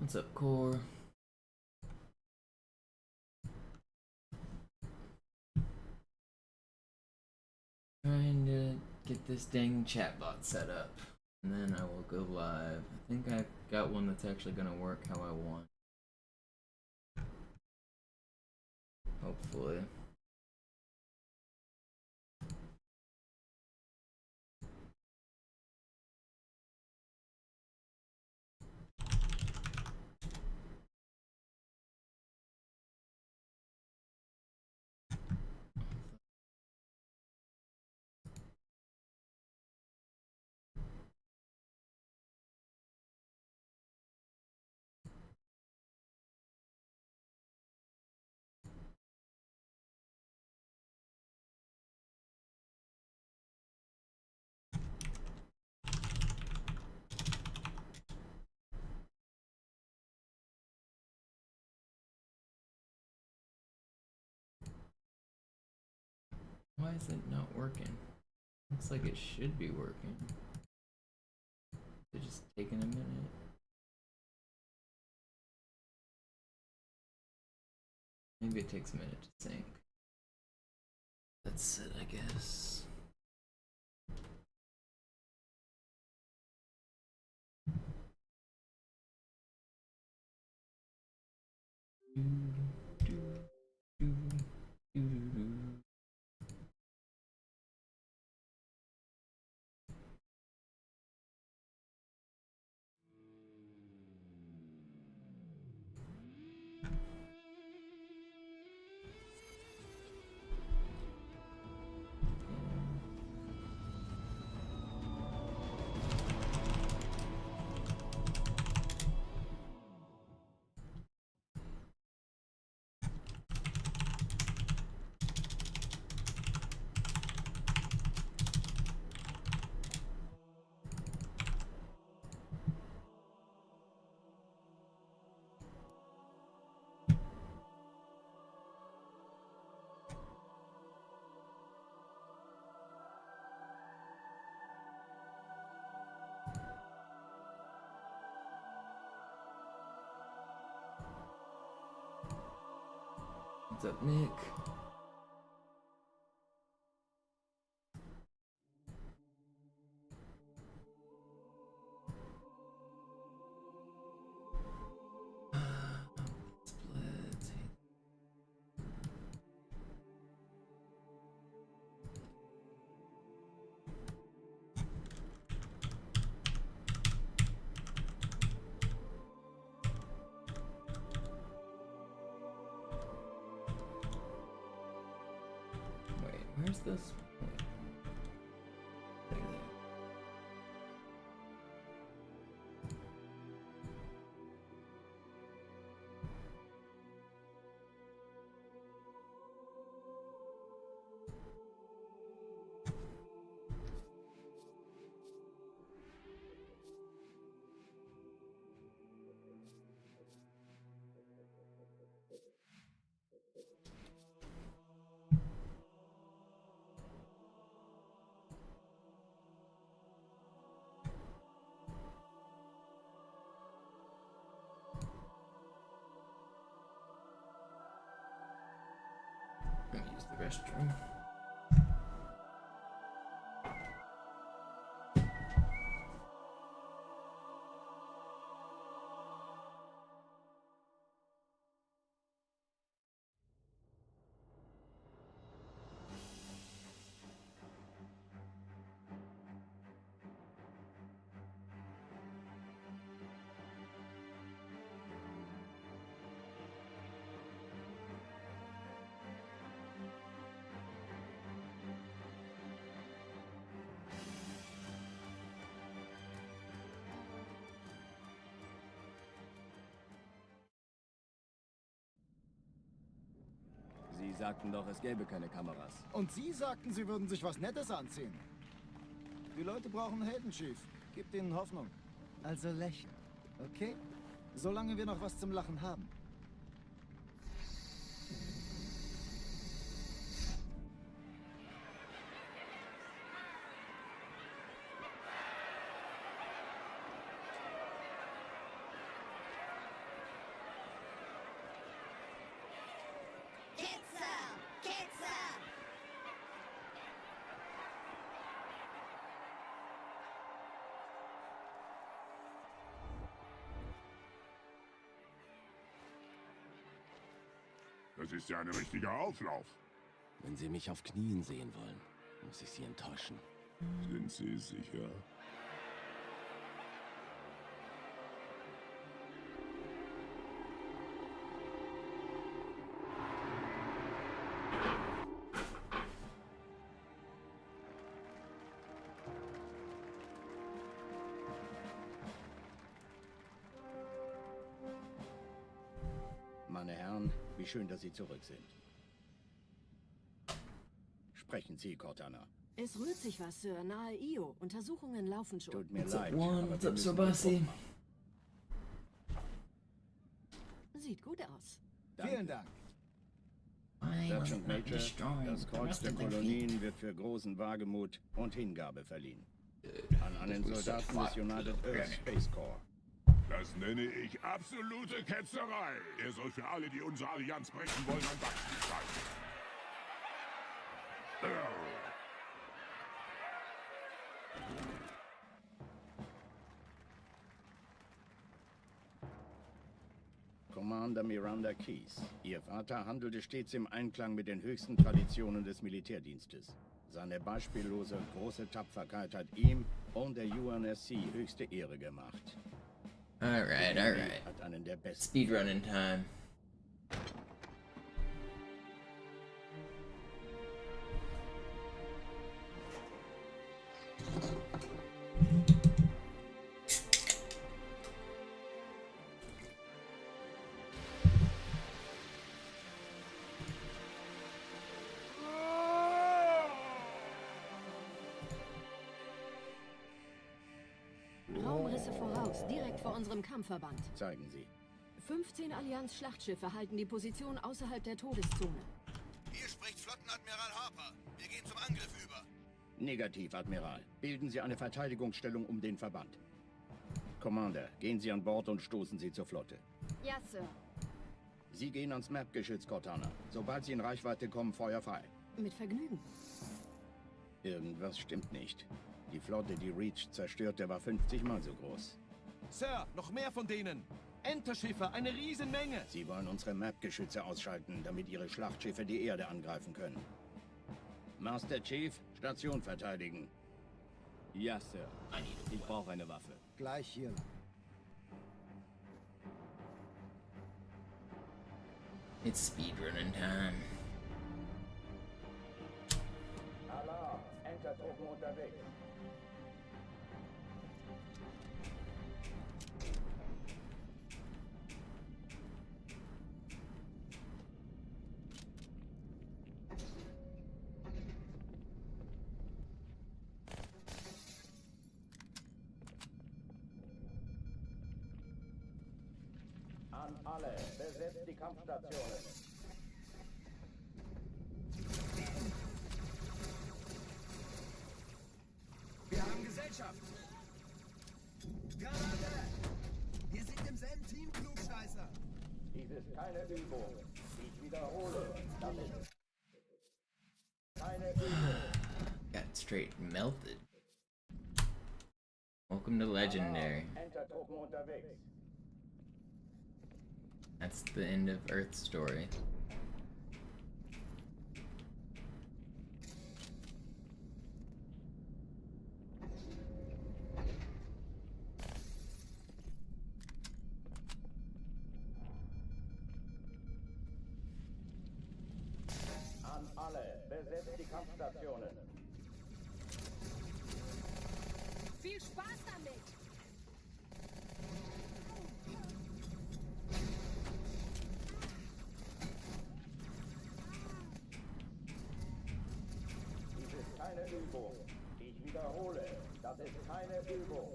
What's up, Core? Trying to get this dang chatbot set up, and then I will go live. I think I've got one that's actually gonna work how I want. Hopefully. Why is it not working? Looks like it should be working. It's just taking a minute. Maybe it takes a minute to sync. That's it, I guess. What's up, Nick? Where's this? I'm gonna use the restroom. Sie sagten doch, es gäbe keine Kameras. Und Sie sagten, Sie würden sich was Nettes anziehen. Die Leute brauchen Helden, Chief. Gebt ihnen Hoffnung. Also lächeln, okay? Solange wir noch was zum Lachen haben. Das ist ja ein richtiger Auflauf. Wenn Sie mich auf Knien sehen wollen, muss ich Sie enttäuschen. Sind Sie sicher? Meine Herren, wie schön, dass Sie zurück sind. Sprechen Sie, Cortana. Es rührt sich was, Sir. Nahe Io. Untersuchungen laufen schon. Tut mir What's up, leid, Juan? aber What's wir up, müssen Sobasi? Druck machen. Sieht gut aus. Vielen Dank. I was Sergeant not Major, destroying das the Kreuz rest der of the fleet. Kolonien wird für großen Wagemut und Hingabe verliehen. An einen Das ist Soldaten so des United fuck. Earth Space Corps. Das nenne ich absolute Ketzerei. Er soll für alle, die unsere Allianz brechen wollen, ein Beispiel sein. Commander Miranda Keys. Ihr Vater handelte stets im Einklang mit den höchsten Traditionen des Militärdienstes. Seine beispiellose große Tapferkeit hat ihm und der UNSC höchste Ehre gemacht. Alright, alright. Hat einen der besten. Speedrunning time. Raumrisse voraus, direkt vor unserem Kampfverband. Zeigen Sie. 15 Allianz-Schlachtschiffe halten die Position außerhalb der Todeszone. Hier spricht Flottenadmiral Harper. Wir gehen zum Angriff über. Negativ, Admiral. Bilden Sie eine Verteidigungsstellung um den Verband. Commander, gehen Sie an Bord und stoßen Sie zur Flotte. Ja, Sir. Sie gehen ans Map-Geschütz, Cortana. Sobald Sie in Reichweite kommen, Feuer frei. Mit Vergnügen. Irgendwas stimmt nicht. Die Flotte, die Reach zerstörte, war 50 Mal so groß. Sir, noch mehr von denen! Enterschiffe, eine Riesenmenge! Sie wollen unsere Map-Geschütze ausschalten, damit Ihre Schlachtschiffe die Erde angreifen können. Master Chief, Station verteidigen. Ja, Sir. Ich brauche eine Waffe. Gleich hier lang. It's speedrunning time. Alarm, Entertruppen unterwegs. An alle, besetzt die Kampfstationen. Wir haben Gesellschaft. Granate! Wir sind im selben Team, Klugscheißer. Dies ist keine Übung. Ich wiederhole, das ist keine Übung. Got straight melted. Welcome to Legendary. Entertruppen unterwegs. That's the end of Earth's story. An alle, besetzt die Kampfstationen. Viel Spaß damit! Dies ist keine Übung. Ich wiederhole, das ist keine Übung.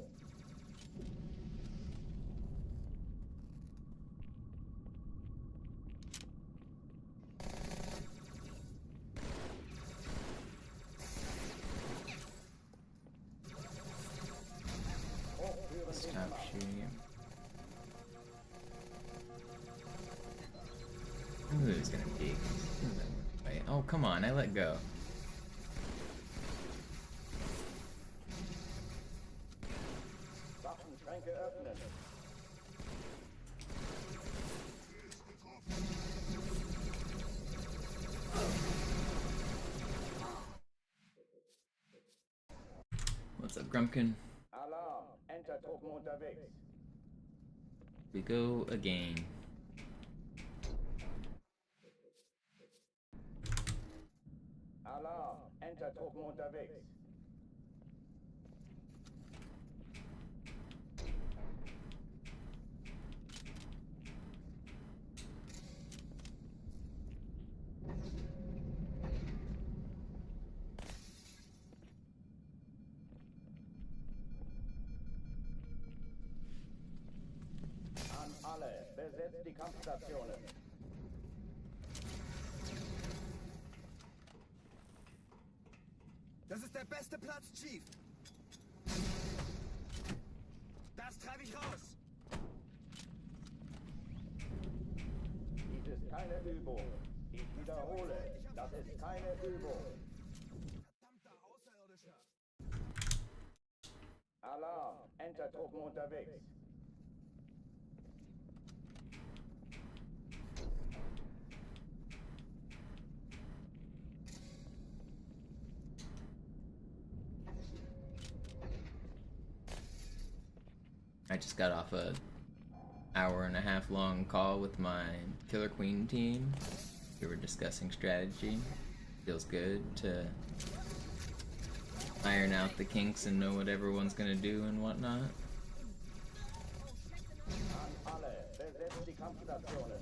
Stop shooting him. I knew it was gonna be. Wait, oh come on, I let go. Waffenschränke öffnen. What's up, Grumpkin? Alarm! Enter-Truppen unterwegs. We go again. Alarm! Enter-Truppen unterwegs. An alle, besetzt die Kampfstationen. Das ist der beste Platz, Chief. Das treibe ich raus. Dies ist keine Übung. Ich wiederhole, das ist keine Übung. Verdammter Außerirdischer. Alarm! Enter-Truppen unterwegs. I just got off a hour-and-a-half long call with my Killer Queen team. We were discussing strategy. Feels good to iron out the kinks and know what everyone's gonna do and whatnot. An alle, besetzt die Kampfstationen.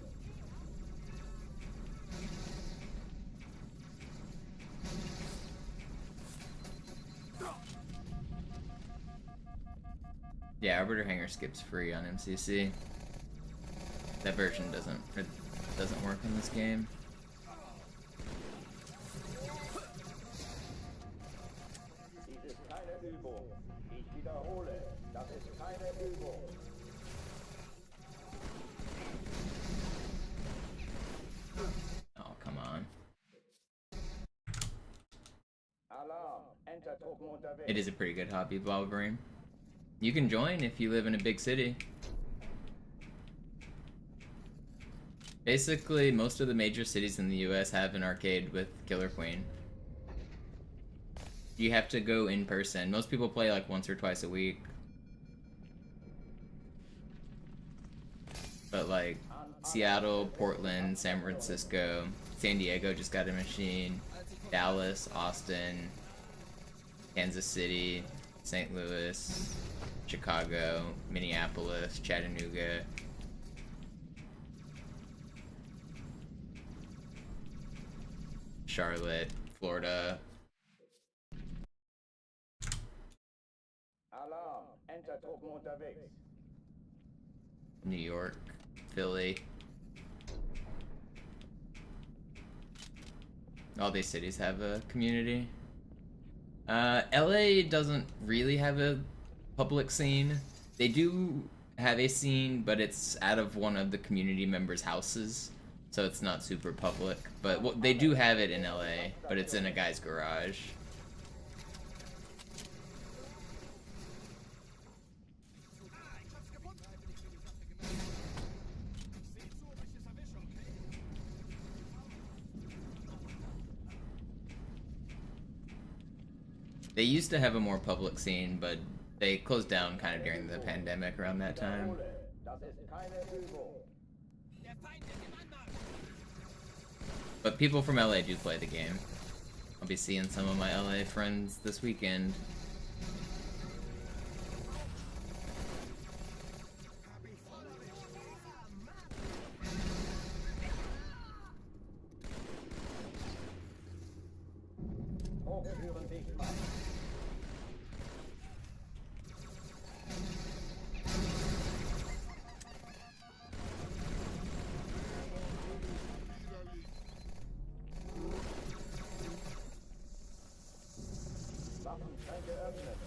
Yeah, Arbiter Hanger skips free on MCC. That version doesn't work in this game. Dies ist keine Übung. Ich wiederhole, das ist keine Übung. Oh, come on. Alarm! Enter-Truppen unterwegs. It is a pretty good hobby, Wolverine. You can join if you live in a big city. Basically, most of the major cities in the US have an arcade with Killer Queen. You have to go in person. Most people play like once or twice a week. But like Seattle, Portland, San Francisco, San Diego just got a machine. Dallas, Austin, Kansas City, St. Louis, Chicago, Minneapolis, Chattanooga. Charlotte, Florida. Alarm! Enter-Truppen unterwegs. New York, Philly. All these cities have a community. LA doesn't really have a public scene. They do have a scene, but it's out of one of the community members' houses, so it's not super public. But they do have it in LA, but it's in a guy's garage. They used to have a more public scene, but they closed down kind of during the pandemic around that time. Das ist keine Übung. But people from LA do play the game. I'll be seeing some of my LA friends this weekend. Hochführen dicht machen. Waffenschränke öffnen.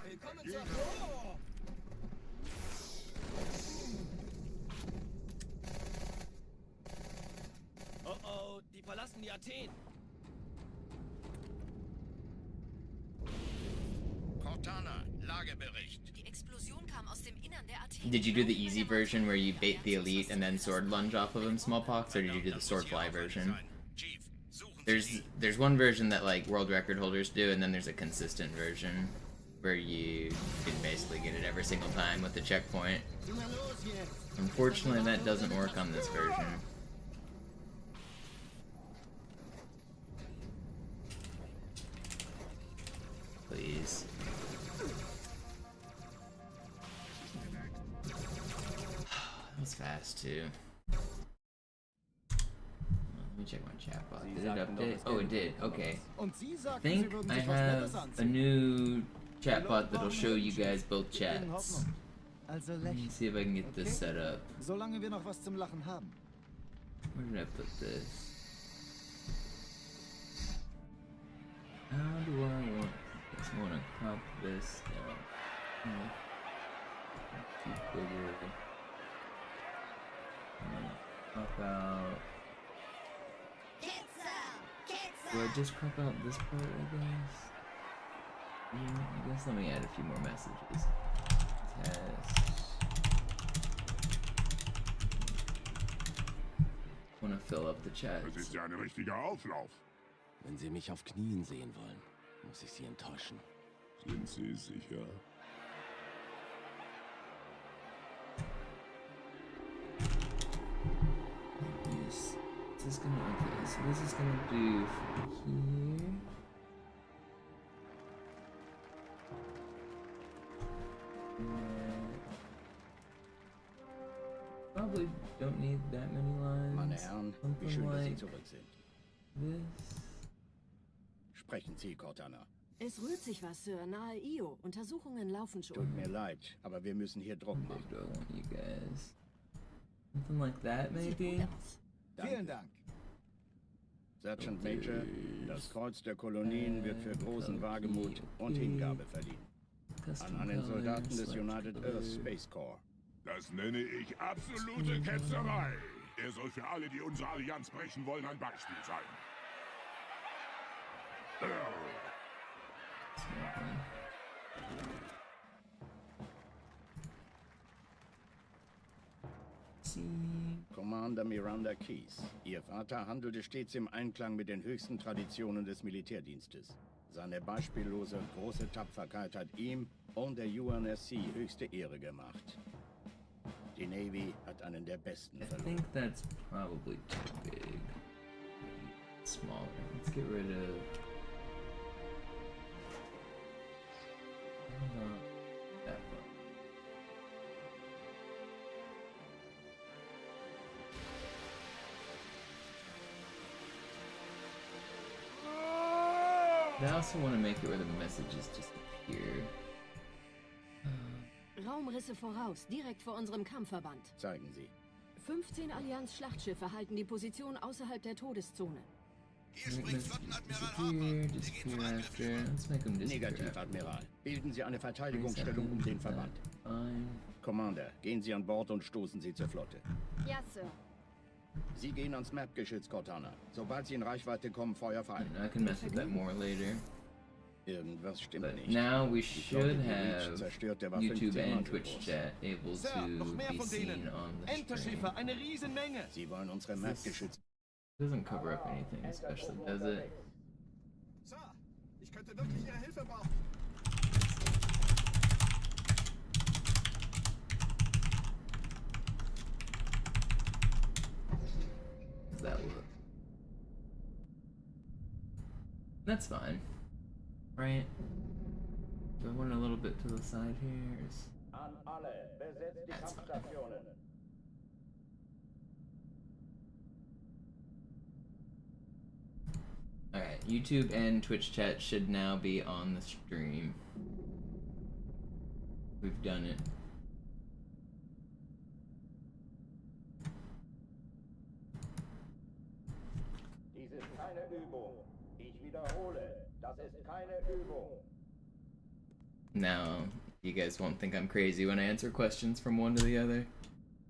Willkommen zur Pro! Oh oh, die verlassen die Athen. Cortana, Lagebericht. Die Explosion kam aus dem Innern der Athen. Did you do the easy version where you bait the elite and then sword lunge off of him, Smallpox, or did you do the sword fly version? Chief, suchen There's one version that like world record holders do, and then there's a consistent version where you can basically get it every single time with the checkpoint. Unfortunately, that doesn't work on this version. Please. That was fast too. Let me check my chat box. Did it update? Oh, it did. Okay. Und Sie I sagten, think Sie würden I sich was have Nettes a anziehen. new chatbot that'll show you guys both Gib ihnen chats. Hoffnung. Also Let me lächeln. see if I can get this Okay. set up. Solange wir noch was zum Lachen haben. Where did I put this? How do I want this? I want to crop this down. Keep bigger. Crop out. Do I just crop out this part, I guess? Yeah, I guess let me add a few more messages. Test. Want to fill up the chat. Das ist ja ein richtiger Auflauf. Wenn Sie mich auf Knien sehen wollen, muss ich Sie enttäuschen. Sind Sie sicher? Yes. This is gonna okay, so this is gonna do from here. Probably don't need that many lines. Meine Herren, wie Something schön, dass Sie like zurück sind. this. Sprechen Sie, Cortana. Es rührt sich was, Sir, nahe Io. Untersuchungen laufen schon. Tut mir leid, aber wir müssen hier Druck How machen. big do I want you guys? Something like that, Sieht maybe? gut aus. Vielen Dank. Sergeant Major, das Kreuz der Kolonien wird für großen Wagemut und Hingabe verliehen. Custom An einen Soldaten colors, des select United color. Earth Space Corps. Das nenne ich absolute Ketzerei. Er soll für alle, die unsere Allianz brechen wollen, ein Beispiel sein. Commander Miranda Keys. Ihr Vater handelte stets im Einklang mit den höchsten Traditionen des Militärdienstes. Seine beispiellose und große Tapferkeit hat ihm und der UNSC höchste Ehre gemacht. Die Navy hat einen der besten I verloren. think that's probably too big. Smaller. Let's get rid of. That one. I also want to make it where the messages disappear. Raumrisse voraus, direkt vor unserem Kampfverband. Zeigen Sie. 15 Allianz-Schlachtschiffe halten die Position außerhalb der Todeszone. Hier spricht Flottenadmiral Harper. Wir gehen zum Angriff after. über. Let's make them disappear. Negativ, Admiral. Bilden Sie eine Verteidigungsstellung um den Verband. Fine. Commander, gehen Sie an Bord und stoßen Sie zur Flotte. Ja, Sir. Sie gehen ans Map-Geschütz, Cortana. Sobald Sie in Reichweite kommen, Feuer frei. I can mess with that more later. Irgendwas stimmt But nicht. now we Die Flotte, should die Reach have zerstört, der war YouTube 15 Mal and so Twitch groß. chat able Sir, to noch mehr be von seen denen. on the stream. Enterschiffe, eine Riesenmenge. Sie wollen unsere Map-Geschütz. Doesn't cover up anything especially, does it? Sir, ich könnte wirklich Ihre Hilfe brauchen. Does that work? That's fine. Right? Do I want it a little bit to the side here? An alle, besetzt die Kampfstationen. Alright, YouTube and Twitch chat should now be on the stream. We've done it. Dies ist keine Übung. Ich wiederhole, das ist keine Übung. Now, you guys won't think I'm crazy when I answer questions from one to the other.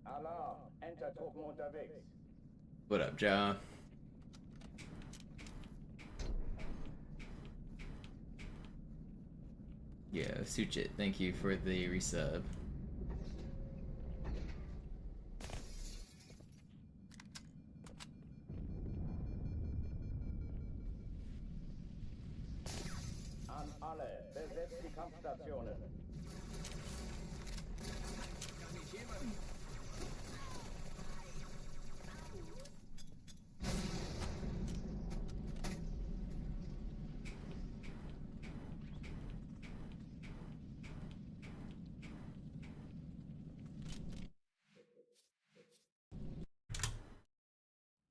Alarm, Entertruppen unterwegs. What up, Ja? Yeah, Suchit, thank you for the resub. alle, besetzt die Kampfstationen.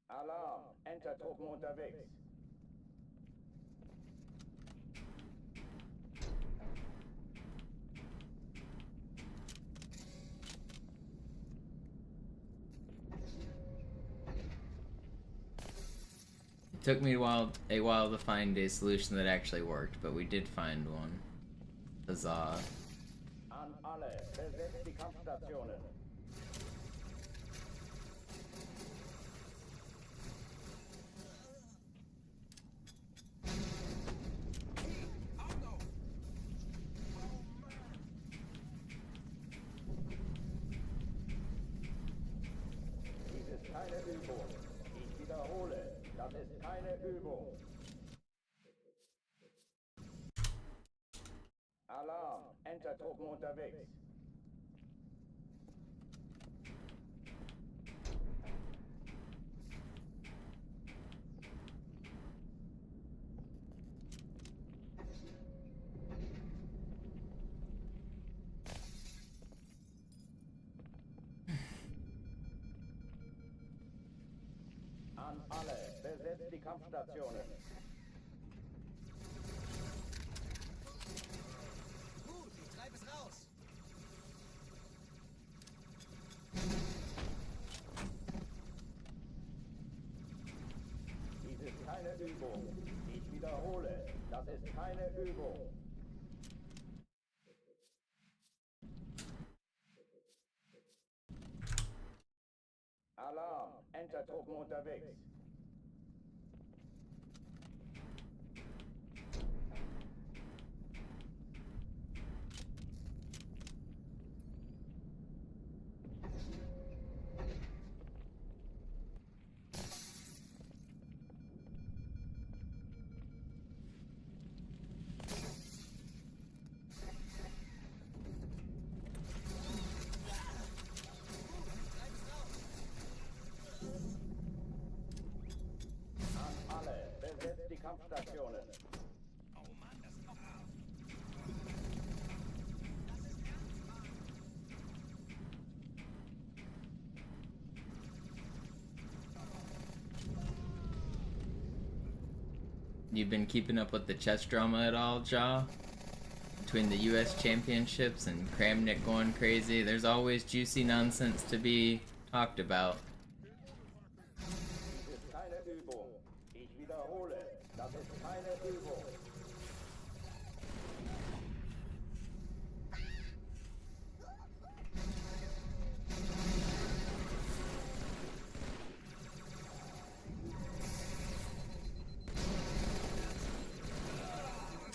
Alarm, Entertruppen unterwegs. It took me a while to find a solution that actually worked, but we did find one. Huzzah. An alle, besetzt die Kampfstationen. Dies ist keine Übung. Ich wiederhole, das ist keine Übung. Alarm, Entertruppen unterwegs. An alle, besetzt die Kampfstationen. Gut, ich treibe es raus. Dies ist keine Übung. Ich wiederhole, das ist keine Übung. Alarm, Entertruppen unterwegs. An alle, besetzt die Kampfstationen. You've been keeping up with the chess drama at all, Ja? Between the US championships and Kramnik going crazy, there's always juicy nonsense to be talked about. Dies ist keine Übung. Ich wiederhole, das ist keine Übung.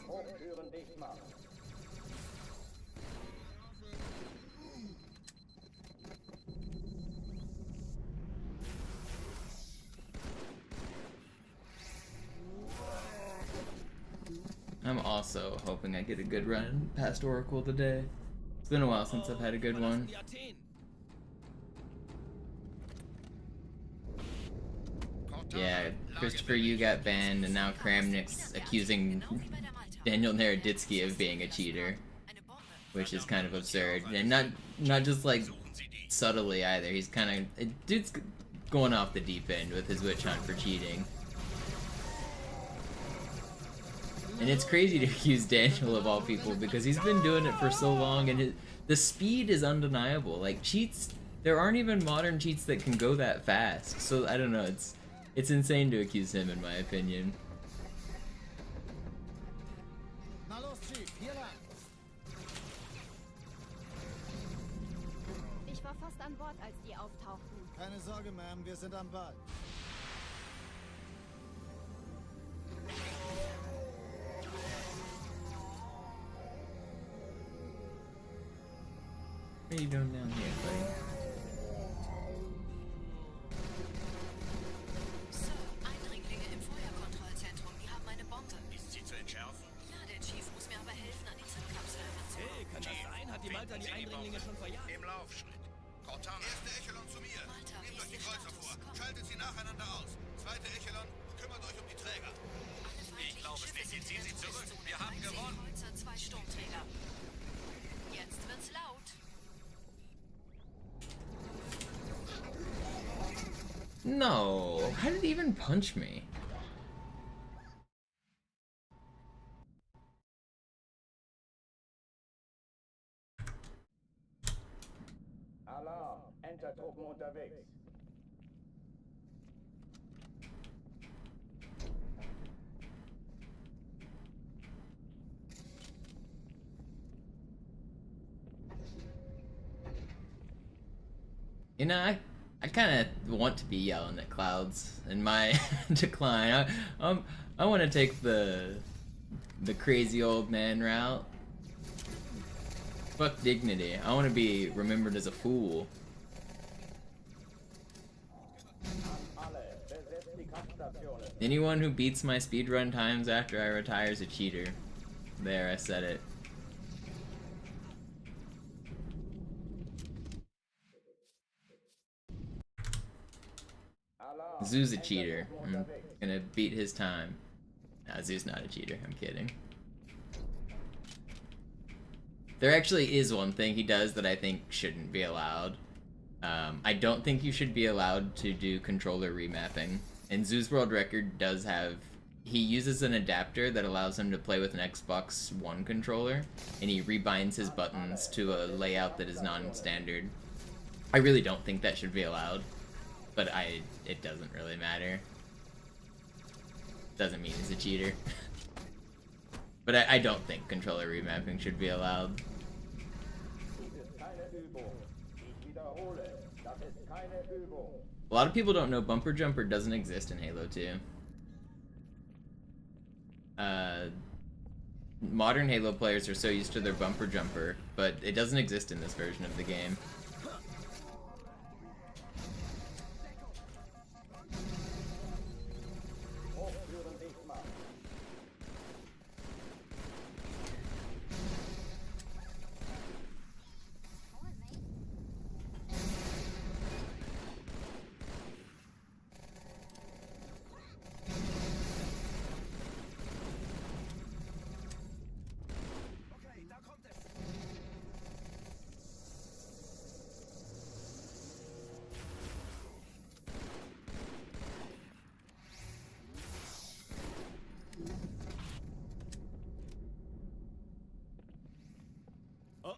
Hochtüren dicht machen. I'm also hoping I get a good run past Oracle today. It's been a while since I've had a good one. Die Athen. Yeah, Christopher, you got banned, and now Kramnik's accusing Daniel Naroditsky of being a cheater, which is kind of absurd, and not just like subtly either. He's kind of dude's going off the deep end with his witch hunt for cheating, and it's crazy to accuse Daniel of all people because he's been doing it for so long, and the speed is undeniable. Like cheats, there aren't even modern cheats that can go that fast. So I don't know. It's insane to accuse him, in my opinion. Na los, Chief, hier lang. Ich war fast an Bord, als die auftauchten. Keine Sorge, Ma'am, wir sind am Ball. What are you doing down here, buddy? Eindringlinge im Feuerkontrollzentrum, die haben eine Bombe. Ist sie zu entschärfen? Ja, der Chief muss mir aber Hat die Malta die Eindringlinge schon verjagt? Im Laufschritt. Cortana. Erste Echelon zu mir. Nehmt euch die Kreuzer vor. Schaltet sie nacheinander aus. Zweite Echelon, kümmert euch um die Träger. Ich glaube es nicht. Ziehen Sie zurück. Wir haben gewonnen. Kreuzer, 2 Sturmträger. Jetzt wird's laut. No, how did he even punch me? Alarm! Entertruppen unterwegs. You know, I kind of want to be yelling at clouds in my decline. I want to take the crazy old man route. Fuck dignity. I want to be remembered as a fool. Anyone who beats my speedrun times after I retire is a cheater. There, I said it. Zoo's a cheater. I'm gonna beat his time. Nah, Zoo's not a cheater. I'm kidding. There actually is one thing he does that I think shouldn't be allowed. I don't think you should be allowed to do controller remapping. And Zoo's World Record does have... He uses an adapter that allows him to play with an Xbox One controller, and he rebinds his buttons to a layout that is non-standard. I really don't think that should be allowed, but it doesn't really matter. Doesn't mean he's a cheater. But I don't think controller remapping should be allowed. A lot of people don't know Bumper Jumper doesn't exist in Halo 2. Modern Halo players are so used to their Bumper Jumper, but it doesn't exist in this version of the game.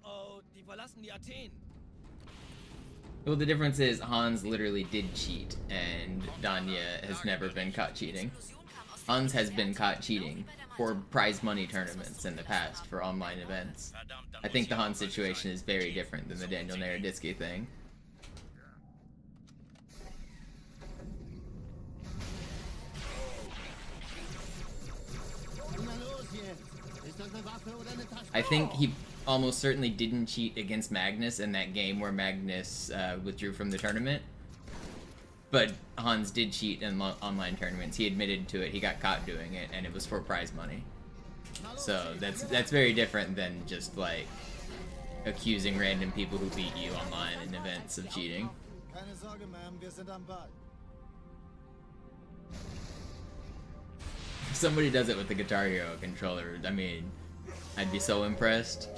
Oh, die verlassen die Athen. Well, the difference is Hans literally did cheat, and Danya has never been caught cheating. Hans has been caught cheating for prize money tournaments in the past for online events. I think the Hans situation is very different than the Daniel Naroditsky thing. I think he almost certainly didn't cheat against Magnus in that game where Magnus withdrew from the tournament. But Hans did cheat in online tournaments. He admitted to it. He got caught doing it, and it was for prize money. So that's very different than just like accusing random people who beat you online in events of cheating. Keine Sorge, ma'am, wir sind am Ball. If somebody does it with the Guitar Hero controller, I mean, I'd be so impressed.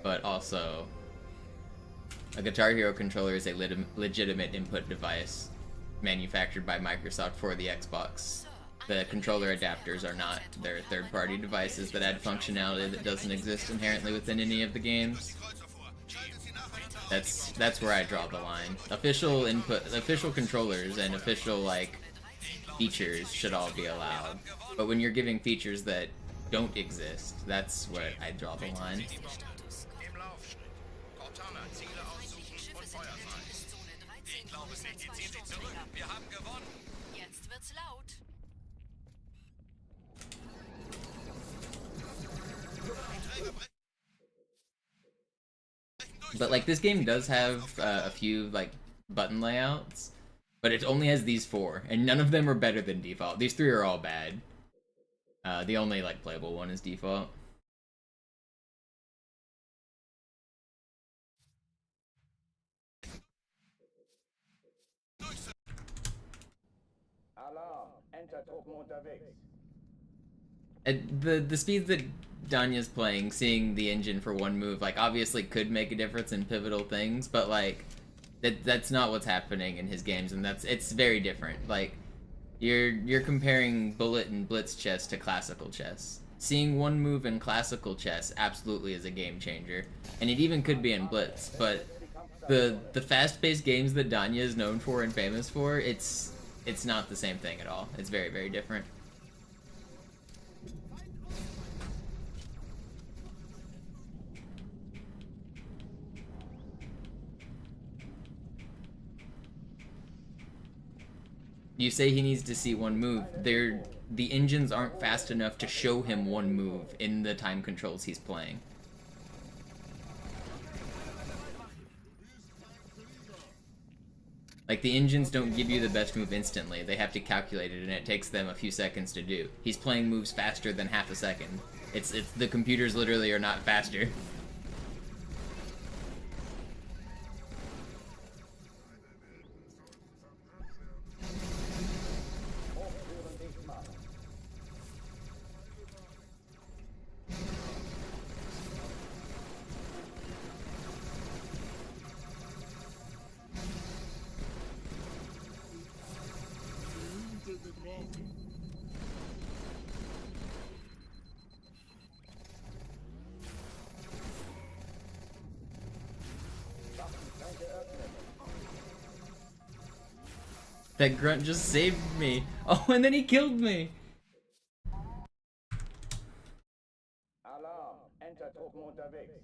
But also, a Guitar Hero controller is a legitimate input device manufactured by Microsoft for the Xbox. The controller adapters are not. They're third-party devices that add functionality that doesn't exist inherently within any of the games. That's where I draw the line. Official controllers and official like features should all be allowed. But when you're giving features that don't exist, that's where I draw the line. But like this game does have a few like button layouts, but it only has these 4, and none of them are better than default. These 3 are all bad. The only like playable one is default. The speeds that Danya's playing, seeing the engine for one move, like, obviously could make a difference in pivotal things, but, like, that's not what's happening in his games, and it's very different. Like, you're comparing bullet and blitz chess to classical chess. Seeing one move in classical chess absolutely is a game changer, and it even could be in blitz, but the fast-paced games that Danya is known for and famous for, it's not the same thing at all. It's very, very different. You say he needs to see one move. The engines aren't fast enough to show him one move in the time controls he's playing. Like, the engines don't give you the best move instantly. They have to calculate it, and it takes them a few seconds to do. He's playing moves faster than half a second. It's the computers literally are not faster. That grunt just saved me. Oh, and then he killed me. Alarm! Enter-Truppen unterwegs.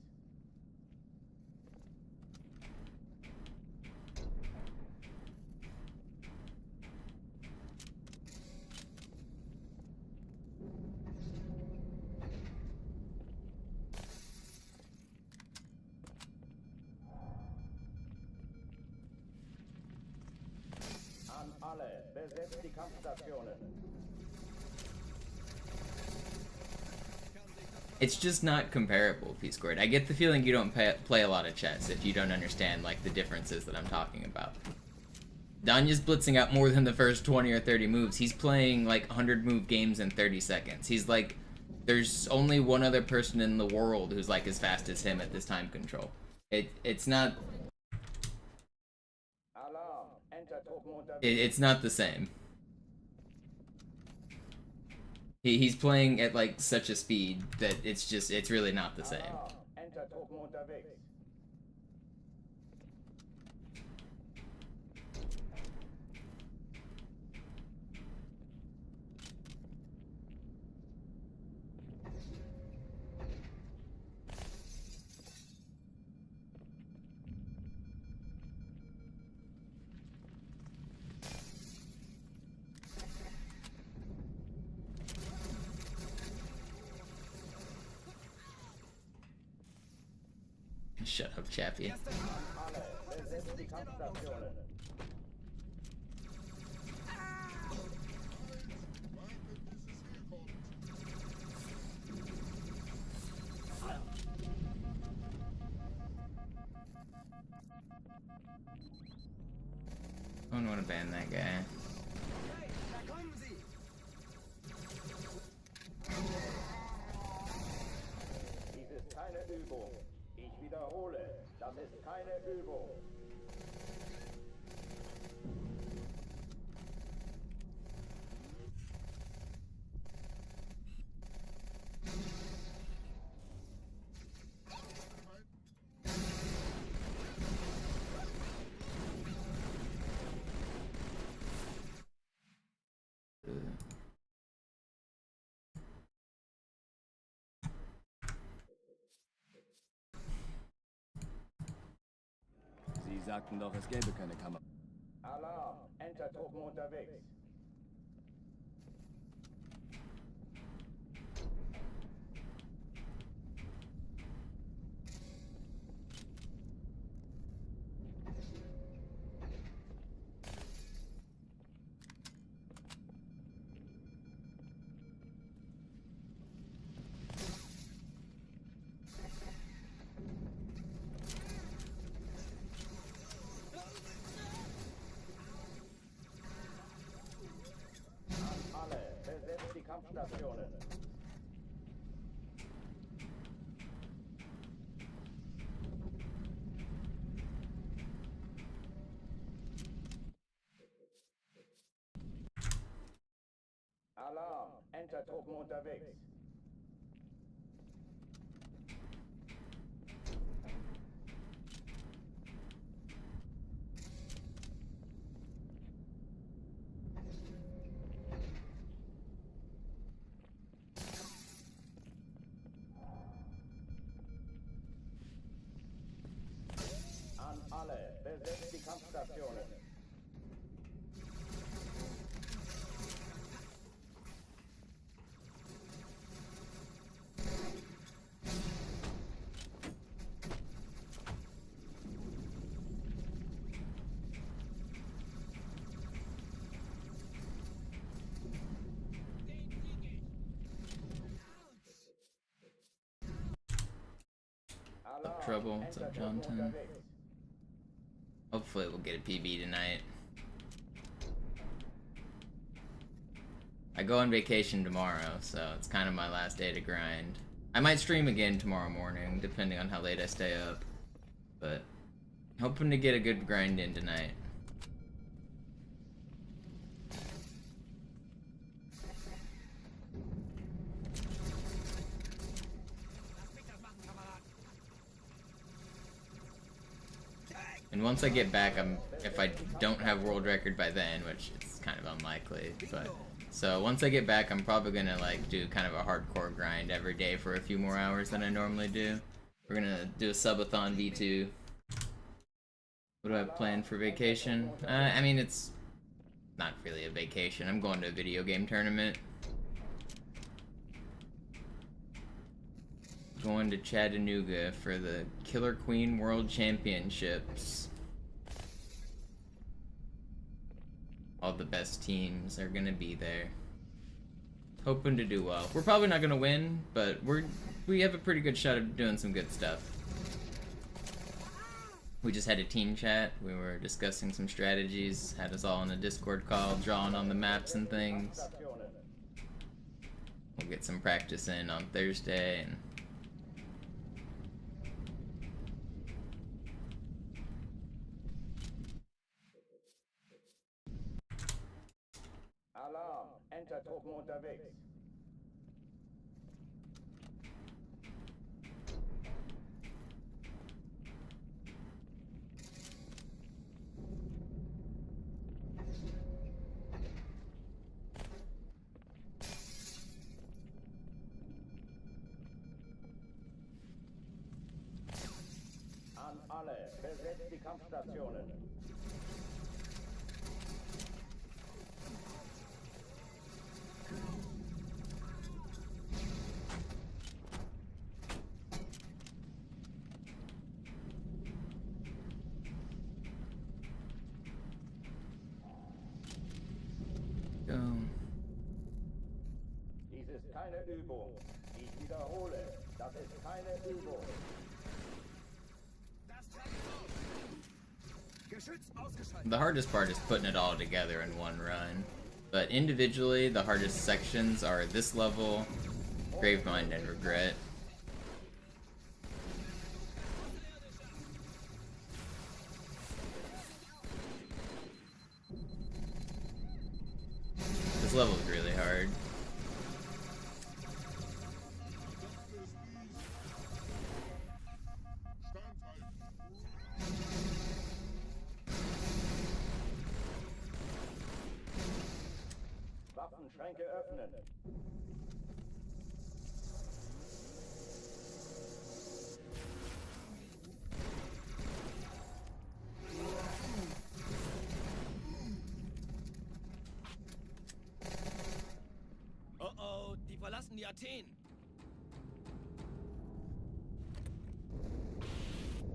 An alle, besetzt die Kampfstationen. It's just not comparable, P-Squared. I get the feeling you don't play a lot of chess if you don't understand, like, the differences that I'm talking about. Danya's blitzing out more than the first 20 or 30 moves. He's playing, like, 100-move games in 30 seconds. He's, like, there's only one other person in the world who's, like, as fast as him at this time control. It's not... It's not the same. He's playing at, like, such a speed that it's really not the same. Shut up, Chappie. I don't want to ban that guy. Dies ist keine Übung. Ich wiederhole, das ist keine Übung. Sie sagten doch, es gäbe keine Kamera. Alarm! Enter-Truppen unterwegs. Kampfstationen. Enter-Truppen unterwegs. An alle, besetzt die Kampfstationen. Trouble. What's up, Jonathan? Hopefully we'll get a PB tonight. I go on vacation tomorrow, so it's kind of my last day to grind. I might stream again tomorrow morning, depending on how late I stay up. But hoping to get a good grind in tonight. And once I get back, if I don't have world record by then, which is kind of unlikely, but so once I get back, I'm probably gonna like do kind of a hardcore grind every day for a few more hours than I normally do. We're gonna do a subathon V2. What do I have planned for vacation? I mean, it's not really a vacation. I'm going to a video game tournament. Going to Chattanooga for the Killer Queen World Championships. All the best teams are gonna be there. Hoping to do well. We're probably not gonna win, but we have a pretty good shot of doing some good stuff. We just had a team chat. We were discussing some strategies. Had us all on a Discord call, drawing on the maps and things. We'll get some practice in on Thursday and Alarm, Enter-Truppen unterwegs. An alle, besetzt die Kampfstationen. Dies ist keine Übung. Ich wiederhole, das ist keine Übung. the hardest part is putting it all together in one run. But individually, the hardest sections are this level, Gravemind, and Regret. This level is really hard. Waffenschränke öffnen. Oh oh, die verlassen die Athen.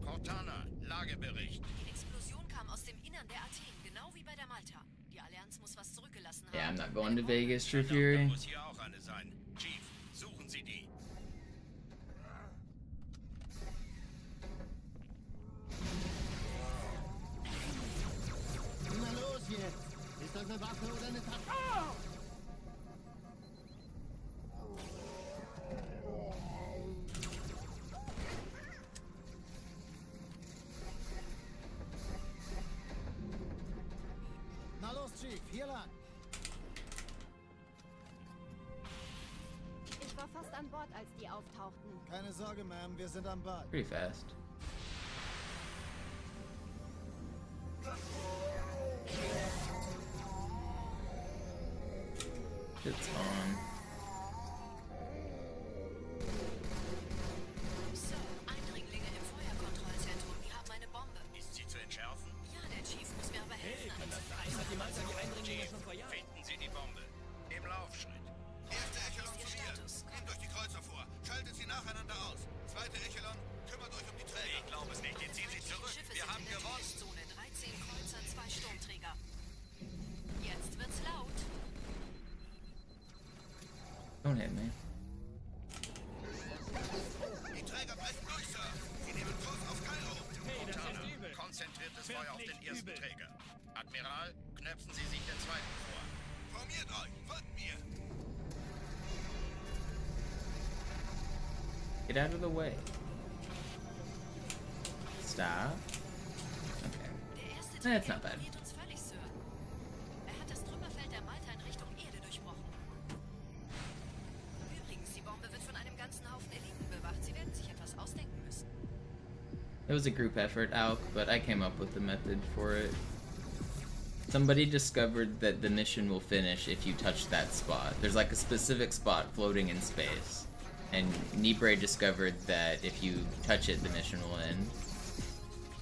Cortana, Lagebericht. Die Explosion kam aus dem Innern der Athen, genau wie bei der Malta. Die Allianz muss was zurückgelassen haben. Yeah, I'm not going to Vegas, True Fury. Muss hier auch eine sein. Chief, suchen Sie die. Na los jetzt! Ist das eine Waffe oder eine Tasche? Na los, Chief, hier lang! erst an Bord, als die auftauchten. Keine Sorge, Ma'am, wir sind am Bad. Pretty fast. It's on. Sir, Eindringlinge im Feuerkontrollzentrum. Die haben eine Bombe. Ist sie zu entschärfen? Ja, der Chief muss mir aber helfen. Kann das sein? Hat die Malta die Eindringlinge schon verjagt? Finden Sie die Bombe. Im Laufschritt. Erste Echelon zu mir. Nehmt euch die Kreuzer vor. Schaltet sie nacheinander aus. Zweite Echelon, kümmert euch um die Träger. Ich glaube es nicht. Jetzt ziehen sie zurück. Schiffe Wir sind haben in der gewonnen. Zone. 13 Kreuzer, 2 Sturmträger. Jetzt wird's laut. Don't hit me. Die Träger brechen durch, Sir. Sie nehmen Kurs auf Kairo. Montana, konzentriertes Feuer auf den ersten Träger. Admiral, knöpfen Sie sich den zweiten vor. Formiert euch, folgt mir. Get out of the way. Stop. Okay. Der erste That's Träger not bad. ignoriert uns völlig, Sir. Er hat das Trümmerfeld der Malta in Richtung Erde durchbrochen. Übrigens, die Bombe wird von einem ganzen Haufen Eliten bewacht. Sie werden sich etwas ausdenken müssen. It was a group effort, Alk, but I came up with the method for it. Somebody discovered that the mission will finish if you touch that spot. There's like a specific spot floating in space. And Nibre discovered that if you touch it, the mission will end.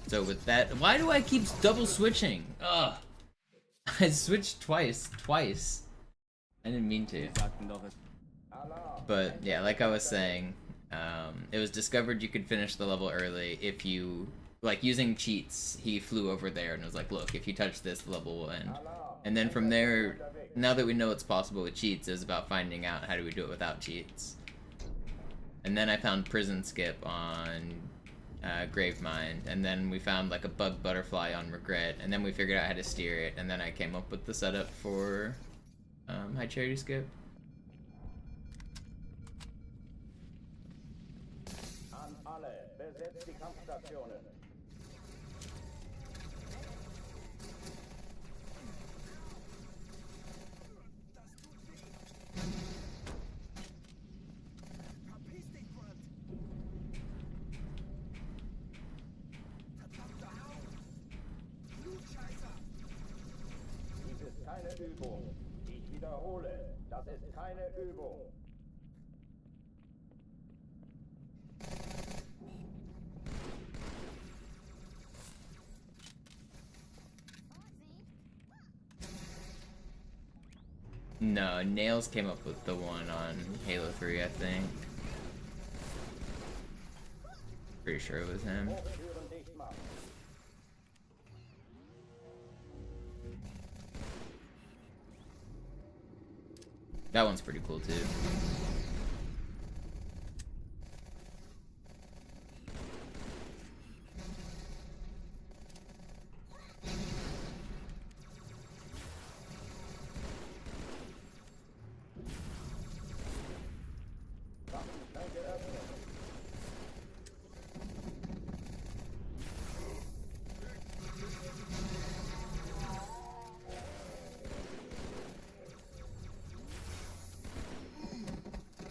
So with that, why do I keep double switching? Ugh. I switched twice. I didn't mean to. But yeah, like I was saying, it was discovered you could finish the level early if you, like using cheats, he flew over there and was like, look, if you touch this, the level will end. And then from there, now that we know it's possible with cheats, it was about finding out how do we do it without cheats. And then I found Prison Skip on Gravemind, and then we found like a bug butterfly on Regret, and then we figured out how to steer it, and then I came up with the setup for High Charity Skip. An alle, besetzt die Kampfstationen. Dies ist keine Übung. Ich wiederhole, das ist keine Übung. No, Nails came up with the one on Halo 3, I think. Pretty sure it was him. Türen dicht machen. That one's pretty cool too.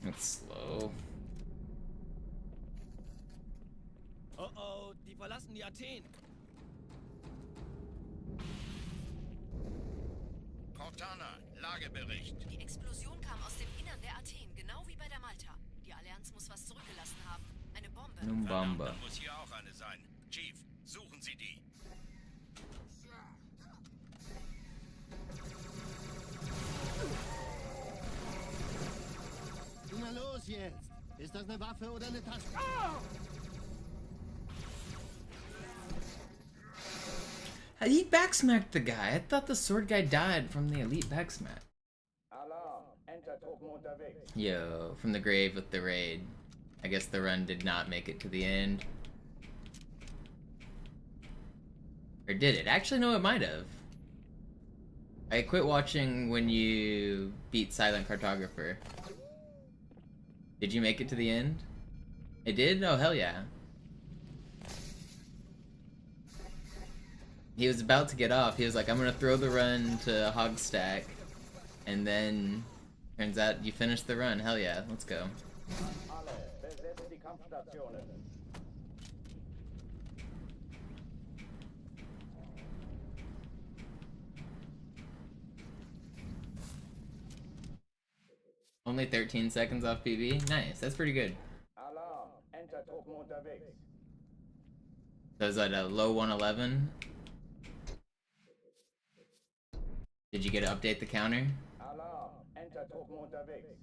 It's slow. Oh oh, die verlassen die Athen. Cortana, Lagebericht. Die Explosion kam aus dem Innern der Athen, genau wie bei der Malta. Die Allianz muss was zurückgelassen haben. Eine Bombe. Numbamba. Dann muss hier auch eine sein. Chief, suchen Sie die. Na los jetzt! Ist das eine Waffe oder eine Tasche? He backsmacked the guy. I thought the sword guy died from the elite backsmack. Alarm, Entertruppen unterwegs. Yo, from the grave with the raid. I guess the run did not make it to the end. Or did it? Actually, no, it might have. I quit watching when you beat Silent Cartographer. Did you make it to the end? It did? Oh, hell yeah. He was about to get off. He was like, I'm gonna throw the run to Hogstack. And then, turns out you finished the run. Hell yeah, let's go. Alle, besetzt die Kampfstationen. Only 13 seconds off PB? Nice, that's pretty good. Alarm, Entertruppen unterwegs. So is that a low 111? Did you get to update the counter? Alarm, Entertruppen unterwegs.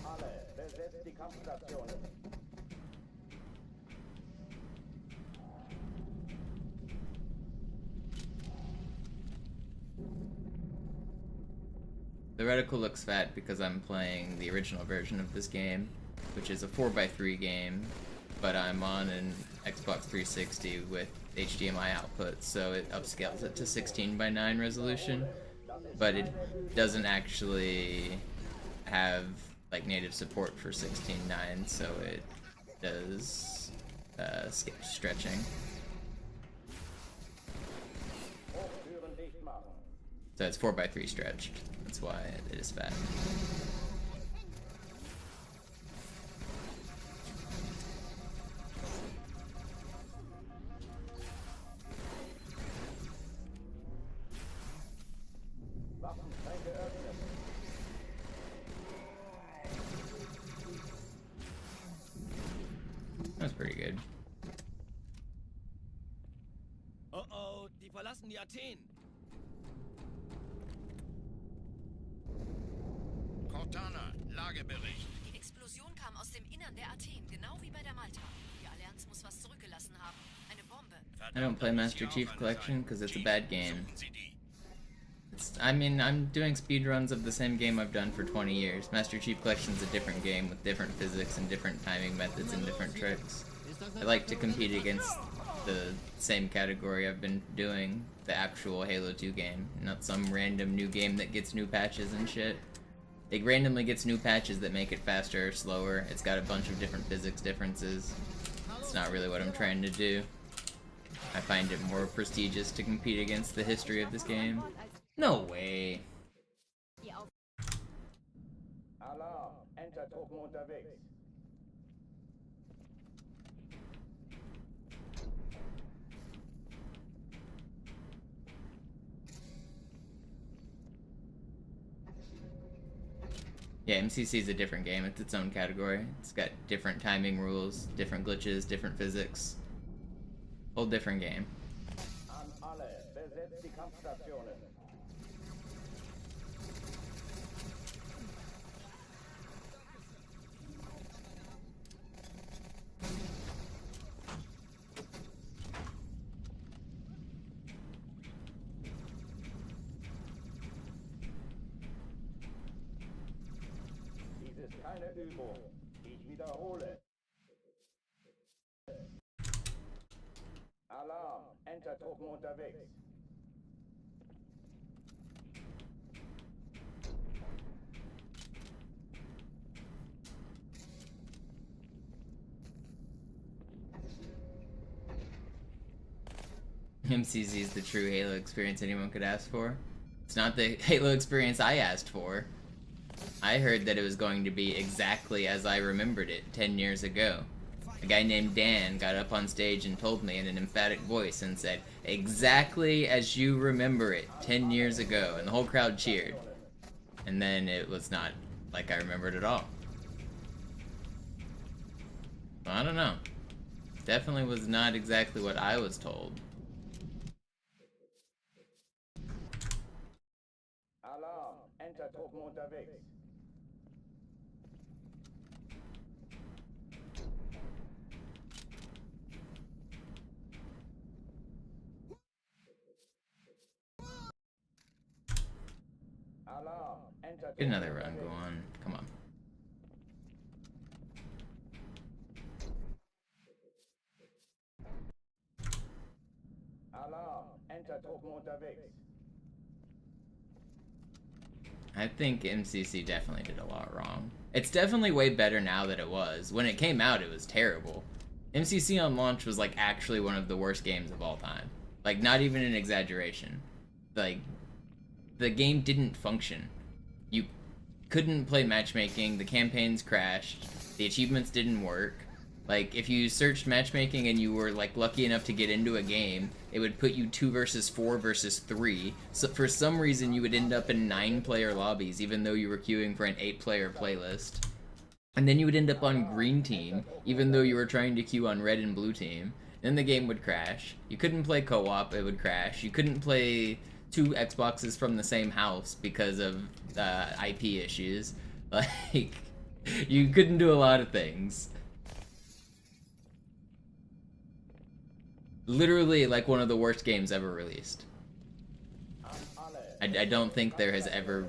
Alle, besetzt die Kampfstationen. The reticle looks fat because I'm playing the original version of this game, which is a 4x3 game, but I'm on an Xbox 360 with HDMI output, so it upscales it to 16:9 resolution, but it doesn't actually have like native support for 16:9, so it does skip stretching. So it's 4x3 stretched. That's why it is fat. That's pretty good. Oh oh, die verlassen die Athen. Cortana, Lagebericht. Die Explosion kam aus dem Innern der Athen, genau wie bei der Malta. Die Allianz muss was zurückgelassen haben. Eine Bombe. I don't play Master Chief Collection because it's a bad game. I mean, I'm doing speedruns of the same game I've done for 20 years. Master Chief Collection's a different game with different physics and different timing methods and different tricks. I like to compete against the same category I've been doing, the actual Halo 2 game, not some random new game that gets new patches and shit. It randomly gets new patches that make it faster or slower. It's got a bunch of different physics differences. It's not really what I'm trying to do. I find it more prestigious to compete against the history of this game. No way. Alarm, Entertruppen unterwegs. Yeah, MCC is a different game. It's its own category. It's got different timing rules, different glitches, different physics. Whole different game. An alle, besetzt die Kampfstationen. Dies ist keine Übung. Ich wiederhole. Alarm, Entertruppen unterwegs. MCZ is the true Halo experience anyone could ask for. It's not the Halo experience I asked for. I heard that it was going to be exactly as I remembered it 10 years ago. A guy named Dan got up on stage and told me in an emphatic voice and said, exactly as you remember it 10 years ago, and the whole crowd cheered. And then it was not like I remembered at all. Well, I don't know. Definitely was not exactly what I was told. Alarm, Entertruppen unterwegs. Alarm, Get another run, go on. Come on. Enter-Truppen unterwegs. I think MCC definitely did a lot wrong. It's definitely way better now than it was. When it came out, it was terrible. MCC on launch was like actually one of the worst games of all time. Like, not even an exaggeration. Like, the game didn't function. You couldn't play matchmaking, the campaigns crashed, the achievements didn't work. Like, if you searched matchmaking and you were, like, lucky enough to get into a game, it would put you 2 versus 4 versus 3. So for some reason, you would end up in 9-player lobbies, even though you were queuing for an 8-player playlist. And then you would end up on green team, even though you were trying to queue on red and blue team. Then the game would crash. You couldn't play co-op, it would crash. You couldn't play 2 Xboxes from the same house because of IP issues. Like, you couldn't do a lot of things. Literally, like, one of the worst games ever released. I don't think there has ever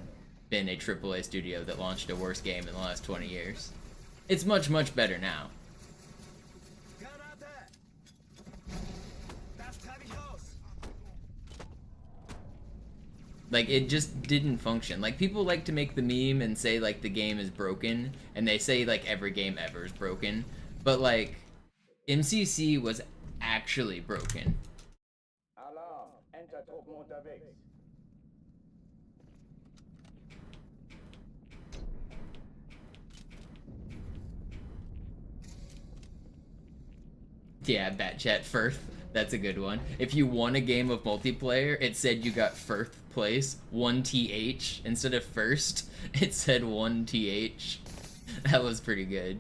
been a AAA studio that launched a worse game in the last 20 years. It's much, much better now. Like, it just didn't function. Like, people like to make the meme and say, like, the game is broken, and they say, like, every game ever is broken. But, like, MCC was actually broken. Alarm! Enter-Truppen unterwegs. Yeah, Batchat Firth. That's a good one. If you won a game of multiplayer, it said you got Firth place, 1TH. Instead of first, it said 1TH. That was pretty good.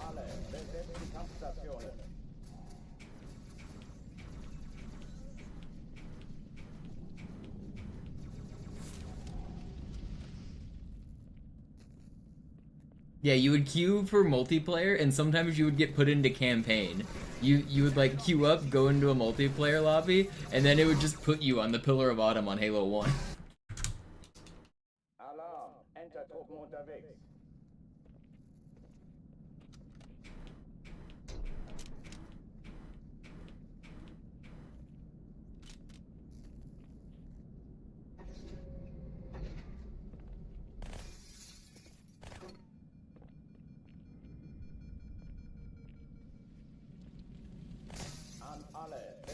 Alle, besetzt die Kampfstationen. Yeah, you would queue for multiplayer, and sometimes you would get put into campaign. You would, like, queue up, go into a multiplayer lobby, and then it would just put you on the Pillar of Autumn on Halo 1. Alarm! Enter-Truppen unterwegs.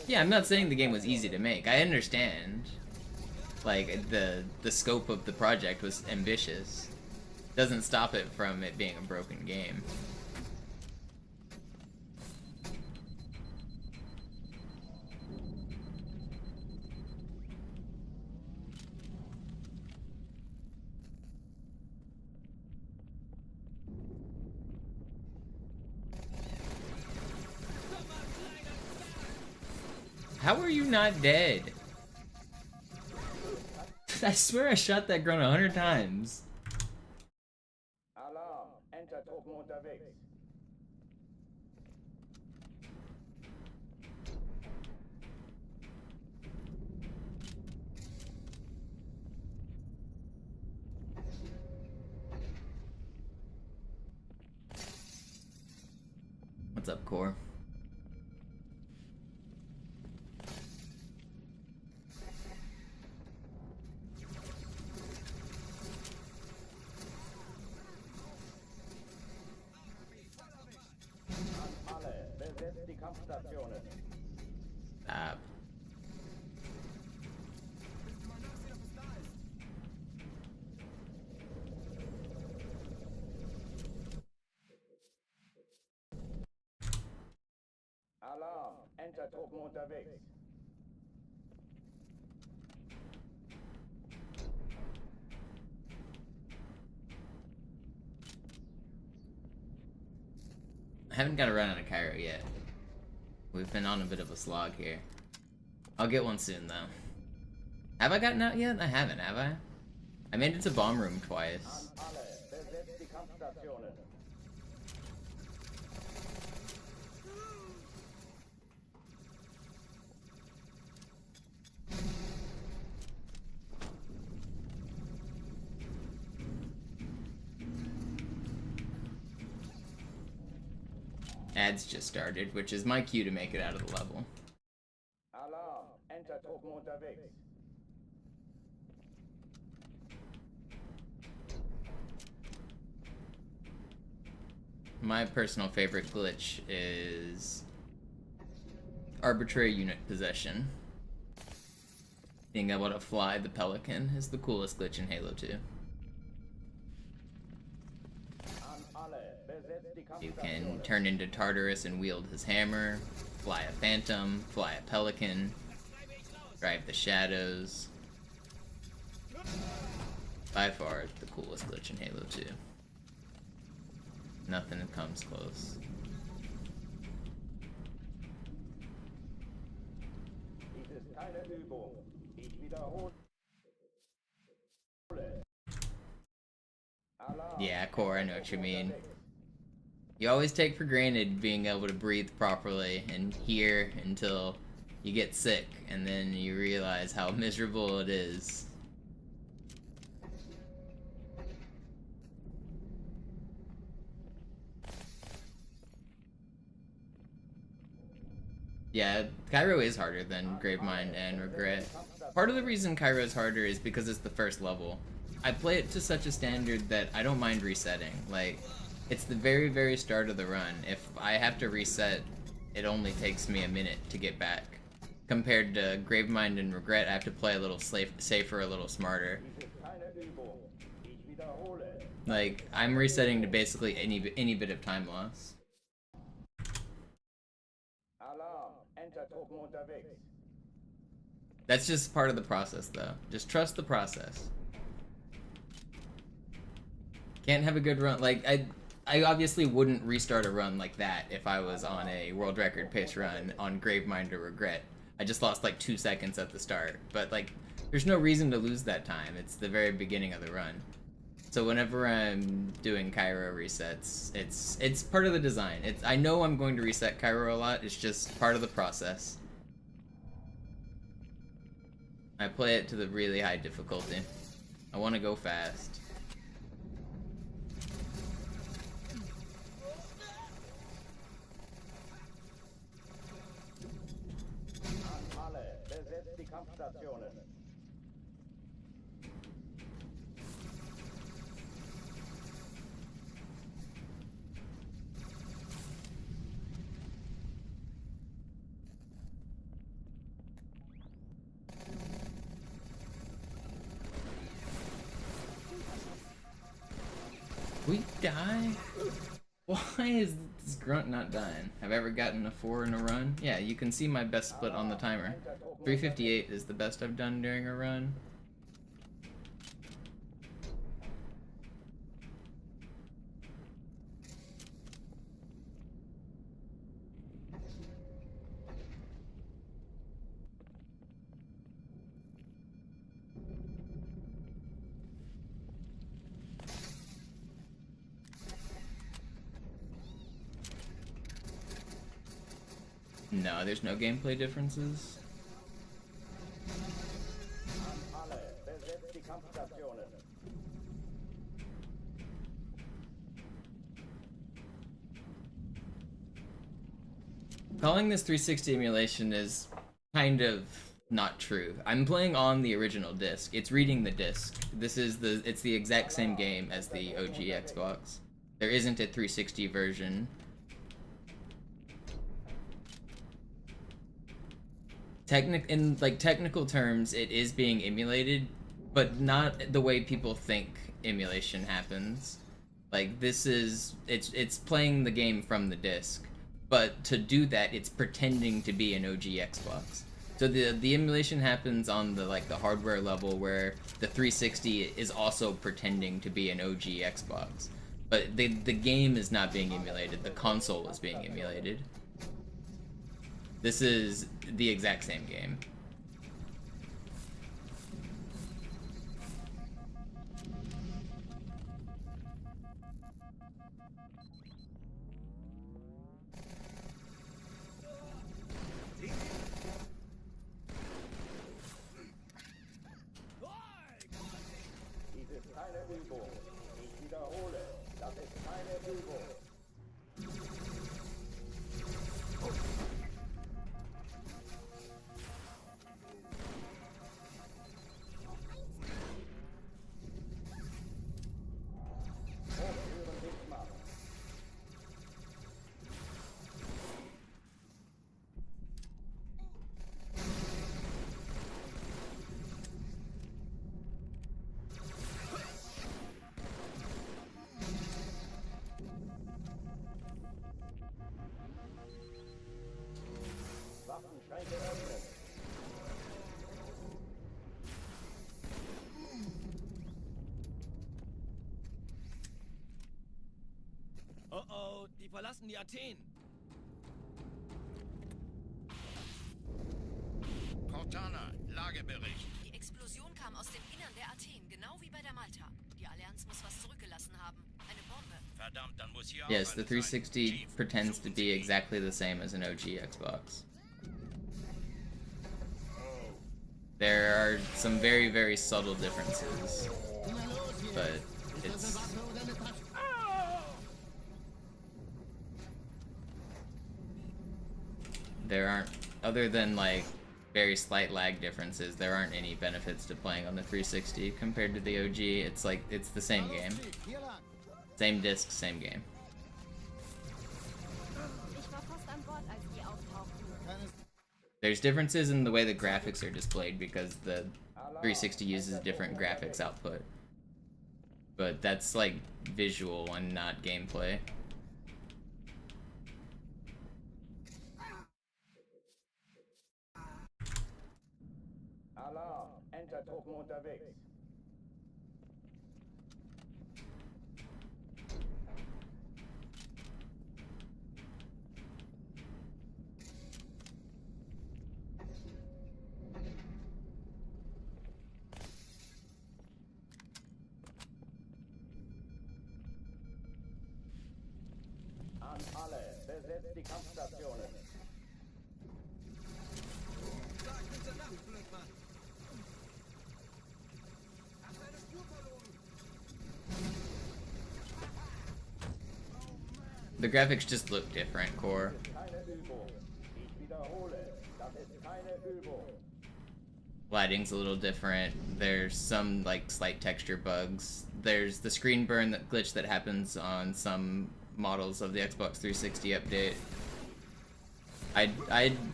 Yeah, I'm not saying the game was easy to make. I understand. Like, the scope of the project was ambitious. Doesn't stop it from it being a broken game. How are you not dead? I swear I shot that grunt 100 times. Alarm! Enter-Truppen unterwegs. What's up, Core? Alle, besetzt die Kampfstationen. Stop. Alarm! Enter-Truppen unterwegs. I haven't got a run out of Cairo yet. We've been on a bit of a slog here. I'll get one soon, though. Have I gotten out yet? I haven't, have I? I made it to Bomb Room twice. Alle, besetzt die Kampfstationen. Ads just started, which is my cue to make it out of the level. Alarm! Enter-Truppen unterwegs. My personal favorite glitch is arbitrary unit possession. Being able to fly the Pelican is the coolest glitch in Halo 2. You can turn into Tartarus and wield his hammer, fly a Phantom, fly a Pelican, drive the Shadows. By far the coolest glitch in Halo 2. Nothing comes close. Dies ist keine Übung. Ich wiederhole. Yeah, Core, I know what you mean. You always take for granted being able to breathe properly and hear until you get sick, and then you realize how miserable it is. Yeah, Cairo is harder than Gravemind and Regret. Part of the reason Cairo is harder is because it's the first level. I play it to such a standard that I don't mind resetting. Like, it's the very, very start of the run. If I have to reset, it only takes me a minute to get back. Compared to Gravemind and Regret, I have to play a little safer, a little smarter. Like, I'm resetting to basically any bit of time loss. That's just part of the process, though. Just trust the process. Can't have a good run. Like, I obviously wouldn't restart a run like that if I was on a world record pace run on Gravemind or Regret. I just lost like 2 seconds at the start. But, like, there's no reason to lose that time. It's the very beginning of the run. So whenever I'm doing Cairo resets, it's part of the design. I know I'm going to reset Cairo a lot. It's just part of the process. I play it to the really high difficulty. I want to go fast. We die? Why is this grunt not dying? Have I ever gotten a 4 in a run? Yeah, you can see my best split on the timer. 358 is the best I've done during a run. No, there's no gameplay differences. Calling this 360 emulation is kind of not true. I'm playing on the original disc. It's reading the disc. It's the exact same game as the OG Xbox. There isn't a 360 version. In like technical terms, it is being emulated, but not the way people think emulation happens. Like it's playing the game from the disc, but to do that, it's pretending to be an OG Xbox. So the emulation happens on the hardware level, where the 360 is also pretending to be an OG Xbox, but the game is not being emulated. The console is being emulated. This is the exact same game. Oh oh, die verlassen die Athen. Cortana, Lagebericht. Die Explosion kam aus dem Innern der Athen, genau wie bei der Malta. Die Allianz muss was zurückgelassen haben. Eine Bombe. Verdammt, dann muss hier Yes, auch the eine sein. 360 Chief, pretends to suchen be Sie ihn. exactly the same as an OG Xbox. There are some very, very subtle differences, but it's... There aren't, other than like very slight lag differences, there aren't any benefits to playing on the 360 compared to the OG. It's like, it's the same game. Hier lang. Same disc, same game. Ich war fast an Bord, als die auftauchten. Keine There's differences in the way the graphics are displayed because the 360 uses different graphics output. But that's like visual and not gameplay. Alarm, Entertruppen unterwegs. An alle, besetzt die Kampfstationen. The graphics just look different, Core. Keine Übung. Ich wiederhole, das ist keine Übung. Lighting's a little different. There's some like slight texture bugs. There's the screen burn that glitch that happens on some models of the Xbox 360 update. I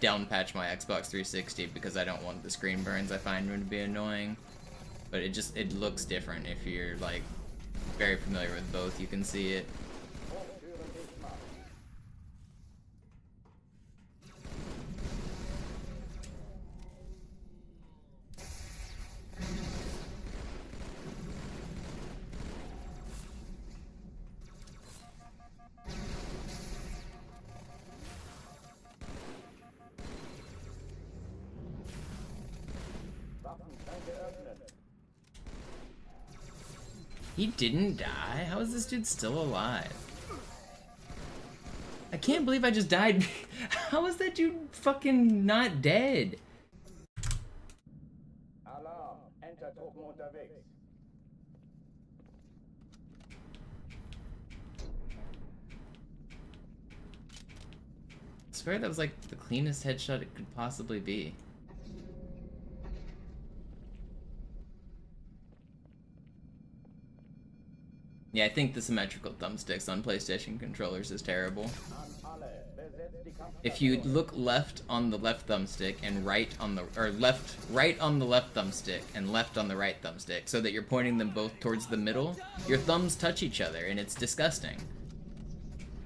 downpatch my Xbox 360 because I don't want the screen burns. I find them to be annoying. But it looks different if you're like very familiar with both. You can see it. He didn't die? How is this dude still alive? I can't believe I just died. How is that dude fucking not dead? Alarm, Entertruppen unterwegs. I swear that was like the cleanest headshot it could possibly be. Yeah, I think the symmetrical thumbsticks on PlayStation controllers is terrible. An alle, besetzt die Kampfstationen. If you look left on the left thumbstick and right on the right on the left thumbstick and left on the right thumbstick so that you're pointing them both towards the middle, your thumbs touch each other and it's disgusting.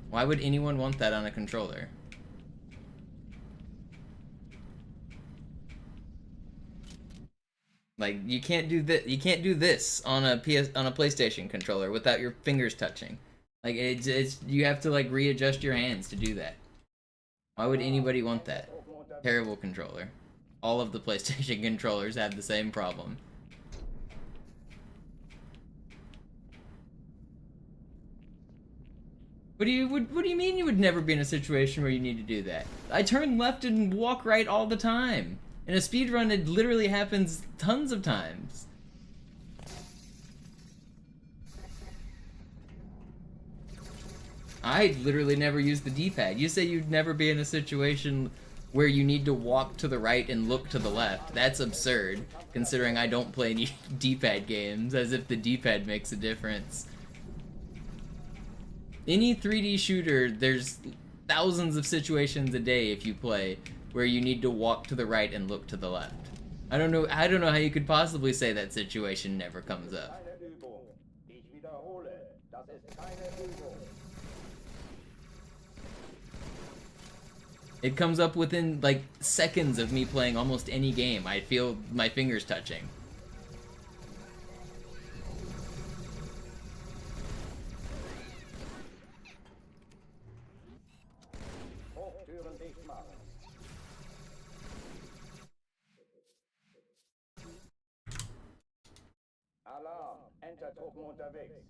Why would anyone want that on a controller? Like you can't do this on a PlayStation controller without your fingers touching. Like it's you have to like readjust your hands to do that. Why would anybody want that? Terrible controller. All of the PlayStation controllers have the same problem. What do you mean you would never be in a situation where you need to do that? I turn left and walk right all the time. In a speedrun, it literally happens tons of times. I literally never use the D-pad. You say you'd never be in a situation where you need to walk to the right and look to the left. That's absurd, considering I don't play any D-pad games, as if the D-pad makes a difference. Any 3D shooter, there's thousands of situations a day if you play where you need to walk to the right and look to the left. I don't know how you could possibly say that situation never comes up. Keine Übung. Ich wiederhole, das ist keine Übung. It comes up within like seconds of me playing almost any game. I feel my fingers touching. Hochtüren dicht machen. Alarm. Enter-Truppen unterwegs.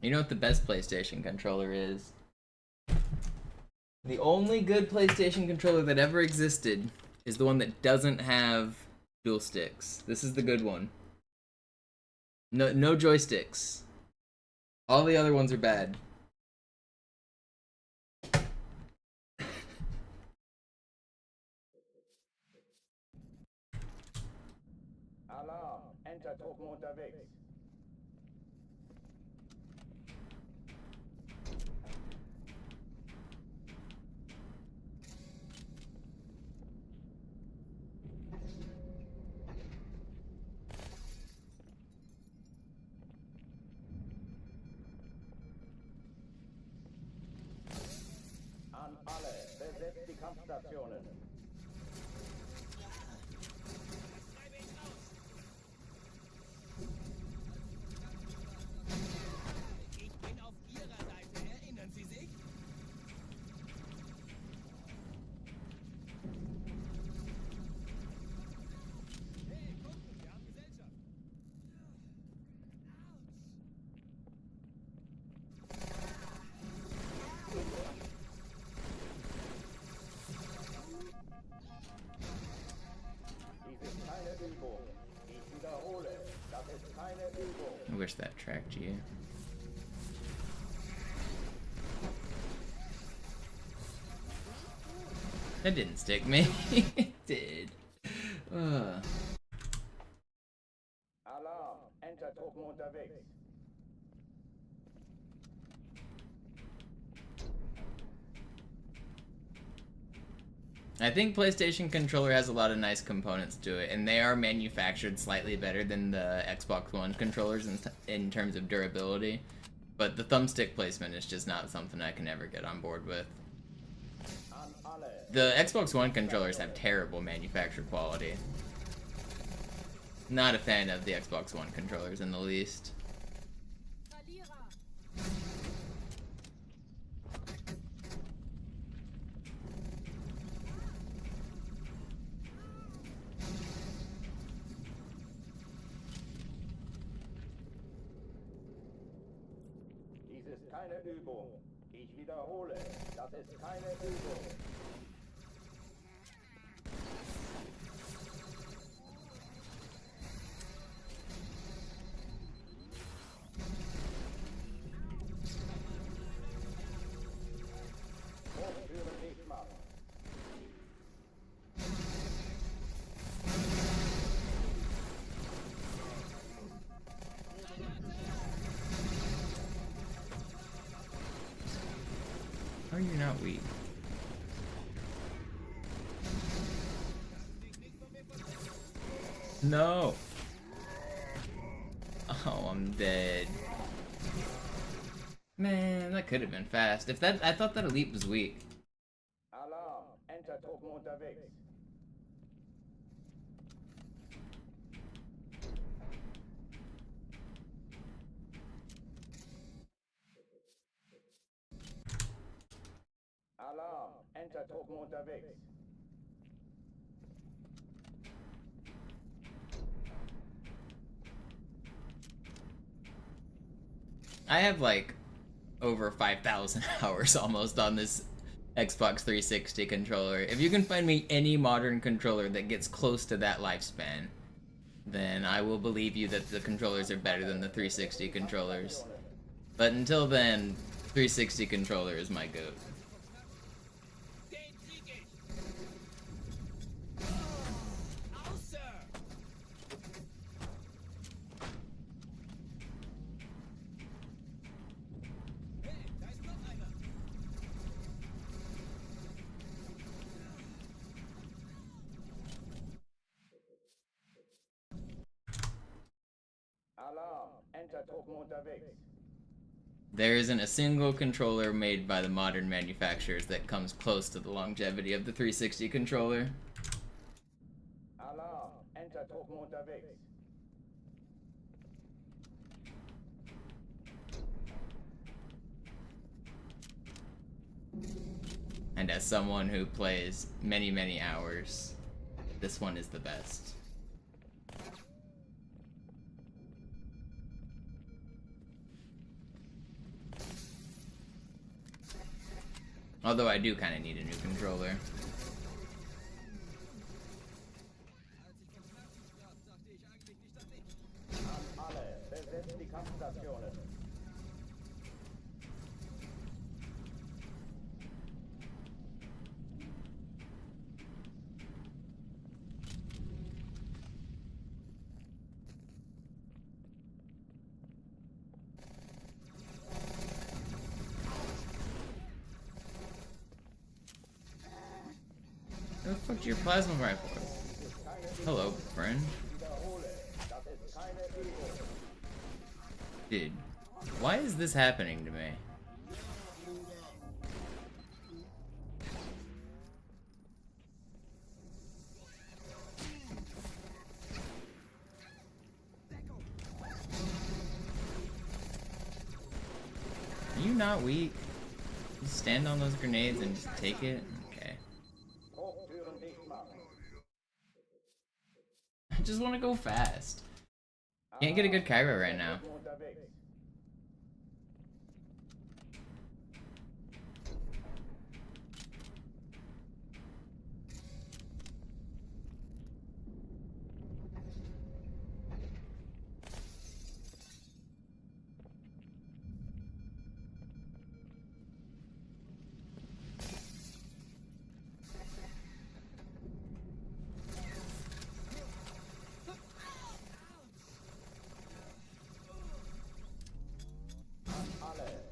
You know what the best PlayStation controller is? The only good PlayStation controller that ever existed is the one that doesn't have dual sticks. This is the good one. No joysticks. All the other ones are bad. Alarm. Enter-Truppen unterwegs. An alle, besetzt die Kampfstationen. Ich bin auf Ihrer Seite, erinnern Sie sich? Hey, gucken, wir haben Gesellschaft. Dies ist keine Übung. Ich wiederhole, das ist keine Übung. I wish that tracked you. That didn't stick me. It did. Ugh. Alarm. Enter-Truppen unterwegs. I think PlayStation controller has a lot of nice components to it, and they are manufactured slightly better than the Xbox One controllers in terms of durability. But the thumbstick placement is just not something I can ever get on board with. An alle. The Xbox One controllers have terrible manufacturer quality. Not a fan of the Xbox One controllers in the least. Dies ist keine Übung. Ich wiederhole, das ist keine Übung. Hochtüren dicht machen. How are you not weak? No! Oh, I'm dead. Man, that could have been fast. I thought that elite was weak. Alarm. Enter-Truppen unterwegs. Alarm. Enter-Truppen unterwegs. I have like over 5,000 hours almost on this Xbox 360 controller. If you can find me any modern controller that gets close to that lifespan, then I will believe you that the controllers are better than the 360 controllers. But until then, 360 controller is my goat. Den krieg ich! Außer! Hey, da ist noch einer! Alarm. Enter-Truppen unterwegs. There isn't a single controller made by the modern manufacturers that comes close to the longevity of the 360 controller. Alarm! Enter-Truppen unterwegs. And as someone who plays many, many hours, this one is the best. Although I do kind of need a new controller. Alle, besetzt die Kampfstationen. Where the fuck's your plasma rifle? Hello, friend. Dude, why is this happening to me? Are you not weak? Just stand on those grenades and just take it? Okay. I just want to go fast. Can't get a good Cairo right now.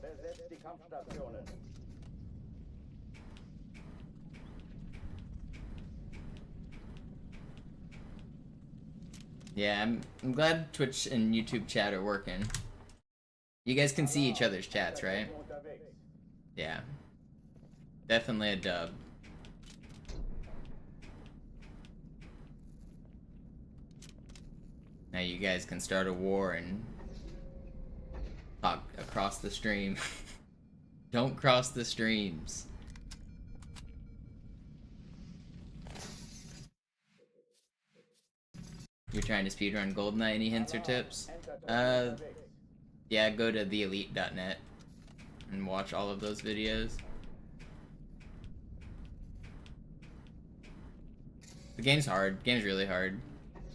Besetzt die Kampfstationen. Yeah, I'm glad Twitch and YouTube chat are working. You guys can see each other's chats, right? Yeah. Definitely a dub. Now you guys can start a war and talk across the stream. Don't cross the streams. You're trying to speedrun GoldenEye, any hints or tips? Yeah, go to theelite.net and watch all of those videos. The game's hard. The game's really hard.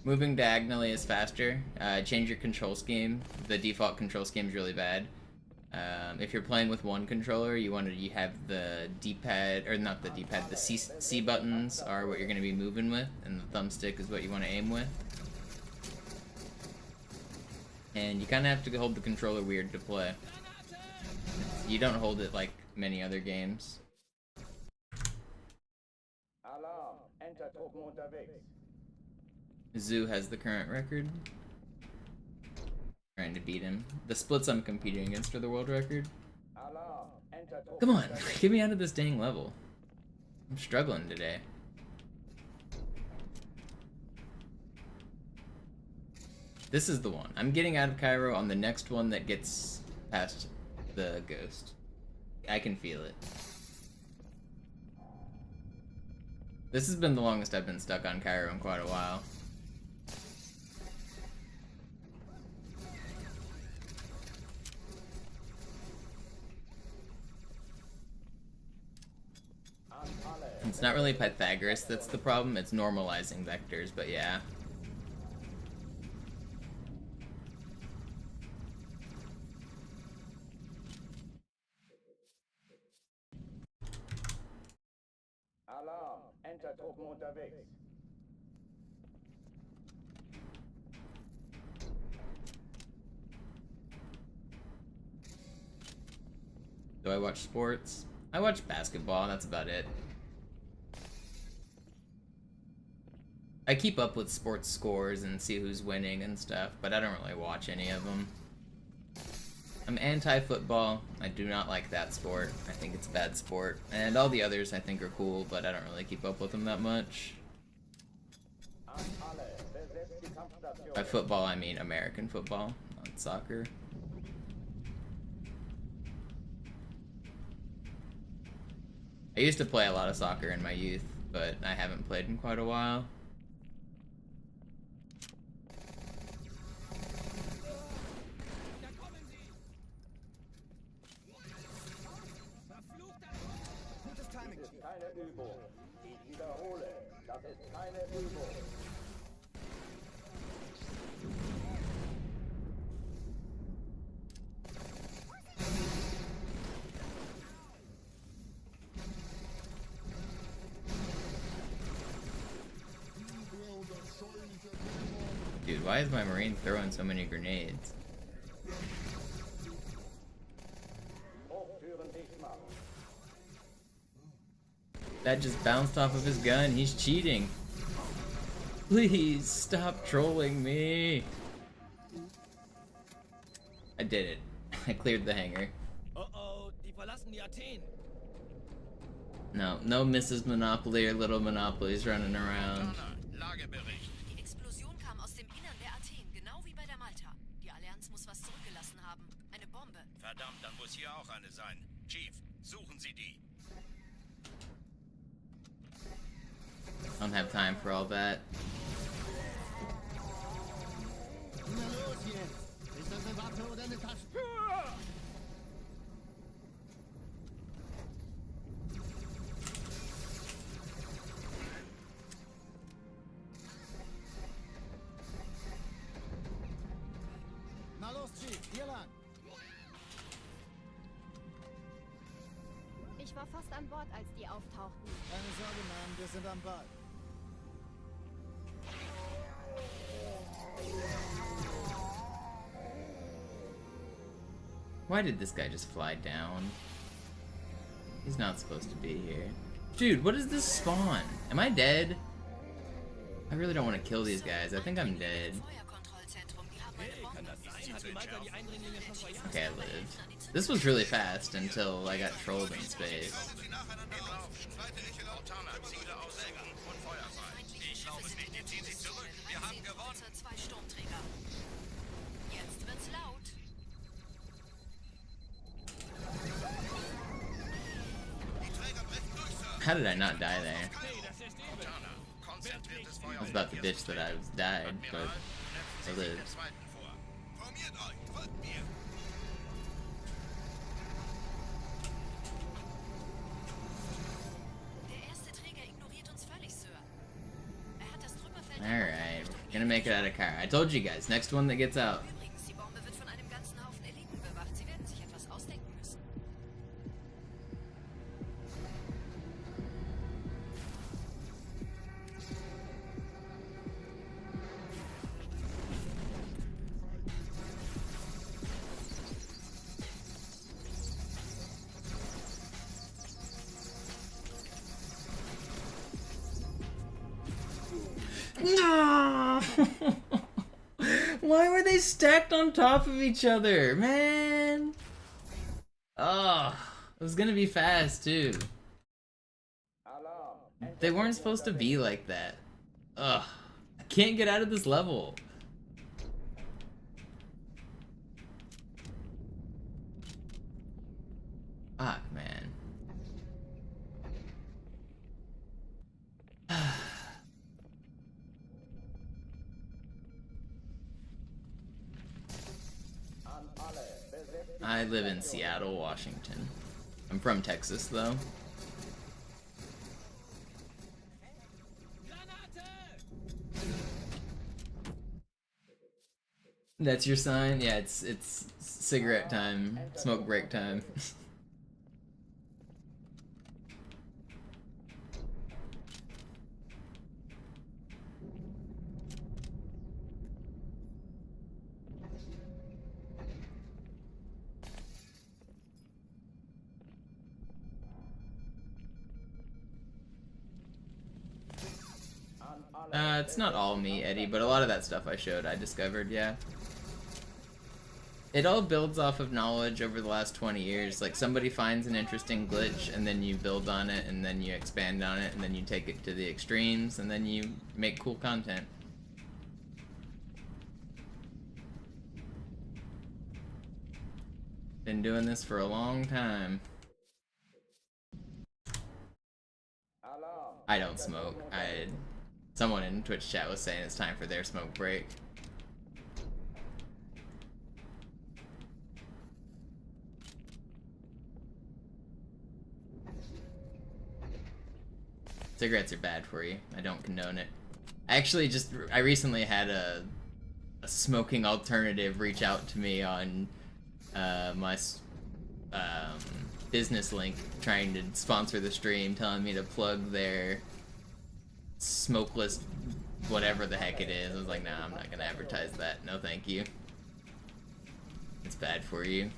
Moving diagonally is faster. Change your control scheme. The default control scheme is really bad. If you're playing with one controller, you have the D-pad, or not the D-pad, the C buttons are what you're going to be moving with, and the thumbstick is what you want to aim with. And you kind of have to hold the controller weird to play. You don't hold it like many other games. Alarm! Enter-Truppen unterwegs. Zoo has the current record. Trying to beat him. The splits I'm competing against are the world record. Alarm! Enter-Truppen Come on, get me out of this dang level. I'm struggling today. This is the one. I'm getting out of Cairo on the next one that gets past the ghost. I can feel it. This has been the longest I've been stuck on Cairo in quite a while. It's not really Pythagoras that's the problem, it's normalizing vectors, but yeah. Alarm! Enter-Truppen unterwegs. Do I watch sports? I watch basketball, that's about it. I keep up with sports scores and see who's winning and stuff, but I don't really watch any of them. I'm anti-football. I do not like that sport. I think it's a bad sport. And all the others I think are cool, but I don't really keep up with them that much. By football, I mean American football, not soccer. I used to play a lot of soccer in my youth, but I haven't played in quite a while. Dude, why is my Marine throwing so many grenades? That just bounced off of his gun. He's cheating. Please stop trolling me. I did it. I cleared the hangar. Oh, die verlassen die Athen. No MisterMonopoli or little monopolies running around. Lagebericht. Die Explosion kam aus dem Innern der Athen, genau wie bei der Malta. Die Allianz muss was zurückgelassen haben. Eine Bombe. Verdammt, dann muss hier auch eine sein. Chief, suchen Sie die. I don't have time for all that. Na los jetzt! Ist das eine Waffe oder eine Tasche? Na los, Chief, hier lang! Ich war fast an Bord, als die auftauchten. Keine Sorge, Mann, wir sind am Ball. Why did this guy just fly down? He's not supposed to be here. Dude, what is this spawn? Am I dead? I really don't want to kill these guys. I think I'm dead. Feuerkontrollzentrum, die haben eine Bombe. Hat die Malta die Eindringlinge schon vor Jahren? Okay, I lived. This was really fast until I got trolled in space. Montana, Ziele aussägen und Feuer frei. Ich glaube es nicht, jetzt ziehen Sie zurück. Wir haben gewonnen. Zwei Sturmträger. Jetzt wird's laut. How did I not die there? Montana, konzentriertes Feuer. I was about to bitch that I was died, but I lived. Zweiten vor. Formiert euch, folgt mir. Der erste Träger ignoriert uns völlig, Sir. Er hat das Trümmerfeld. Alright, we're gonna make it out of car. I told you guys, next one that gets out. Übrigens, die Bombe wird von einem ganzen Haufen Eliten bewacht. Sie werden sich etwas ausdenken müssen. No! Why were they stacked on top of each other, man? Oh, it was gonna be fast too. They weren't supposed to be like that. Ugh, I can't get out of this level. Fuck, man. I live in Seattle, Washington. I'm from Texas, though. That's your sign? Yeah, it's cigarette time, smoke break time. It's not all me, Eddie, but a lot of that stuff I showed, I discovered, yeah. it all builds off of knowledge over the last 20 years. Like, somebody finds an interesting glitch, and then you build on it, and then you expand on it, and then you take it to the extremes, and then you make cool content. Been doing this for a long time. I don't smoke. Someone in Twitch chat was saying it's time for their smoke break. Cigarettes are bad for you. I don't condone it. I recently had a smoking alternative reach out to me on my business link, trying to sponsor the stream, telling me to plug their smokeless whatever the heck it is. I was like, nah, I'm not gonna advertise that. No thank you. It's bad for you.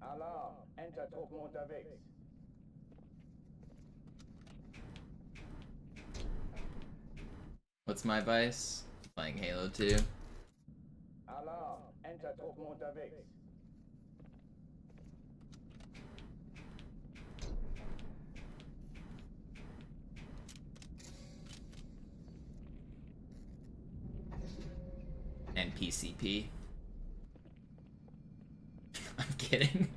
Alarm! Enter-Truppen unterwegs. What's my vice? Playing Halo 2. Alarm! Enter-Truppen unterwegs. And PCP. I'm kidding.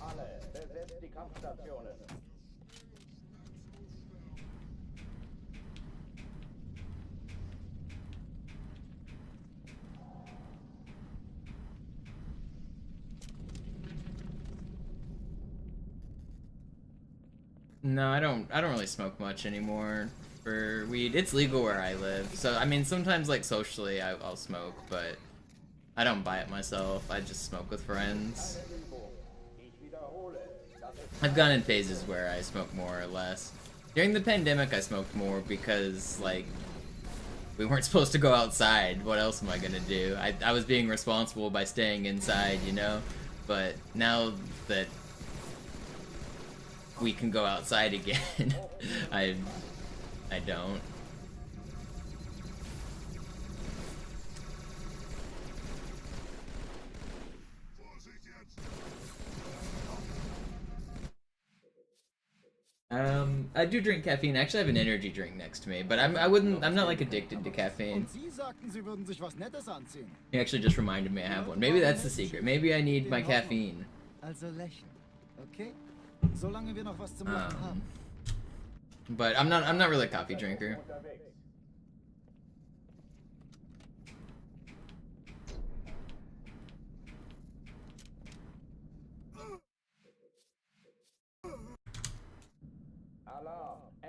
Alle, besetzt die Kampfstationen. No, I don't really smoke much anymore for weed. It's legal where I live. So, I mean, sometimes, like, socially I'll smoke, but I don't buy it myself. I just smoke with friends. I've gone in phases where I smoke more or less. During the pandemic, I smoked more because, like, we weren't supposed to go outside. What else am I gonna do? I was being responsible by staying inside, you know? But now that we can go outside again, I don't. I do drink caffeine. Actually, I have an energy drink next to me, but I'm not like addicted to caffeine. Und Sie sagten, Sie würden sich was Nettes anziehen. He actually just reminded me I have one. Maybe that's the secret. Maybe I need my caffeine. Also lächeln, okay? Solange wir noch was zum Lachen haben. But I'm not really a coffee drinker.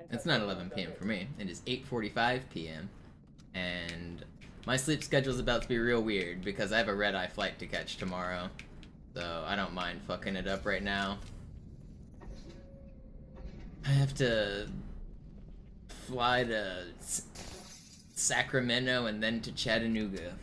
It's not 11 p.m. for me. It is 8:45 p.m. and my sleep schedule is about to be real weird because I have a red-eye flight to catch tomorrow. So I don't mind fucking it up right now. I have to fly to Sacramento and then to Chattanooga.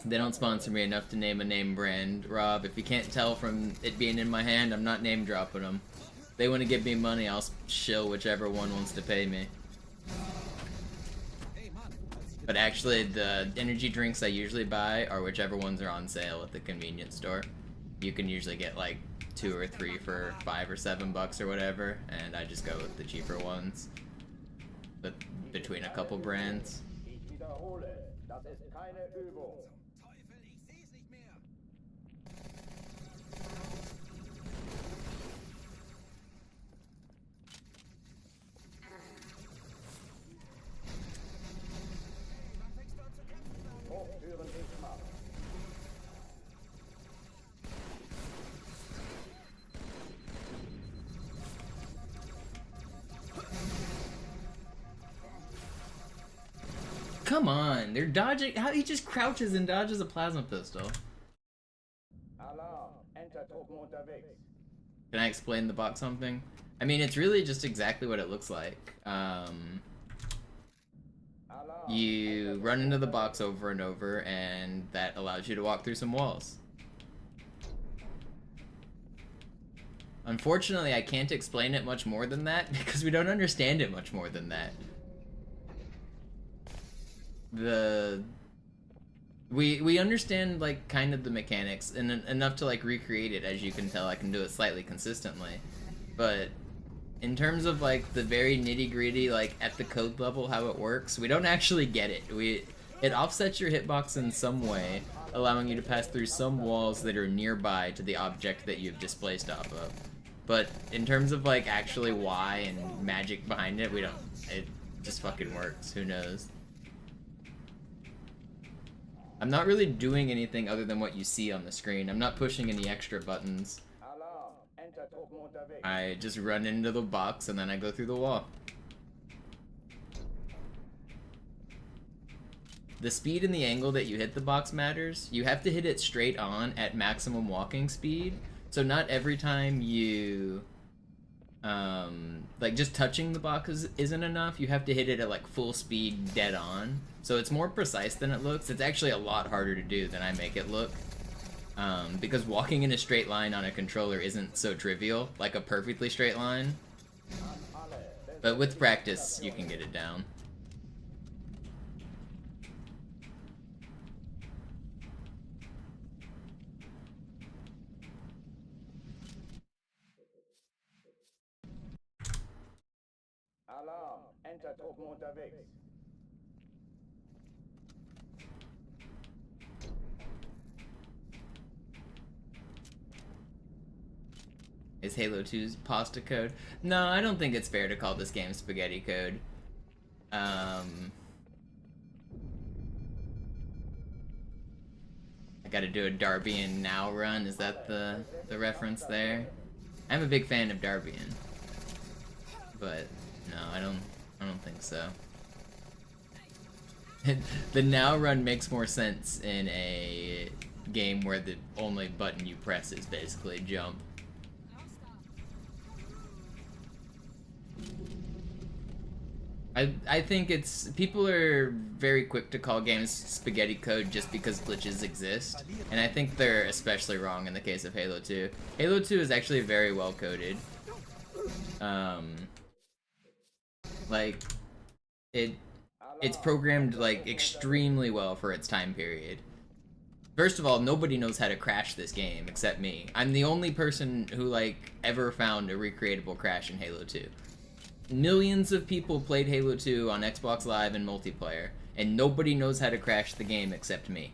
They don't sponsor me enough to name a name brand. Rob, if you can't tell from it being in my hand, I'm not name dropping them. If they want to give me money, I'll shill whichever one wants to pay me. But actually, the energy drinks I usually buy are whichever ones are on sale at the convenience store. You can usually get like 2 or 3 for $5 or $7 or whatever, and I just go with the cheaper ones. But between a couple brands. Come on, they're dodging. How he just crouches and dodges a plasma pistol. Can I explain the box something? I mean, it's really just exactly what it looks like. You run into the box over and over, and that allows you to walk through some walls. Unfortunately, I can't explain it much more than that because we don't understand it much more than that. We understand like kind of the mechanics and enough to like recreate it. As you can tell, I can do it slightly consistently, but in terms of like the very nitty-gritty, like at the code level how it works, we don't actually get it. It offsets your hitbox in some way, allowing you to pass through some walls that are nearby to the object that you've displaced off of. But in terms of like actually why and magic behind it, we don't. It just fucking works. Who knows? I'm not really doing anything other than what you see on the screen. I'm not pushing any extra buttons. I just run into the box and then I go through the wall. The speed and the angle that you hit the box matters. You have to hit it straight on at maximum walking speed. So not every time you like just touching the box isn't enough. You have to hit it at like full speed dead on. So it's more precise than it looks. It's actually a lot harder to do than I make it look. Because walking in a straight line on a controller isn't so trivial, like a perfectly straight line. But with practice, you can get it down. Alarm, Entertruppen unterwegs. Is Halo 2's pasta code? No, I don't think it's fair to call this game spaghetti code. I gotta do a Darbian now run, is that the reference there? I'm a big fan of Darbian. But no, I don't think so. The now run makes more sense in a game where the only button you press is basically jump. I think it's, people are very quick to call games spaghetti code just because glitches exist, and I think they're especially wrong in the case of Halo 2. Halo 2 is actually very well coded. Like, it's programmed like extremely well for its time period. First of all, nobody knows how to crash this game except me. I'm the only person who like ever found a recreatable crash in Halo 2. Millions of people played Halo 2 on Xbox Live and multiplayer, and nobody knows how to crash the game except me.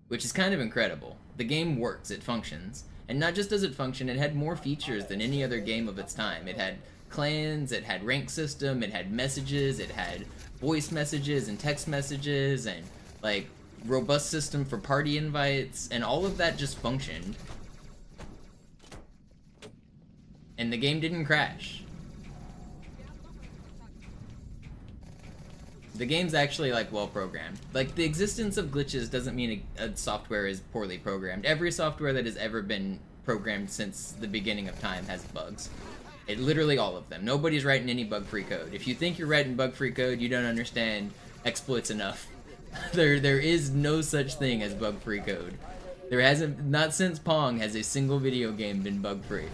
Which is kind of incredible. The game works, it functions. And not just does it function, it had more features than any other game of its time. It had clans, it had rank system, it had messages, it had voice messages and text messages, and like robust system for party invites, and all of that just functioned. And the game didn't crash. The game's actually like well programmed. Like, the existence of glitches doesn't mean a software is poorly programmed. Every software that has ever been programmed since the beginning of time has bugs. Literally all of them. Nobody's writing any bug-free code. If you think you're writing bug-free code, you don't understand exploits enough. There is no such thing as bug-free code. There hasn't, not since Pong has a single video game been bug-free.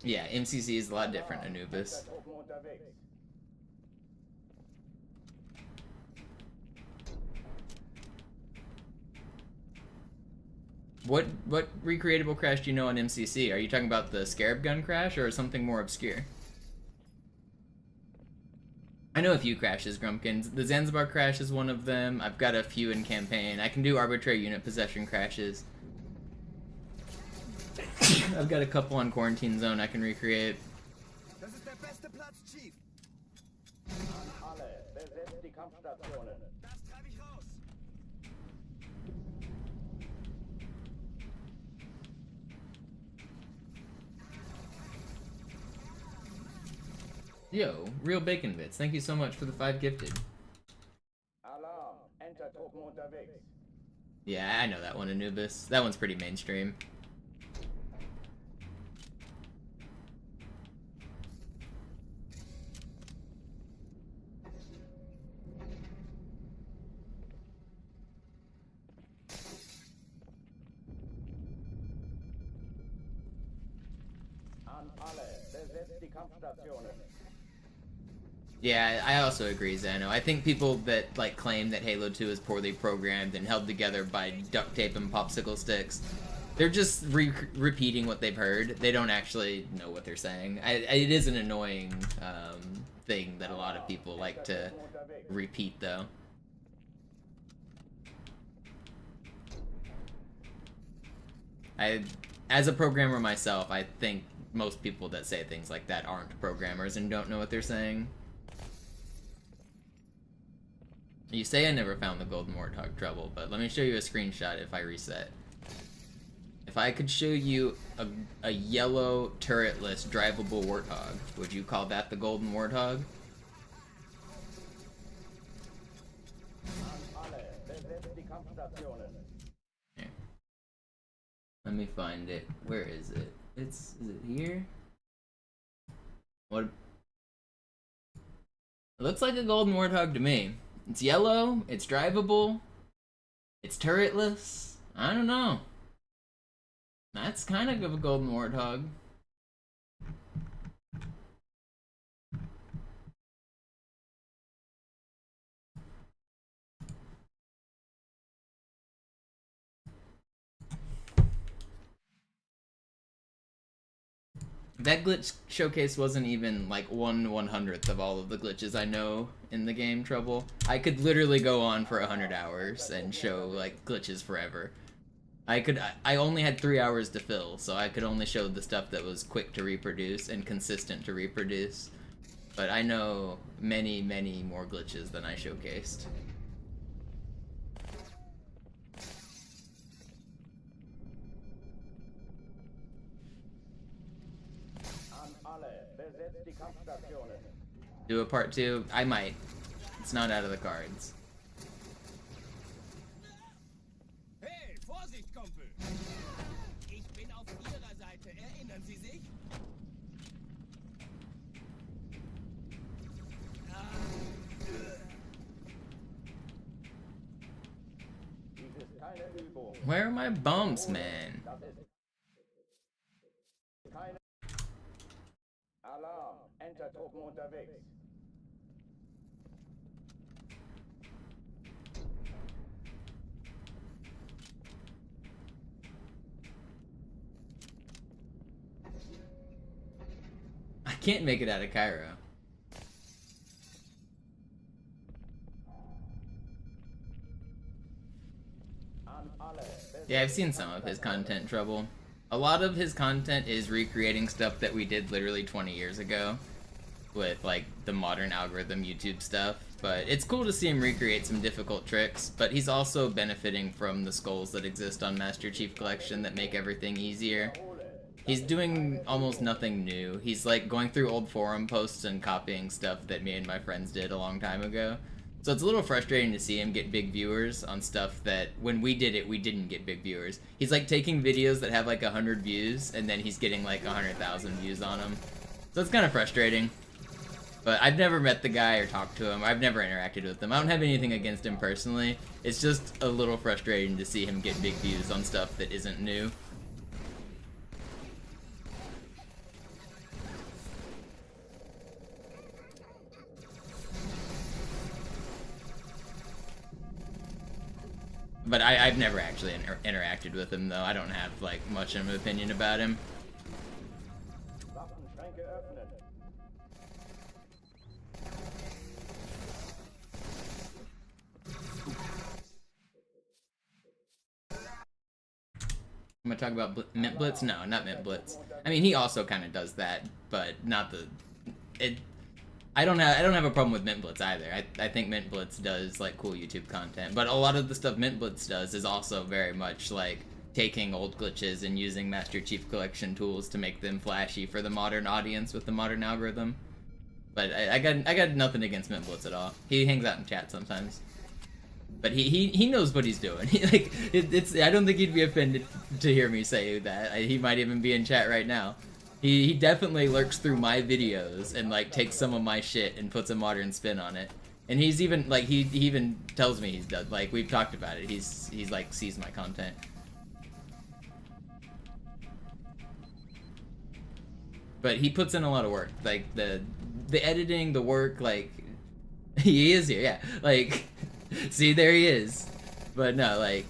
Yeah, MCC is a lot different, Anubis. What recreatable crash do you know on MCC? Are you talking about the Scarab Gun crash or something more obscure? I know a few crashes, Grumpkins. The Zanzibar crash is one of them. I've got a few in campaign. I can do arbitrary unit possession crashes. I've got a couple on Quarantine Zone I can recreate. Das ist der beste Platz, Chief. Alle, besetzt die Kampfstationen. Das treibe ich raus. Yo, Real Bacon Bits, thank you so much for the 5 gifted. Alarm, unterwegs. Yeah, I know that one, Anubis. That one's pretty mainstream. An alle, besetzt die Kampfstationen. Yeah, I also agree, Zano. I think people that like claim that Halo 2 is poorly programmed and held together by duct tape and popsicle sticks, they're just repeating what they've heard. They don't actually know what they're saying. It is an annoying thing that a lot of people like to repeat, though. As a programmer myself, I think most people that say things like that aren't programmers and don't know what they're saying. You say I never found the golden warthog trouble, but let me show you a screenshot if I reset. If I could show you a yellow turretless drivable warthog, would you call that the golden warthog? Here. Let me find it. Where is it? Is it here? What? It looks like a golden warthog to me. It's yellow, it's drivable, it's turretless. I don't know. That's kind of a golden warthog. That glitch showcase wasn't even like 1/100th of all of the glitches I know in the game, Trouble. I could literally go on for 100 hours and show like glitches forever. I only had 3 hours to fill, so I could only show the stuff that was quick to reproduce and consistent to reproduce. But I know many, many more glitches than I showcased. Do a part 2? I might. It's not out of the cards. Hey, Vorsicht, Kumpel! Ich bin auf Ihrer Seite, erinnern Sie sich? Where are my bumps, man? Alarm, Entertruppen unterwegs. I can't make it out of Cairo. Yeah, I've seen some of his content, Trouble. A lot of his content is recreating stuff that we did literally 20 years ago with like the modern algorithm YouTube stuff, but it's cool to see him recreate some difficult tricks, but he's also benefiting from the skulls that exist on Master Chief Collection that make everything easier. He's doing almost nothing new. He's like going through old forum posts and copying stuff that me and my friends did a long time ago. So it's a little frustrating to see him get big viewers on stuff that when we did it, we didn't get big viewers. He's like taking videos that have like 100 views and then he's getting like 100,000 views on them. So it's kind of frustrating. But I've never met the guy or talked to him. I've never interacted with him. I don't have anything against him personally. It's just a little frustrating to see him get big views on stuff that isn't new. But I've never actually interacted with him, though. I don't have, like, much of an opinion about him. I'm gonna talk about Mint Blitz? No, not Mint Blitz. I mean, he also kind of does that, but not the... I don't have a problem with Mint Blitz either. I think Mint Blitz does like cool YouTube content, but a lot of the stuff Mint Blitz does is also very much like taking old glitches and using Master Chief Collection tools to make them flashy for the modern audience with the modern algorithm. But I got nothing against Mint Blitz at all. He hangs out in chat sometimes. But he knows what he's doing. It's I don't think he'd be offended to hear me say that. He might even be in chat right now. He definitely lurks through my videos and like takes some of my shit and puts a modern spin on it. And he's even like he even tells me he's done. Like we've talked about it. He's like sees my content. But he puts in a lot of work. Like the editing, the work. Like he is here. Yeah. Like. See, there he is. But no, like,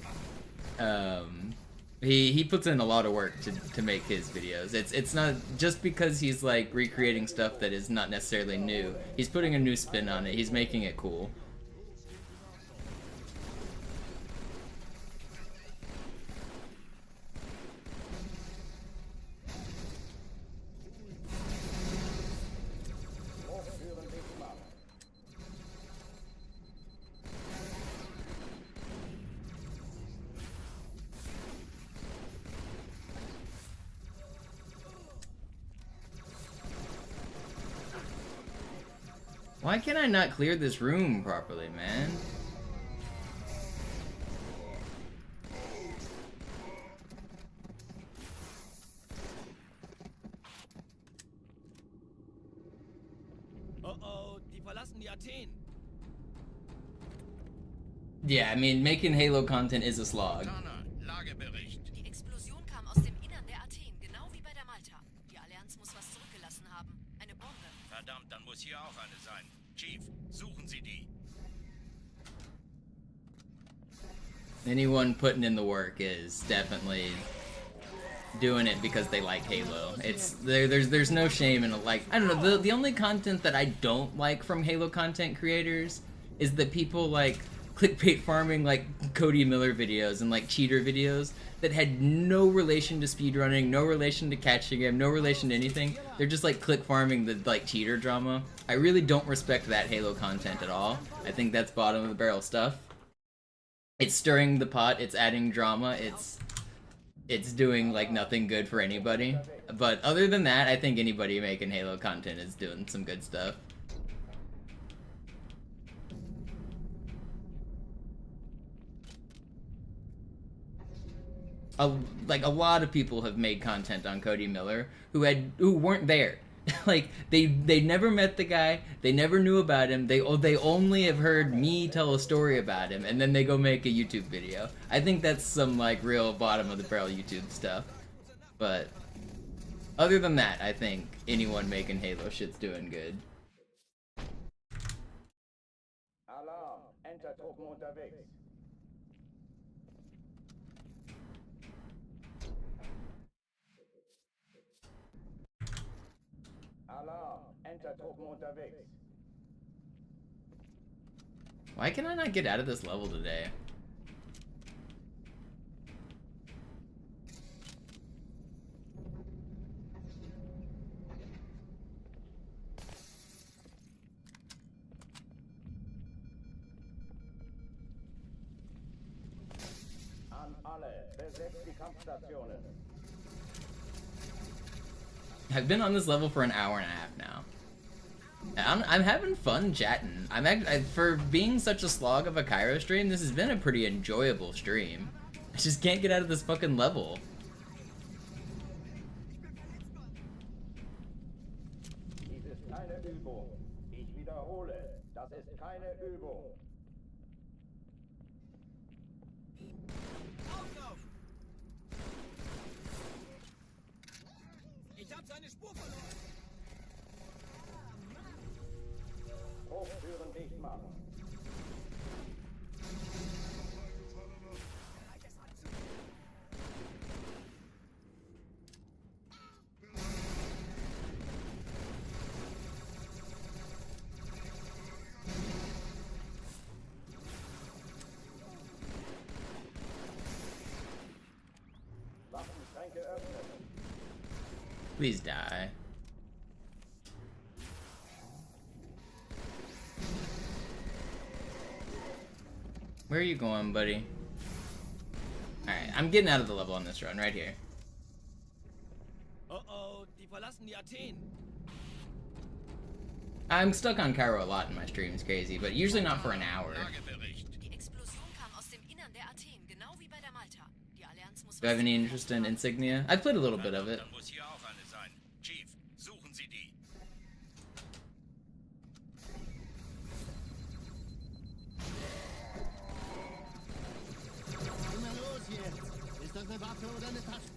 he puts in a lot of work to make his videos. It's not just because he's like recreating stuff that is not necessarily new. He's putting a new spin on it. He's making it cool. Why can I not clear this room properly, man? Oh, die verlassen die Athen. Yeah, I mean, making Halo content is a slog. Lagebericht. Die Explosion kam aus dem Innern der Athen, genau wie bei der Malta. Die Allianz muss was zurückgelassen haben. Eine Bombe. Verdammt, dann muss hier auch eine sein. Chief, suchen Sie die. Anyone putting in the work is definitely doing it because they like Halo. It's there's no shame in it. Like, I don't know, the only content that I don't like from Halo content creators is the people like clickbait farming like Cody Miller videos and like cheater videos that had no relation to speedrunning, no relation to catching him, no relation to anything. They're just like click farming the like cheater drama. I really don't respect that Halo content at all. I think that's bottom of the barrel stuff. It's stirring the pot, it's adding drama, it's doing like nothing good for anybody. But other than that, I think anybody making Halo content is doing some good stuff. Like a lot of people have made content on Cody Miller who weren't there. Like they never met the guy, they never knew about him, they only have heard me tell a story about him, and then they go make a YouTube video. I think that's some like real bottom of the barrel YouTube stuff. But other than that, I think anyone making Halo shit's doing good. Alarm! Entertruppen unterwegs. Alarm! Entertruppen unterwegs. Why can I not get out of this level today? An alle, besetzt die Kampfstationen. I've been on this level for an hour and a half now. I'm having fun chatting. For being such a slog of a Cairo stream, this has been a pretty enjoyable stream. I just can't get out of this fucking level. Dies ist keine Übung. Ich wiederhole, das ist keine Übung. Auflauf! Ich hab seine Spur verloren. Hochtüren dicht machen. Waffenschränke öffnen. Please die. Where are you going, buddy? Alright, I'm getting out of the level on this run, right here. Oh, die verlassen die Athen. I'm stuck on Cairo a lot in my streams, crazy, but usually not for an hour. Lagebericht. Die Explosion Do I have any interest in Insignia? I've played a little bit of it. Da muss hier auch eine sein. Chief, suchen Sie die. Na los jetzt! Ist das eine Waffe oder eine Tasche?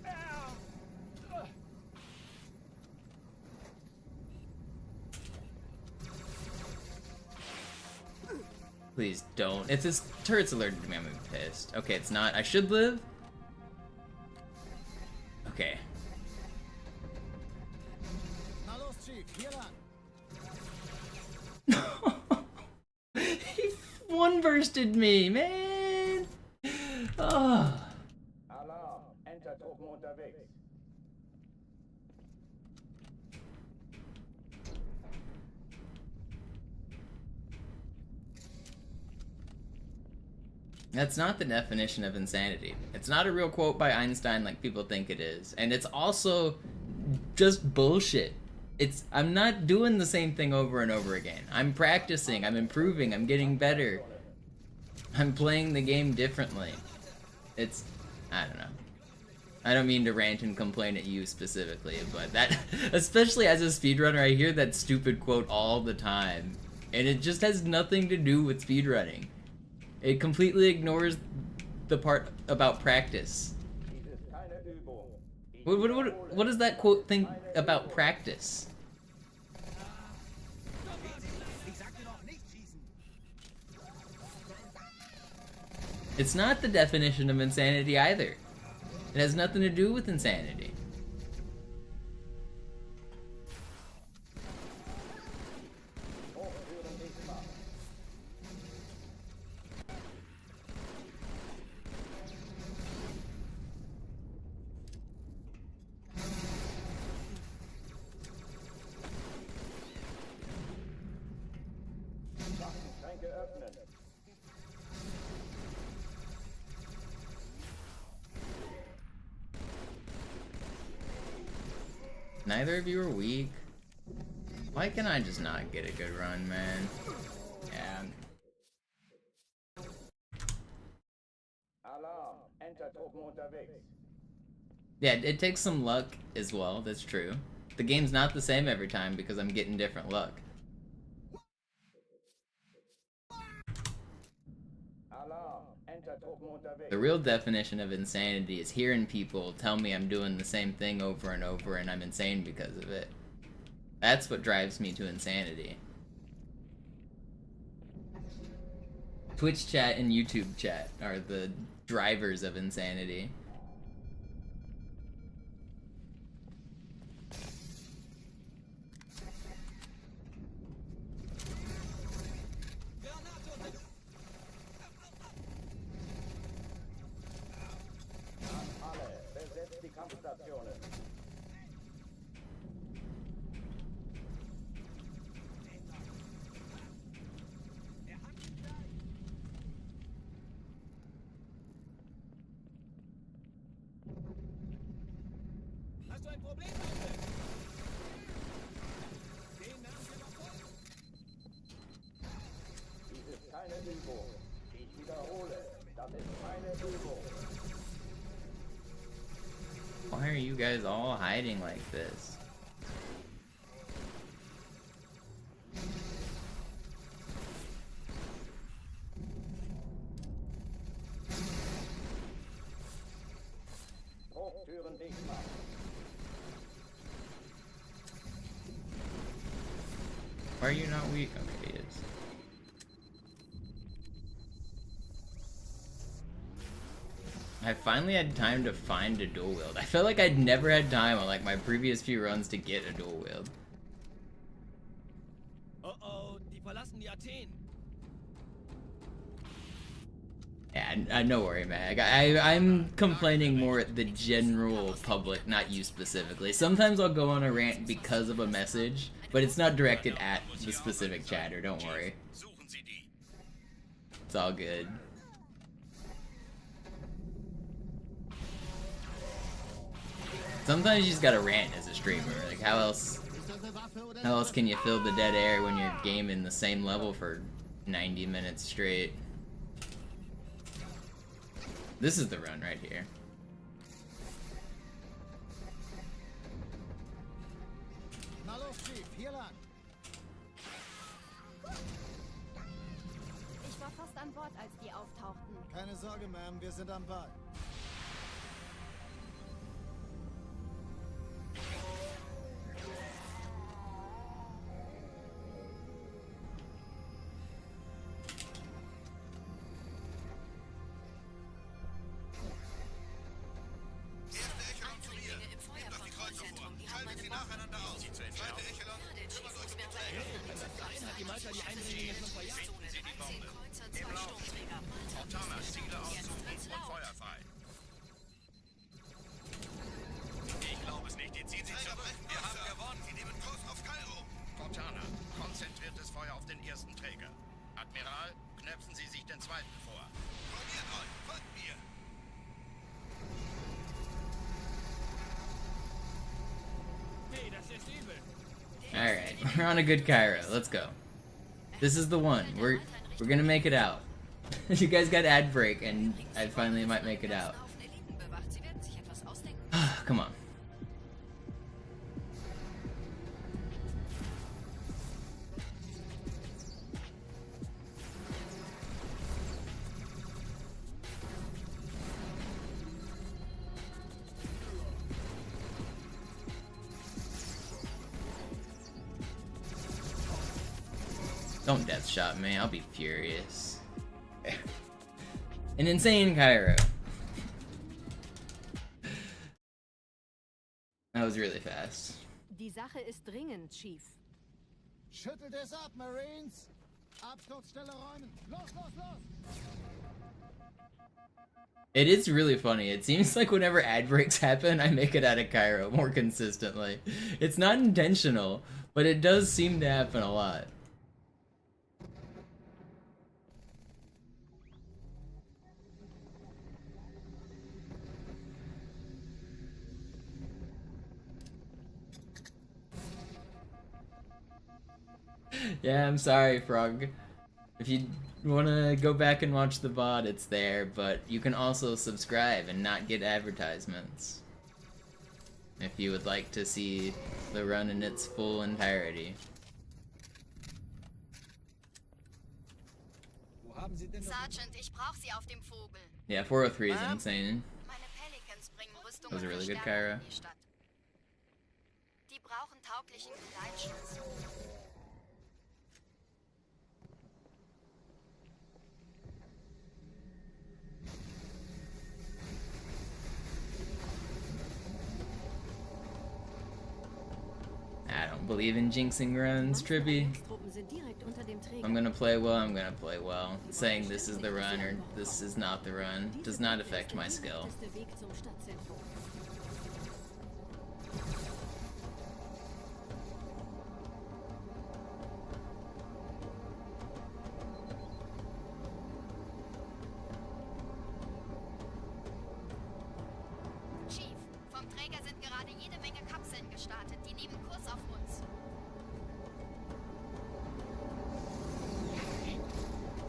Please don't. If this turret's alerted to me, I'm gonna be pissed. Okay, it's not. I should live? Okay. Na los, Chief, hier lang! He one-bursted me, man! Oh. Alarm! Enter-Truppen unterwegs. That's not the definition of insanity. It's not a real quote by Einstein like people think it is. And it's also just bullshit. I'm not doing the same thing over and over again. I'm practicing, I'm improving, I'm getting better. I'm playing the game differently. I don't know. I don't mean to rant and complain at you specifically, but that, especially as a speedrunner, I hear that stupid quote all the time. And it just has nothing to do with speedrunning. It completely ignores the part about practice. What does that quote think about practice? It's not the definition of insanity either. It has nothing to do with insanity. Schränke öffnen. Neither of you are weak. Why can I just not get a good run, man? Yeah. Alarm! Enter-Truppen unterwegs. Yeah, it takes some luck as well, that's true. The game's not the same every time because I'm getting different luck. Alarm! Enter-Truppen unterwegs. The real definition of insanity is hearing people tell me I'm doing the same thing over and over and I'm insane because of it. That's what drives me to insanity. Twitch chat and YouTube chat are the drivers of insanity. Alle, besetzt die Kampfstationen. Hast du ein Problem damit? Den haben wir noch voll. Dies ist keine Übung. Ich wiederhole, das ist keine Übung. Why are you guys all hiding like this? Hochtüren dicht machen. Why are you not weak? Okay, he is. I finally had time to find a dual wield. I felt like I'd never had time on like my previous few runs to get a dual wield. Oh oh, die verlassen die Athen. Yeah, no worry, man. I'm complaining more at the general public, not you specifically. Sometimes I'll go on a rant because of a message, but it's not directed at the specific chatter, don't worry. Suchen Sie die. It's all good. Sometimes you just gotta rant as a streamer. Like, how else can you fill the dead air when you're gaming the same level for 90 minutes straight? This is the run right here. Los, Chief, hier lang. Ich war fast an Bord, als die auftauchten. Keine Sorge, Ma'am, wir sind am Ball. Erste Echelon zu mir. Nehmt doch die Kreuzer vor. Schaltet sie nacheinander aus. Zweite Echelon, kümmert euch um die Träger. Hat die Malta die Eindringlinge schon verjagt? Sie die Bombe. Kreuzer, Im 2 Lauf. Sturmträger. Malta. Montana, Ziele Jetzt aussuchen wird's und laut. Feuer frei. Ich glaube es nicht. Die ziehen sich zurück. Wir haben gewonnen. Sie nehmen Kurs auf Kairo. Montana, konzentriertes Feuer auf den ersten Träger. Admiral, knöpfen Sie sich den zweiten vor. Formiert euch. Folgt mir. Hey, das ist übel. Alright, we're on a good Cairo. Let's go. This is the one. We're gonna make it out. You guys got ad break, and I finally might make it out. Haufen Eliten bewacht. Sie werden sich etwas ausdenken. Come on. Don't death shot me, I'll be furious. An insane Cairo. That was really fast. Die Sache ist dringend, Chief. Schüttelt es ab, Marines. Absturzstelle räumen. Los, los, los. It is really funny. It seems like whenever ad breaks happen, I make it out of Cairo more consistently. It's not intentional, but it does seem to happen a lot. Yeah, I'm sorry, Frog. If you want to go back and watch the VOD, it's there, but you can also subscribe and not get advertisements. If you would like to see the run in its full entirety. Wo haben Sie denn noch... Sergeant, ich brauche Sie auf dem Vogel. Yeah, 403 is insane. Meine Pelicans bringen Rüstung That was a und really good Verstärkung Kyra. in die Stadt. Die brauchen tauglichen Geleitschutz. I don't believe in jinxing runs, Trippy. Truppen sind direkt unter dem Träger. I'm gonna play well, I'm gonna play well. Saying this is the run or this is not the run does not affect my skill. Das ist der Weg zum Stadtzentrum. Chief, vom Träger sind gerade jede Menge Kapseln gestartet. Die nehmen Kurs auf uns.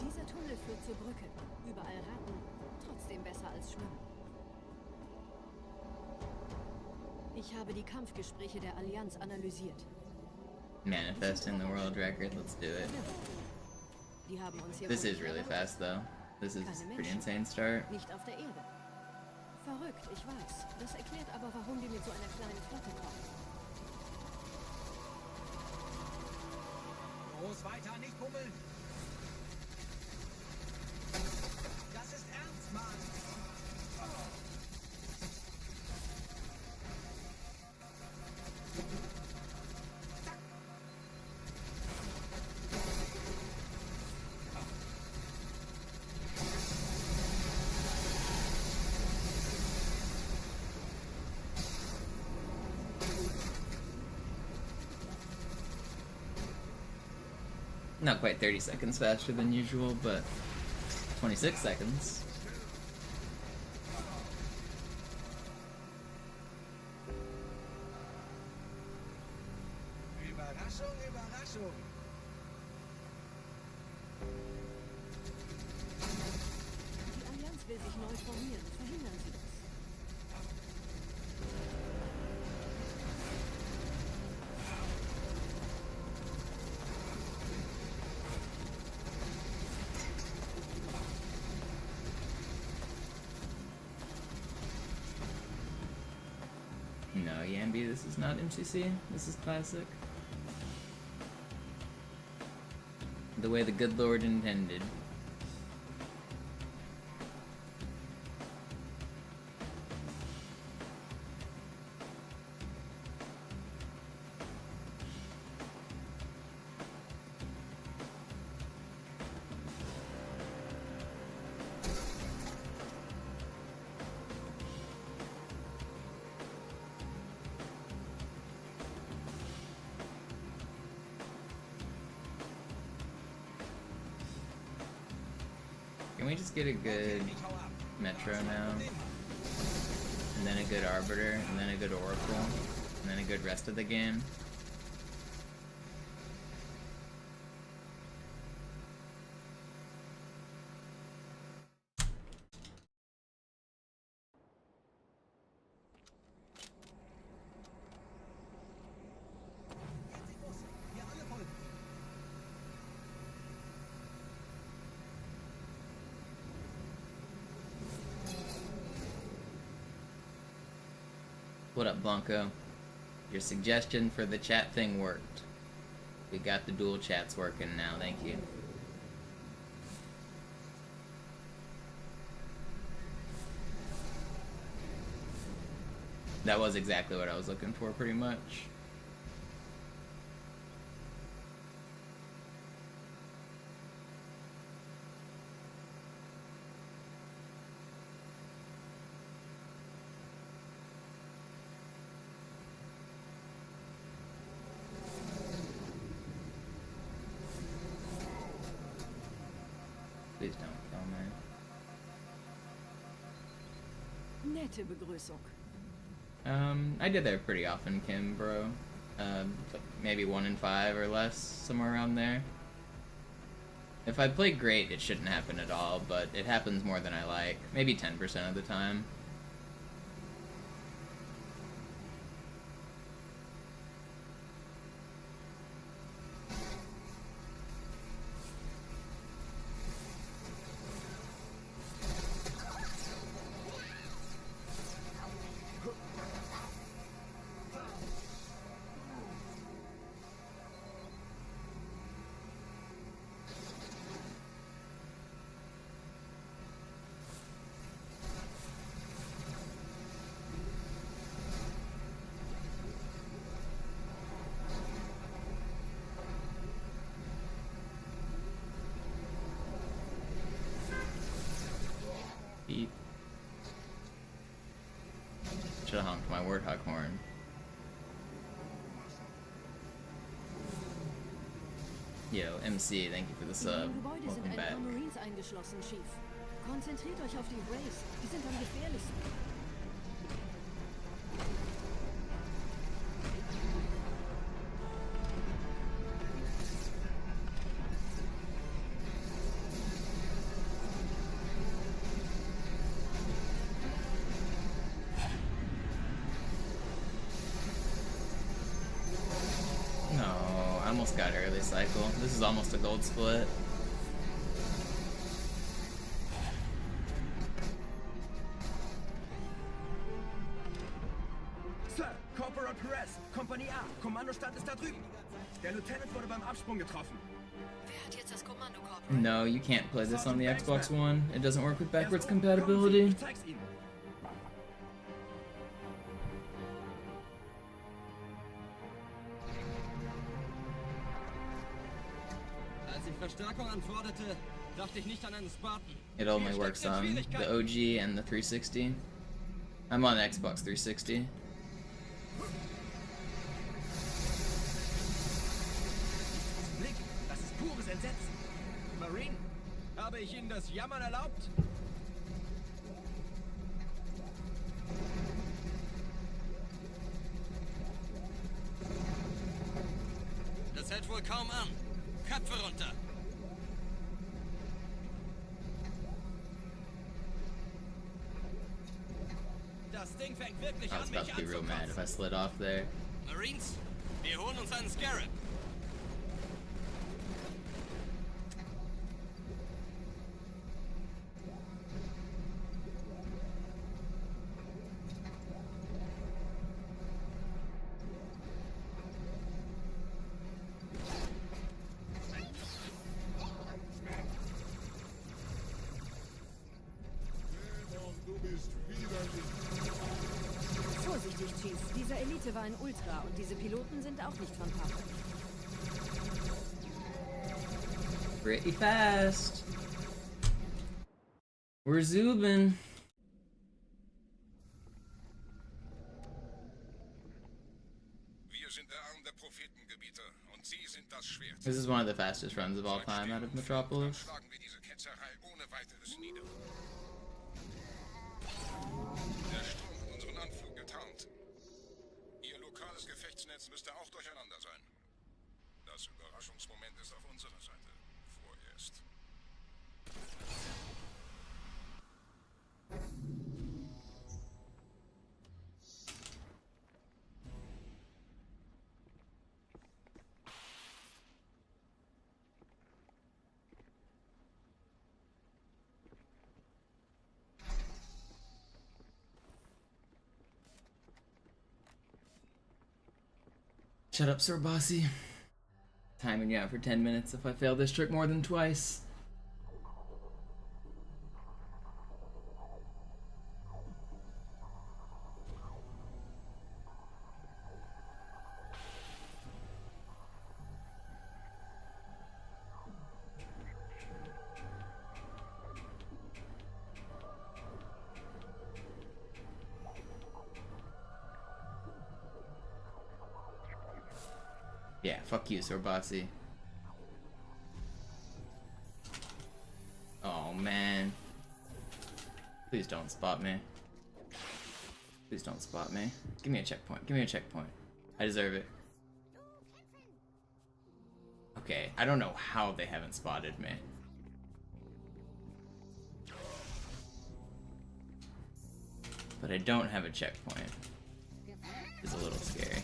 Dieser Tunnel führt zur Brücke. Überall Ratten. Trotzdem besser als Schwimmen. Ich habe die Kampfgespräche der Allianz analysiert. Manifesting the world record, let's do it. Die haben uns hier This wohl is really erwartet. fast though. This is a Keine pretty Menschen. insane start. Nicht auf der Erde. Verrückt, ich weiß. Das erklärt aber, warum die mit so einer kleinen Flotte kommen. Groß weiter, nicht bummeln. Das ist ernst, Mann. Not quite 30 seconds faster than usual, but 26 seconds. Überraschung, Überraschung. Die Allianz will sich neu formieren. Verhindern Sie das. Ambi, this is not MCC. This is classic. The way the good Lord intended. Can we just get a good Metro now? And then a good Arbiter, and then a good Oracle, and then a good rest of the game? What up, Blanco? Your suggestion for the chat thing worked. We got the dual chats working now, thank you. That was exactly what I was looking for, pretty much. Please don't kill me. Nette Begrüßung. I did that pretty often, Kim, bro. Maybe 1 in 5 or less, somewhere around there. If I play great, it shouldn't happen at all, but it happens more than I like. Maybe 10% of the time. Should have honked my Warthog horn. Yo, MC, thank you for the sub. Im Gebäude sind Welcome ein back. paar Marines eingeschlossen, Chief. Konzentriert euch auf die Wraiths. Die sind am gefährlichsten. No, I almost got early cycle. This is almost a gold split. Sir, Corporal Perez, Kompanie A, Kommandostand ist da drüben. Der Lieutenant wurde beim Absprung getroffen. Wer hat jetzt das Kommando, Corporal? No, you can't play this on the Xbox One. It doesn't work with backwards compatibility. Ich zeig's Ihnen. Als ich Verstärkung anforderte, dachte ich nicht an einen Spartan. It only works on the OG and the 360. I'm on Xbox 360. Blick, das ist pures Entsetzen. Marine, habe ich Ihnen das Jammern erlaubt? Das hält wohl kaum an. Köpfe runter. Das Ding fängt wirklich I an, was about mich to be real mad if I slid off there. Marines, wir holen uns einen Scarab. Chief. Dieser Elite war ein Ultra und diese Piloten sind auch nicht von Pappe. Pretty fast. We're zooming. Wir sind der Arm der Prophetengebieter und Sie sind das Schwert. This is one of the fastest runs of all time out of Metropolis. Schlagen wir diese Ketzerei ohne weiteres nieder. Der Sturm hat unseren Anflug getarnt. Ihr lokales Gefechtsnetz müsste auch durcheinander sein. Das Überraschungsmoment ist auf unserer Seite. Vorerst. Shut up, Sir Bossy. Timing you out for 10 minutes if I fail this trick more than twice. Yeah, fuck you, Sir Bossy. Oh, man. Please don't spot me. Please don't spot me. Give me a checkpoint. Give me a checkpoint. I deserve it. Okay, I don't know how they haven't spotted me. But I don't have a checkpoint. It's a little scary.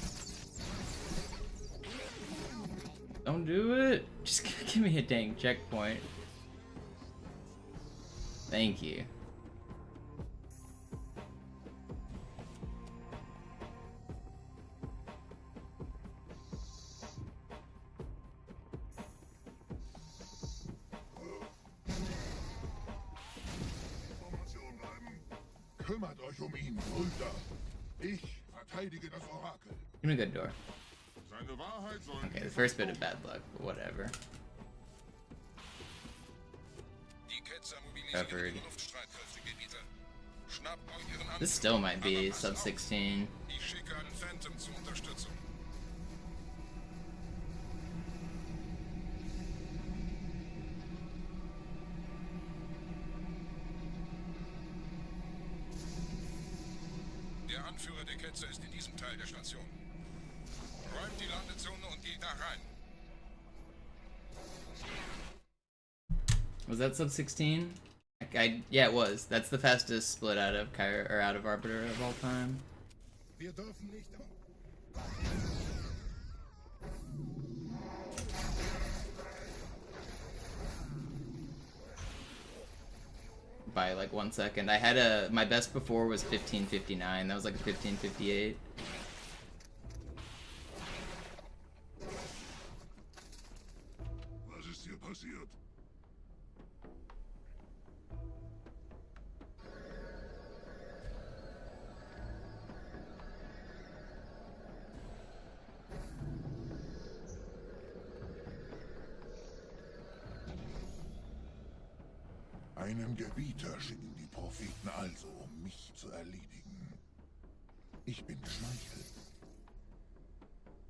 Don't do it! Just give me a dang checkpoint. Thank you. Kümmert euch ihn, Brüder. Ich verteidige das Orakel. Give me a good door. Seine Wahrheit soll Okay, the first bit of bad luck, but whatever. Die Ketzer mobilisieren Covered. ihre Luftstreitkräftegebiete. Schnappt euch ihren This Anflug. still might be Aber passt sub auf. 16. Ich schicke einen Phantom zur Unterstützung. Der Anführer der Ketzer ist in diesem Teil der Station. Räumt die Landezone und geht da rein. Was that sub 16? Yeah, it was. That's the fastest split out of Cairo or out of Arbiter of all time. Wir dürfen nicht. By like 1 second. I had my best before was 15:59. That was like a 15:58. Was ist hier passiert? Einen Gebieter schicken die Propheten also, um mich zu erledigen. Ich bin geschmeichelt.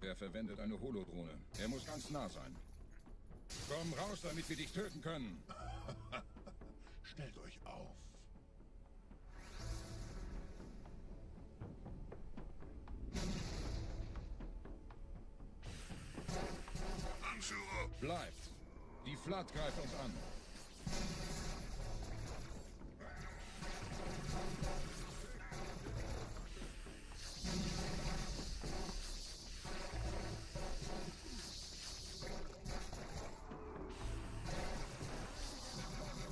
Er verwendet eine Holodrohne. Er muss ganz nah sein. Komm raus, damit wir dich töten können. Stellt euch auf. Anführer! Bleibt. Die Flat greift uns an.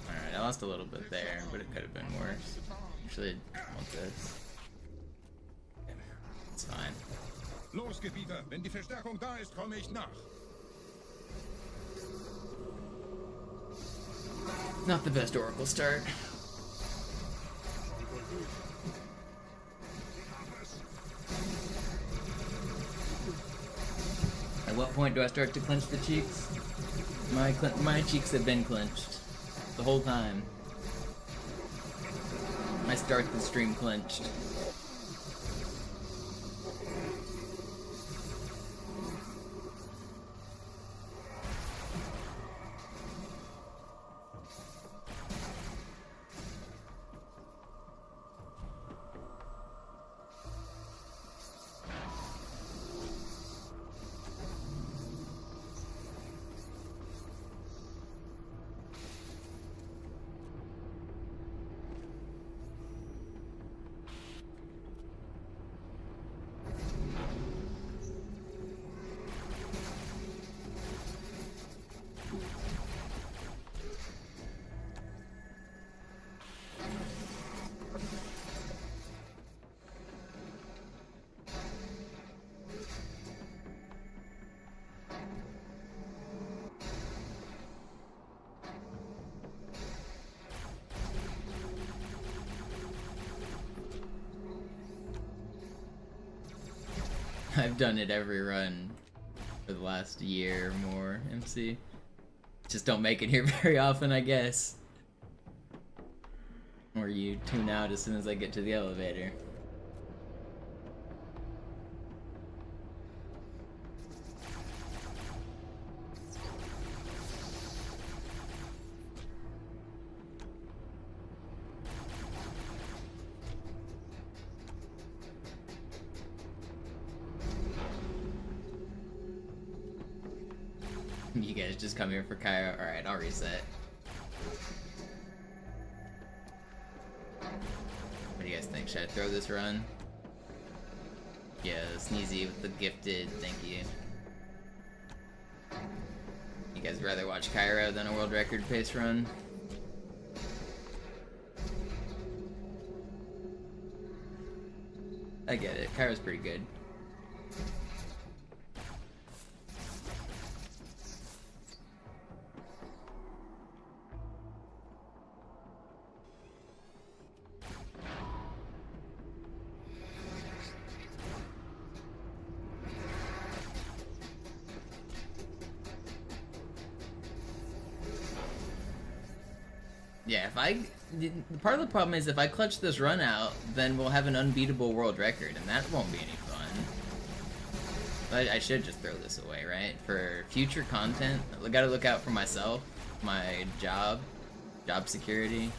Alright, I lost a little bit there, but it could have been worse. Actually, I want this. It's fine. Los, Gebieter! Wenn die Verstärkung da ist, komme ich nach. Not the best Oracle start. point do I start to clench the cheeks? My cheeks have been clenched the whole time. I start the stream clenched. I've done it every run for the last year or more, MC. Just don't make it here very often, I guess. Or you tune out as soon as I get to the elevator. You guys just come here for Cairo? Alright, I'll reset. What do you guys think? Should I throw this run? Yeah, Sneezy with the gifted, thank you. You guys rather watch Cairo than a world record pace run? I get it, Cairo's pretty good. Yeah, part of the problem is if I clutch this run out, then we'll have an unbeatable world record, and that won't be any fun. I should just throw this away, right? For future content, I gotta look out for myself, my job security.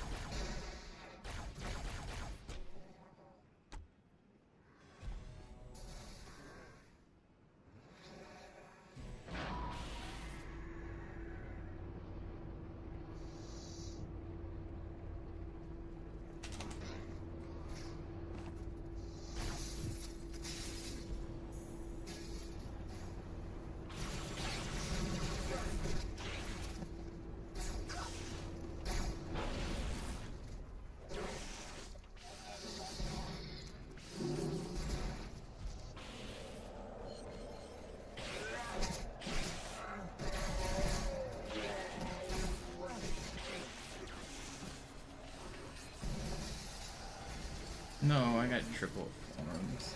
No, I got triple forms.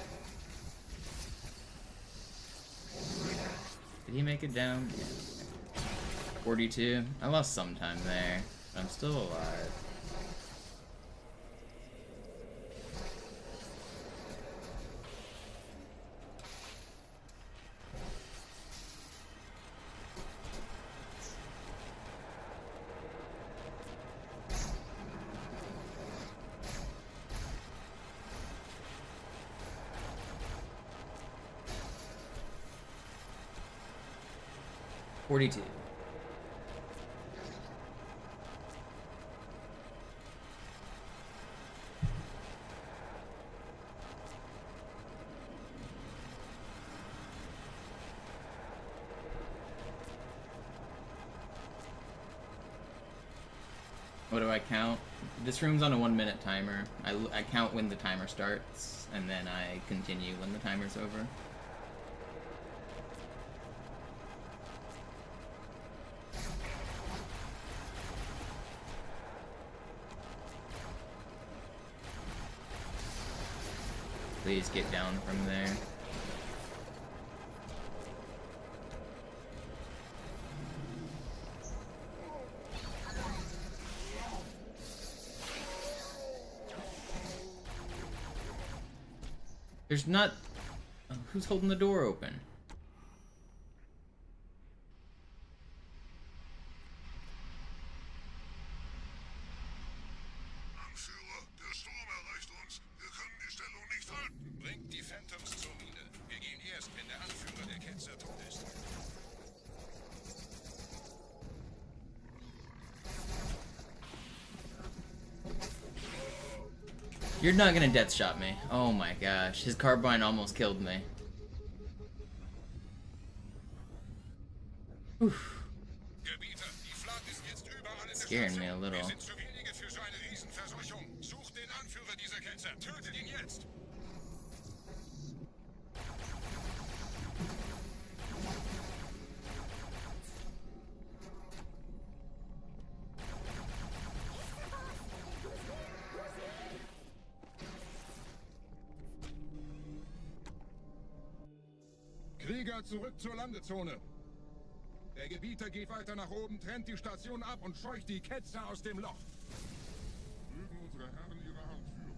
Did he make it down? Yeah. 42. I lost some time there, but I'm still alive. $42. What do I count? This room's on a 1-minute timer. I count when the timer starts, and then I continue when the timer's over. Please get down from there. There's not... who's holding the door open? Anführer, der Sturm erreicht uns. Wir können die Stellung nicht halten. Bringt die Phantoms zur Mine. Wir gehen erst, wenn der Anführer der Ketzer tot ist. You're not gonna death shot me. Oh my gosh, his carbine almost killed me. Oof. Gebieter, die Flat ist jetzt überall in der Scaring me a Station. little. Wir sind zu wenige für so eine Riesenverseuchung. Sucht den Anführer dieser Ketzer. Tötet ihn jetzt. Krieger, zurück zur Landezone. Der Gebieter geht weiter nach oben, trennt die Station ab und scheucht die Ketzer aus dem Loch. Mögen unsere Herren ihre Hand führen.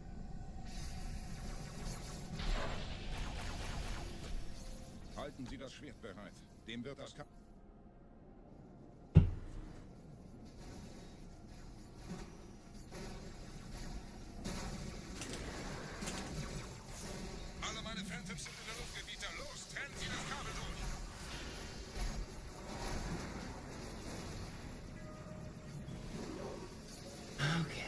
Halten Sie das Schwert bereit. Dem wird das Alle meine Phantoms sind in der Luft, Gebieter. Los, trennen Sie das Kabel durch. Okay.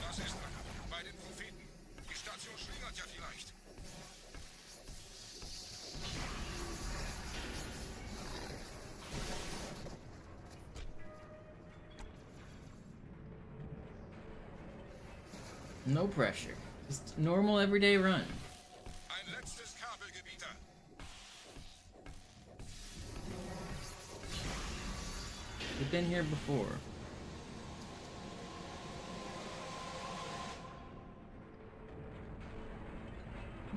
Das ist einer. Bei den Propheten. Die Station schlingert ja vielleicht. No pressure. Just normal everyday run. Ein letztes Kabel, Gebieter. We've been here before.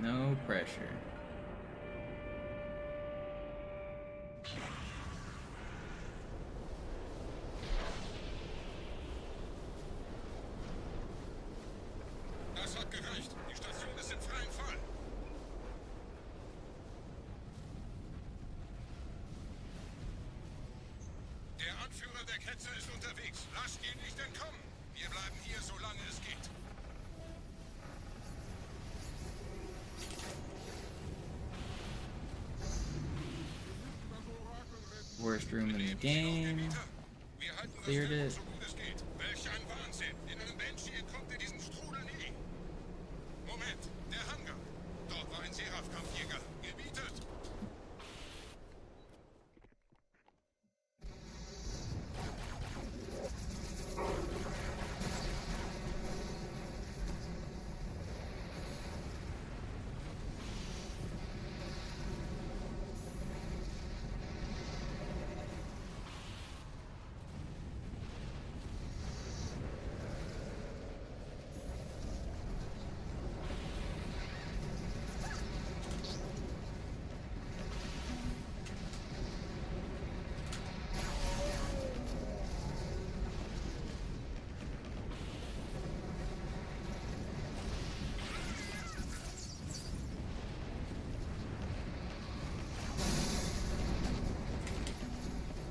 No pressure. Das hat gereicht. Die Station ist im freien Fall. Der Anführer der Ketzer ist unterwegs. Lasst ihn nicht entkommen. Wir bleiben hier, solange es geht. Worst room in the game. Wir halten das Cleared Tempo it. so gut es geht. Welch ein Wahnsinn. In einem Banshee entkommt ihr diesen Strudel nie. Moment, der Hangar. Dort war ein Seraph-Kampfjäger. Gebietet.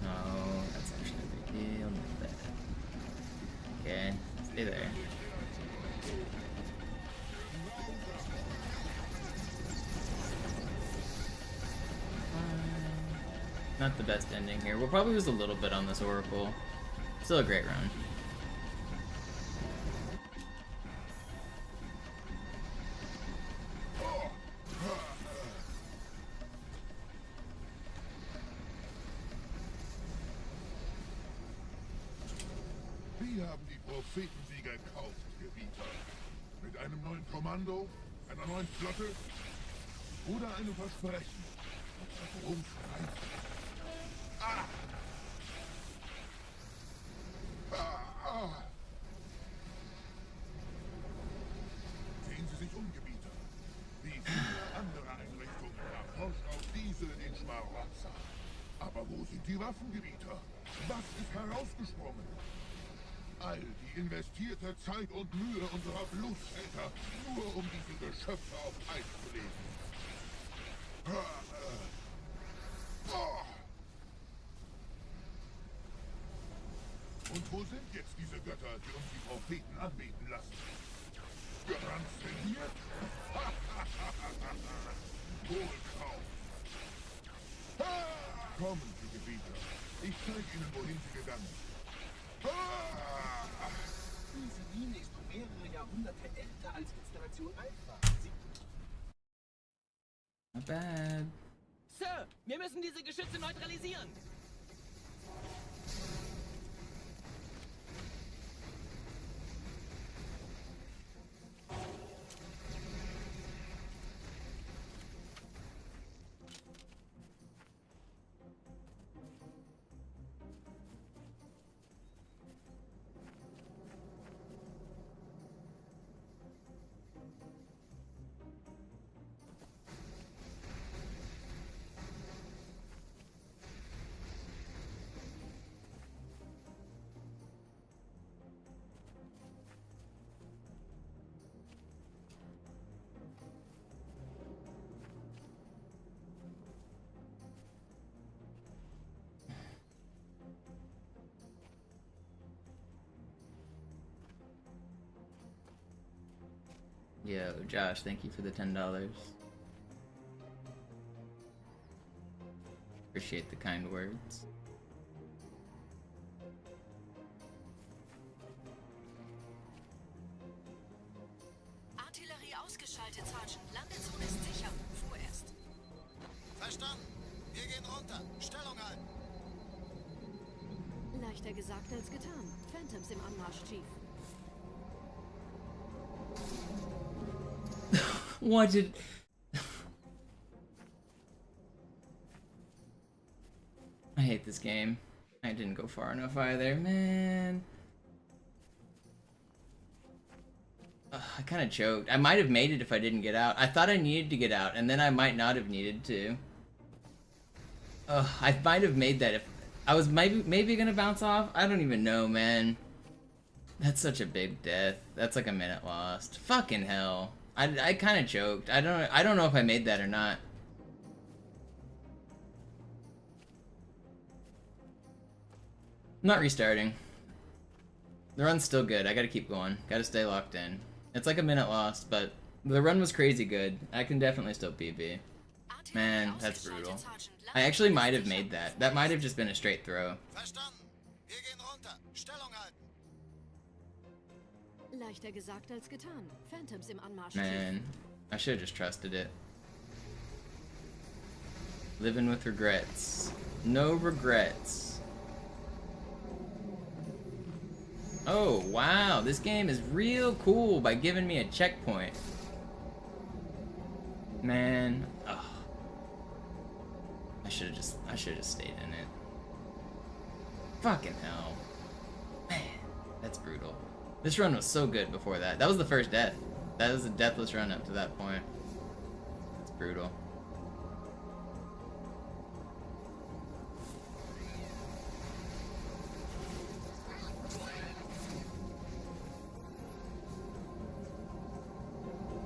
Oh, that's actually a big deal. Not bad. Okay, stay there. Not the best ending here. We'll probably lose a little bit on this Oracle. Still a great run. Wir haben die Prophetensieger gekauft, Gebieter. Mit einem neuen Kommando, einer neuen Flotte oder einem Versprechen. Worum streiten? Ah! Sehen Sie sich um, Gebieter. Wie viele andere Einrichtungen erforscht auch diese den Schmarotzer. Aber wo sind die Waffengebieter? Was ist herausgesprungen? All die investierte Zeit und Mühe unserer Blutsväter, nur um diese Geschöpfe auf Eis zu legen. Und wo sind jetzt diese Götter, die uns die Propheten anbeten lassen? Transzendiert? Wohlkauf. Kommen Sie, Gebieter. Ich zeige Ihnen, wohin Sie gegangen sind. Diese Mine ist um mehrere Jahrhunderte älter als Installation Alpha. Not bad. Sir, wir müssen diese Geschütze neutralisieren. Yo, Josh, thank you for the $10. Appreciate the kind words. Artillerie ausgeschaltet, Sergeant. Landezone ist sicher. Vorerst. Verstanden. Wir gehen runter. Stellung halten. Leichter gesagt als getan. Phantoms im Anmarsch, Chief. What did... I hate this game. I didn't go far enough either, man. Ugh, I kind of choked. I might have made it if I didn't get out. I thought I needed to get out, and then I might not have needed to. Ugh, I might have made that if... I was maybe gonna bounce off? I don't even know, man. That's such a big death. That's like a minute lost. Fucking hell. I kind of choked. I don't know if I made that or not. I'm not restarting. The run's still good. I gotta keep going. Gotta stay locked in. It's like a minute lost, but the run was crazy good. I can definitely still PB. Man, that's brutal. I actually might have made that. That might have just been a straight throw. Verstanden. Wir gehen runter. Stellung halten. Leichter gesagt als getan. Phantoms im Anmarsch. Man, I should have just trusted it. Living with regrets. No regrets. Oh, wow. This game is real cool by giving me a checkpoint. Man, ugh. I should have just stayed in it. Fucking hell. Man, that's brutal. This run was so good before that. That was the first death. That was a deathless run up to that point. It's brutal.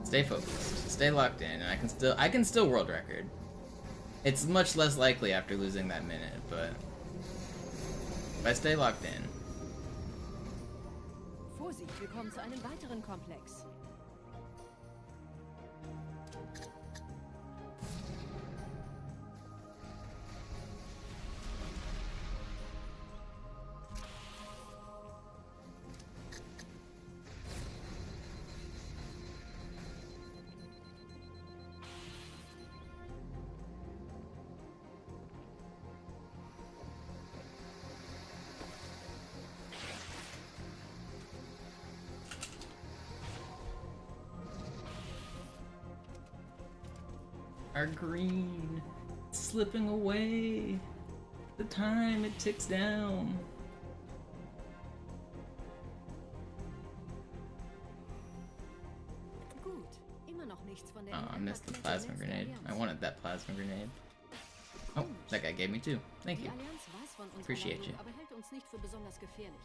Stay focused. Stay locked in, and I can still world record. It's much less likely after losing that minute, but if I stay locked in. Vorsicht, wir kommen zu einem weiteren Komplex. Our green, slipping away. The time it ticks down. Gut, immer noch nichts von der Oh, I missed the plasma grenade. I wanted that plasma grenade. Oh, that guy gave me two. Thank you. Die Allianz weiß von unserer Appreciate Landung, you. aber hält uns nicht für besonders gefährlich.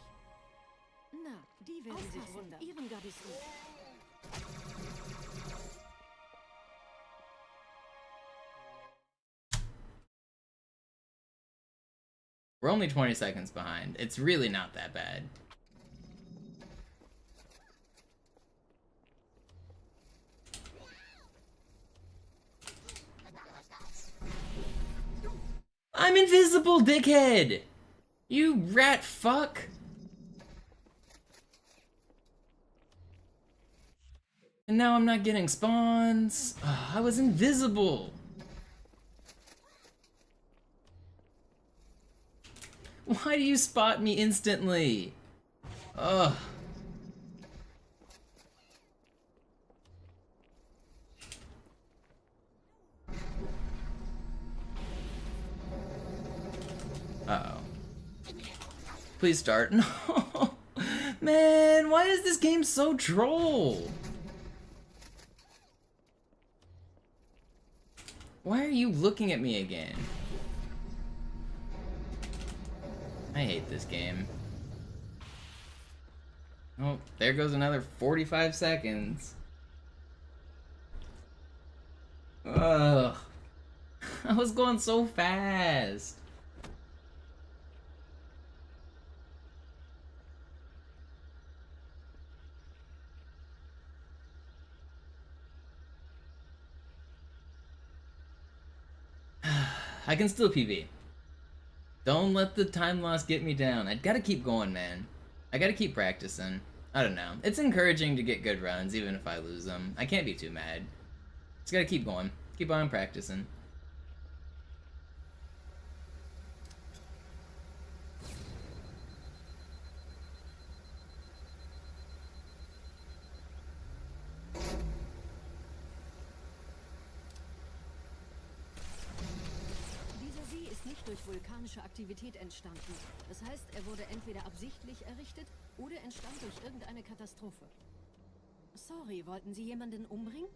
Na, die werden sich wundern. Ihren Gardisten. We're only 20 seconds behind. It's really not that bad. I'm invisible, dickhead! You rat fuck! And now I'm not getting spawns. Ugh, I was invisible! Why do you spot me instantly? Ugh. Uh-oh. Please start. No! Man, why is this game so troll? Why are you looking at me again? I hate this game. Oh, there goes another 45 seconds. Ugh. I was going so fast. I can still PB. Don't let the time loss get me down. I gotta keep going, man. I gotta keep practicing. I don't know. It's encouraging to get good runs, even if I lose them. I can't be too mad. Just gotta keep going. Keep on practicing. Durch vulkanische Aktivität entstanden. Das heißt, er wurde entweder absichtlich errichtet oder entstand durch irgendeine Katastrophe. Sorry, wollten Sie jemanden umbringen?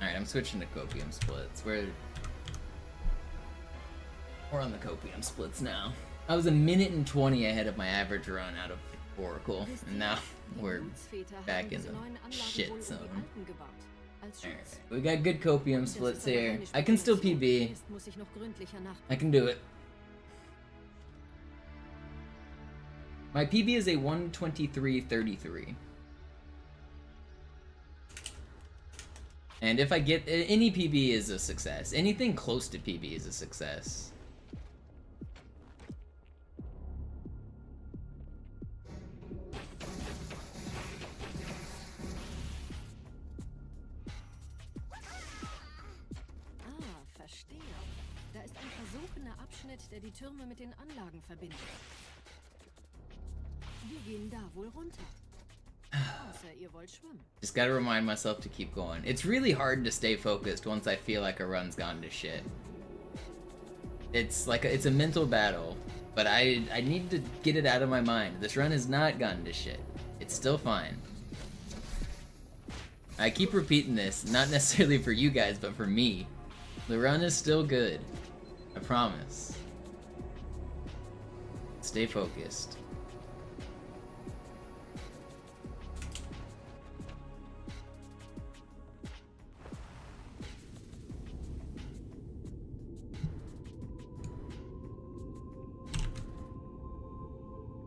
Alright, I'm switching to copium splits. We're on the copium splits now. I was a minute and 20 ahead of my average run out of Oracle, and now we're back in the shit zone. Alright, we got good copium splits here. I can still PB. I can do it. My PB is a 123.33. And if I get any PB is a success. Anything close to PB is a success. Der die Türme mit den Anlagen verbindet. Wir gehen da wohl runter. Außer ihr wollt schwimmen. Just gotta remind myself to keep going. It's really hard to stay focused once I feel like a run's gone to shit. It's like it's a mental battle, but I need to get it out of my mind. This run has not gone to shit. It's still fine. I keep repeating this, not necessarily for you guys, but for me. The run is still good. I promise. Stay focused.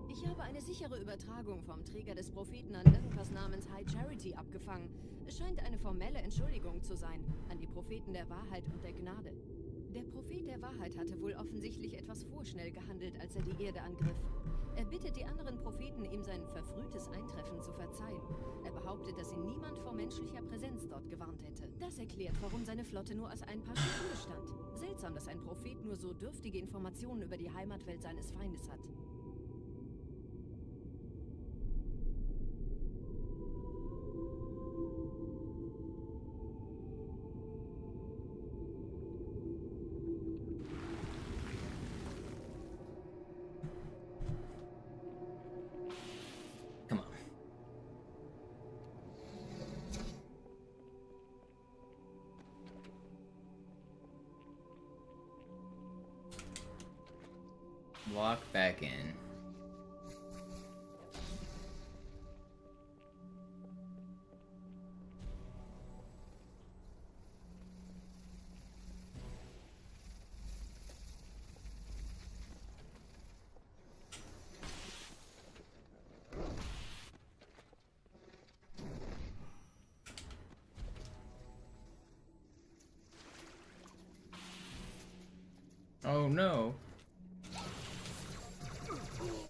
Ich habe eine sichere Übertragung vom Träger des Propheten an irgendwas namens High Charity abgefangen. Es scheint eine formelle Entschuldigung zu sein an die Propheten der Wahrheit und der Gnade. Der Prophet der Wahrheit hatte wohl offensichtlich etwas vorschnell gehandelt, als er die Erde angriff. Er bittet die anderen Propheten, ihm sein verfrühtes Eintreffen zu verzeihen. Er behauptet, dass ihn niemand vor menschlicher Präsenz dort gewarnt hätte. Das erklärt, warum seine Flotte nur aus ein paar Schiffen bestand. Seltsam, dass ein Prophet nur so dürftige Informationen über die Heimatwelt seines Feindes hat. Walk back in. Oh no.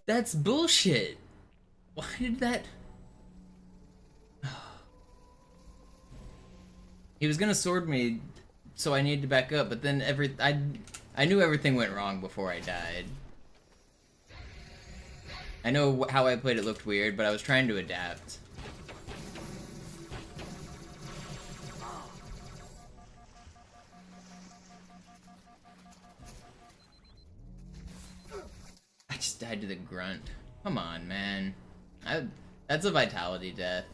That's bullshit. Why did that... He was gonna sword me, so I needed to back up, but then I knew everything went wrong before I died. I know how I played it looked weird, but I was trying to adapt. I just died to the grunt. Come on, man. That's a vitality death.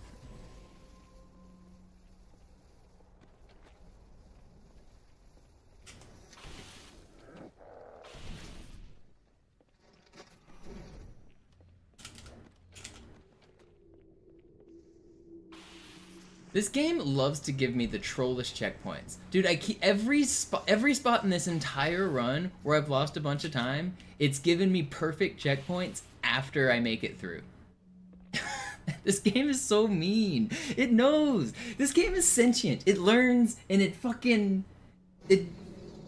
This game loves to give me the trollish checkpoints. Dude, I keep every spot in this entire run where I've lost a bunch of time, it's given me perfect checkpoints after I make it through. This game is so mean. It knows. This game is sentient. It learns and it fucking it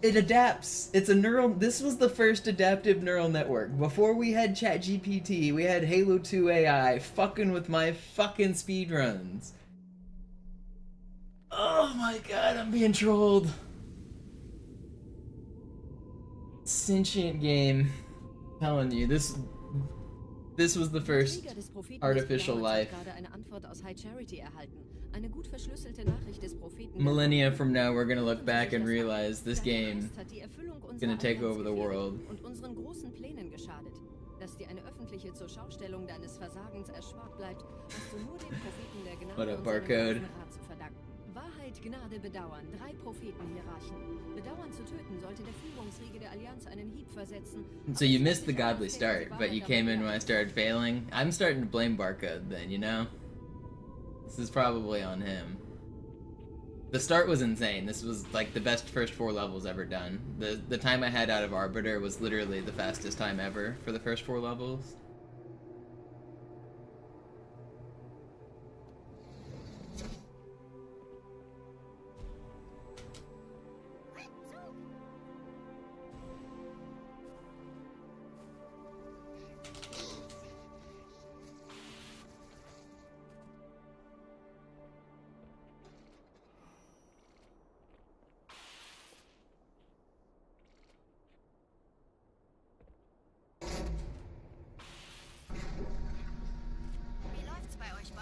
adapts. It's a neural. This was the first adaptive neural network. Before we had ChatGPT, we had Halo 2 AI fucking with my fucking speedruns. Oh my god, I'm being trolled. Sentient game. I'm telling you, this was the first artificial life. Millennia from now, we're gonna look back and realize this game is gonna take over the world. What up, barcode? Wahrheit, Gnade, Bedauern. 3 Prophetenhierarchen. Bedauern zu töten sollte der Führungsriege der Allianz einen Hieb versetzen. So you missed the godly start, but you came in when I started failing. I'm starting to blame Barcode then, you know? This is probably on him. The start was insane. This was like the best first 4 levels ever done. The time I had out of Arbiter was literally the fastest time ever for the first 4 levels.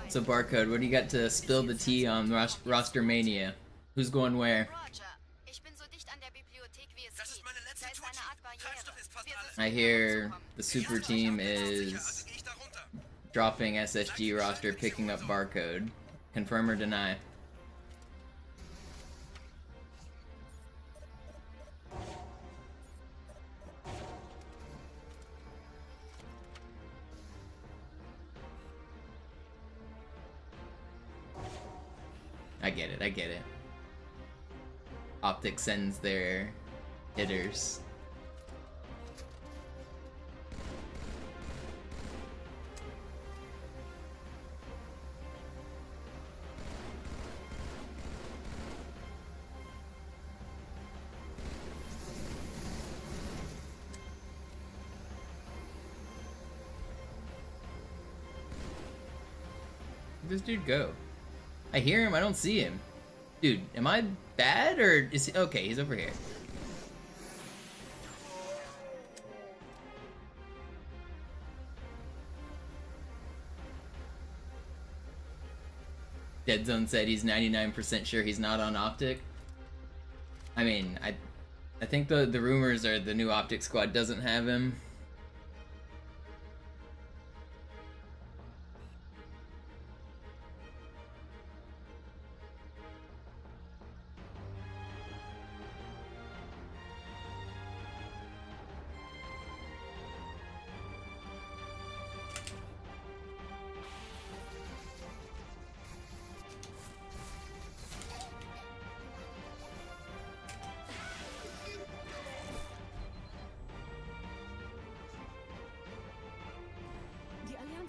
So Barcode, what do you got to spill the tea on Roster Mania? Who's going where? I hear the super team is dropping SSG roster, picking up Barcode. Confirm or deny? I get it. Optic sends their hitters. Where'd this dude go? I hear him, I don't see him. Dude, am I bad or is he okay? He's over here. Dead Zone said he's 99% sure he's not on Optic. I mean, I think the rumors are the new Optic squad doesn't have him.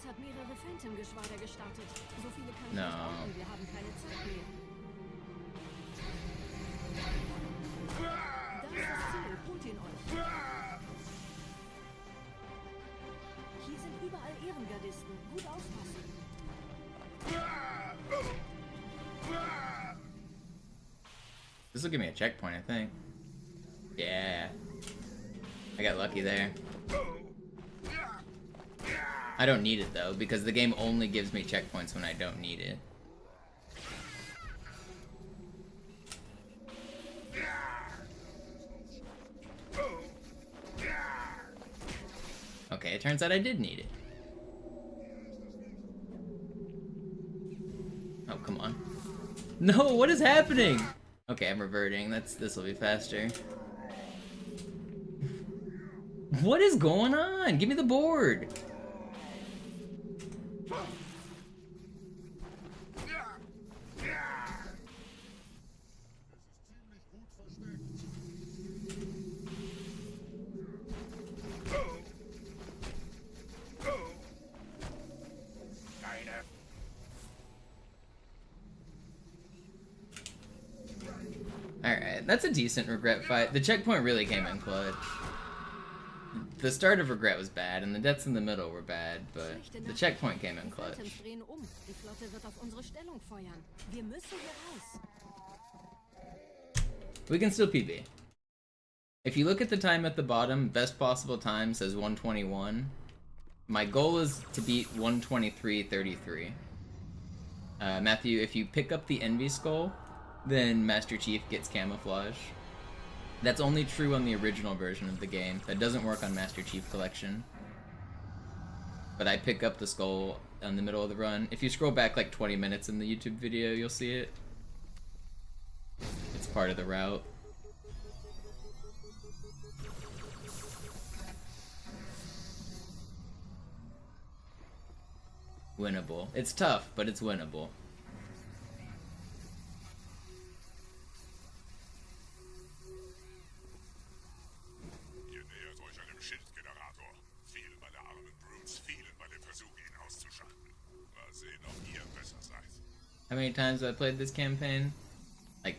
Allianz hat mehrere Phantom-Geschwader gestartet. So viele kann ich No. nicht brauchen. Wir haben keine Zeit mehr. Da ist das Ziel. Holt ihn euch. Hier sind überall Ehrengardisten. Gut aufpassen. This will give me a checkpoint, I think. Yeah. I got lucky there. I don't need it though, because the game only gives me checkpoints when I don't need it. Okay, it turns out I did need it. Oh, come on. No, what is happening? Okay, I'm reverting. This will be faster. What is going on? Give me the board. Alright, that's a decent regret fight. The checkpoint really came in clutch. The start of regret was bad, and the deaths in the middle were bad, but the checkpoint came in clutch. Die Flotte wird auf unsere Stellung feuern. Wir müssen hier raus. We can still PB. If you look at the time at the bottom, best possible time says 121. My goal is to beat 123.33. Matthew, if you pick up the Envy Skull, then Master Chief gets camouflage. That's only true on the original version of the game. That doesn't work on Master Chief Collection. But I pick up the skull in the middle of the run. If you scroll back like 20 minutes in the YouTube video, you'll see it. It's part of the route. Winnable. It's tough, but it's winnable. How many times have I played this campaign? Like,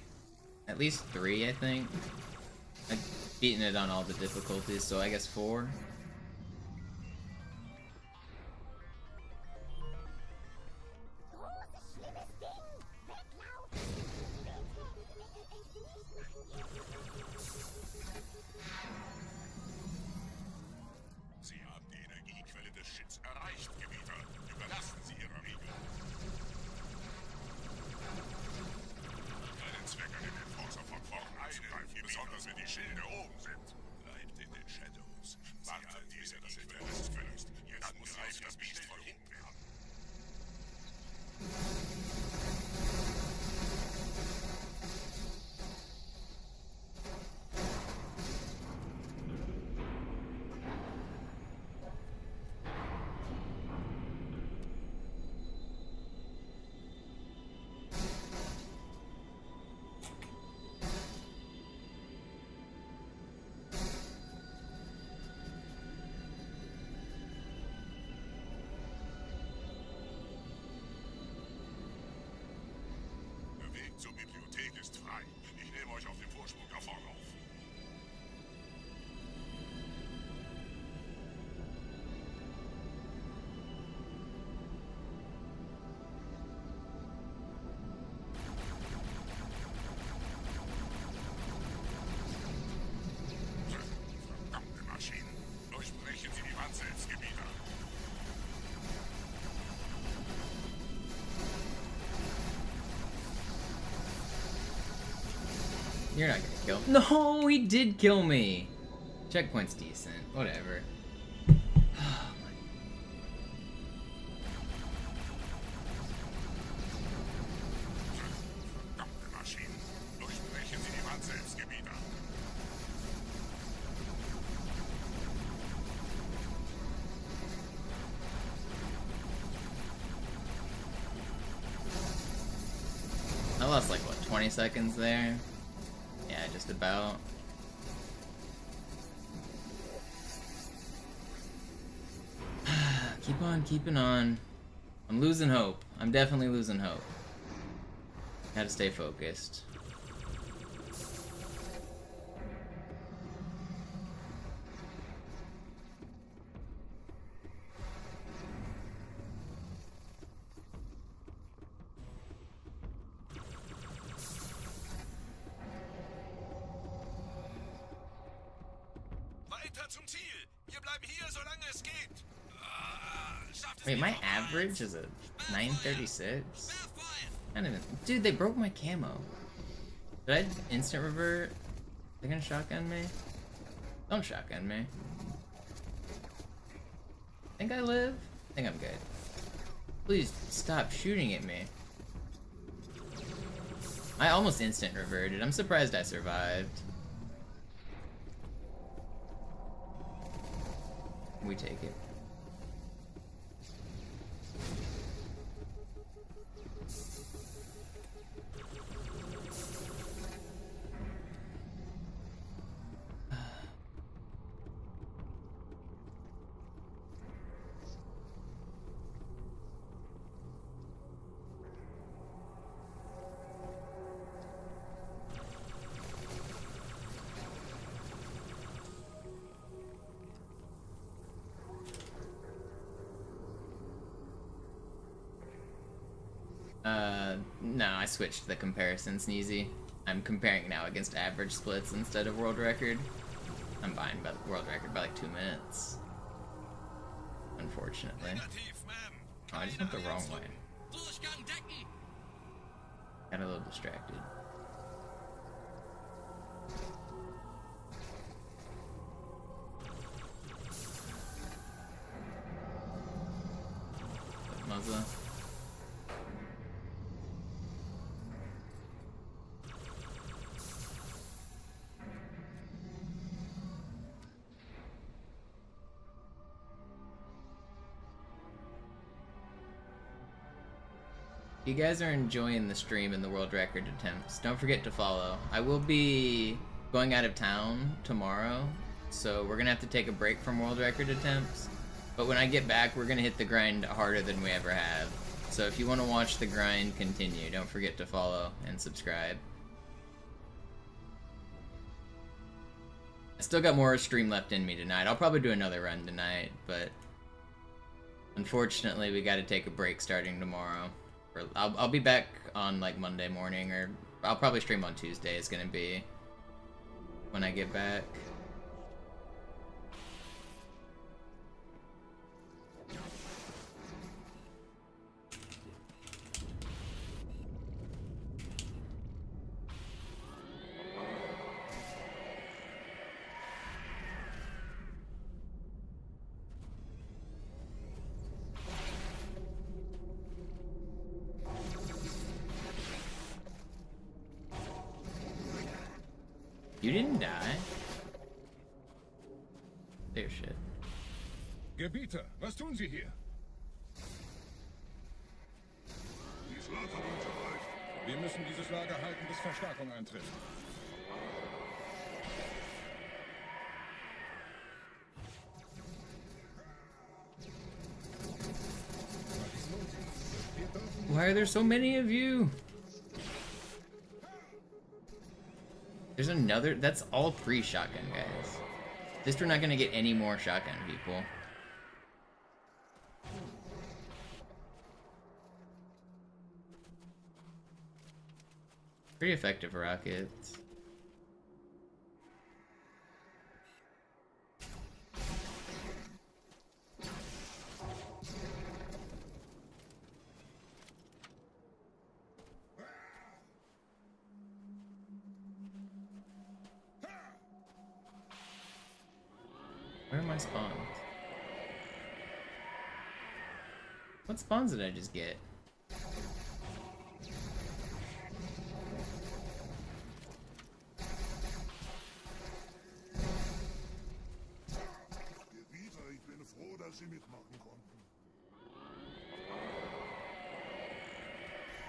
at least 3, I think. I've beaten it on all the difficulties, so I guess 4. Zur Bibliothek ist frei. Ich nehme euch auf den Vorsprung da vorne auf. Verdammte Maschinen. Durchbrechen Sie die Wand selbst, Gebieter. You're not gonna kill me. No, he did kill me. Checkpoint's decent. Whatever. Verdammte Maschinen. Durchbrechen Sie die Wand selbst, Gebieter. I lost like, what, 20 seconds there? Yeah, just about. Keep on keeping on. I'm losing hope. I'm definitely losing hope. Gotta stay focused. Weiter zum Ziel. Wir bleiben hier, solange es geht. Wait, my average is a 936? I don't even... Dude, they broke my camo. Did I instant revert? They're gonna shotgun me? Don't shotgun me. Think I live? I think I'm good. Please stop shooting at me. I almost instant reverted. I'm surprised I survived. We take it. No, I switched the comparison, Sneezy. I'm comparing now against average splits instead of world record. I'm behind by the world record by like 2 minutes. Unfortunately. Oh, I just went the wrong way. Got a little distracted. Muzzle. If you guys are enjoying the stream and the world record attempts, don't forget to follow. I will be going out of town tomorrow, so we're gonna have to take a break from world record attempts. But when I get back, we're gonna hit the grind harder than we ever have. So if you want to watch the grind continue, don't forget to follow and subscribe. I still got more stream left in me tonight. I'll probably do another run tonight, but unfortunately we gotta take a break starting tomorrow. I'll be back on like Monday morning, or I'll probably stream on Tuesday. It's gonna be when I get back. You didn't die. Their shit. Gebieter, was tun Sie hier? Die Schlafverbund erreicht. Wir müssen dieses Lager halten, bis Verstärkung eintrifft. Why are there so many of you? There's another. That's all 3 shotgun guys. At least we're not gonna get any more shotgun people. Pretty effective rockets. Where are my spawns? What spawns did I just get? Ich bin froh, dass Sie mitmachen konnten.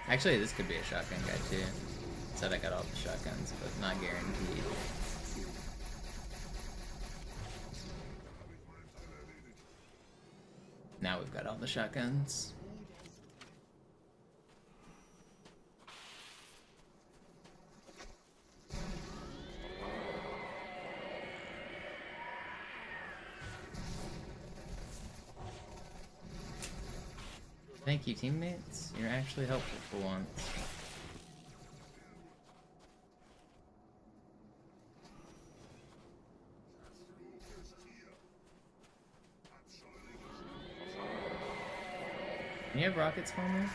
Actually, this could be a shotgun guy too. Said I got all the shotguns, but not guaranteed. Now we've got all the shotguns. Thank you, teammates. You're actually helpful for once. Can you have rockets for me?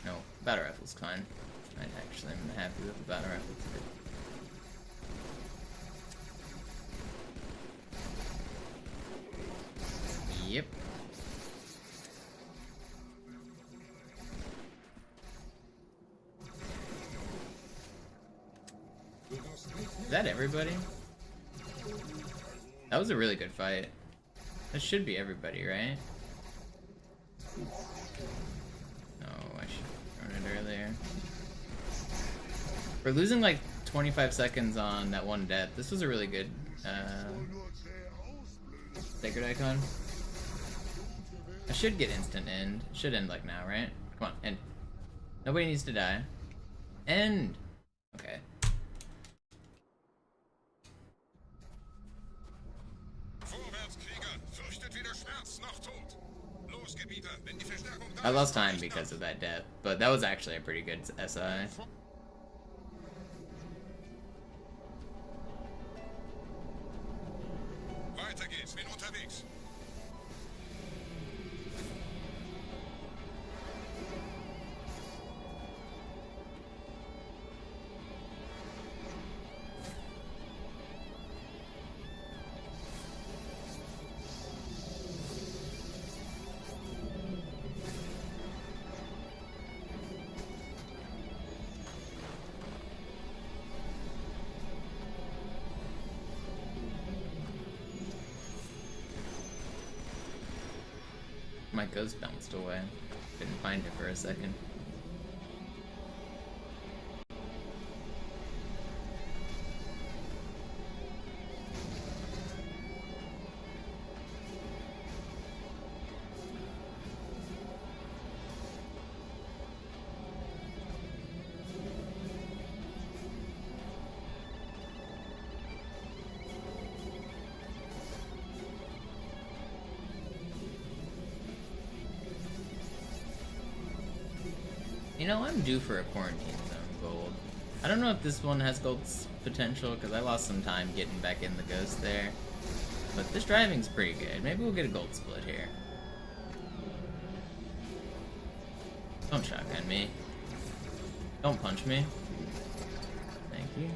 No, battle rifle's fine. I actually am happy with the battle rifle today. Yep. Is that everybody? That was a really good fight. That should be everybody, right? No, I should have thrown it earlier. We're losing like 25 seconds on that one death. This was a really good sacred icon. I should get instant end. It should end like now, right? Come on, end. Nobody needs to die. End! Okay. I lost time because of that death, but that was actually a pretty good SI. Weiter geht's, bin unterwegs. My ghost bounced away. Couldn't find it for a second. You know, I'm due for a quarantine zone gold. I don't know if this one has gold potential, because I lost some time getting back in the ghost there. But this driving's pretty good. Maybe we'll get a gold split here. Don't shotgun me. Don't punch me. Thank you.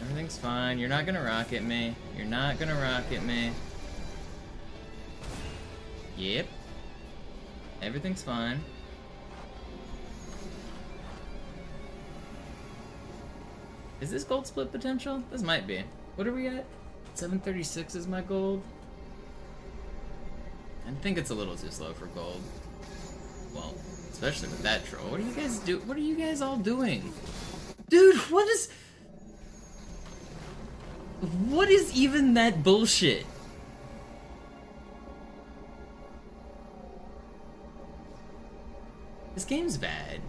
Everything's fine. You're not gonna rocket me. You're not gonna rocket me. Yep. Everything's fine. Is this gold split potential? This might be. What are we at? 736 is my gold. I think it's a little too slow for gold. Well, especially with that troll. What do you guys do? What are you guys all doing? Dude, what is even that bullshit? This game's bad.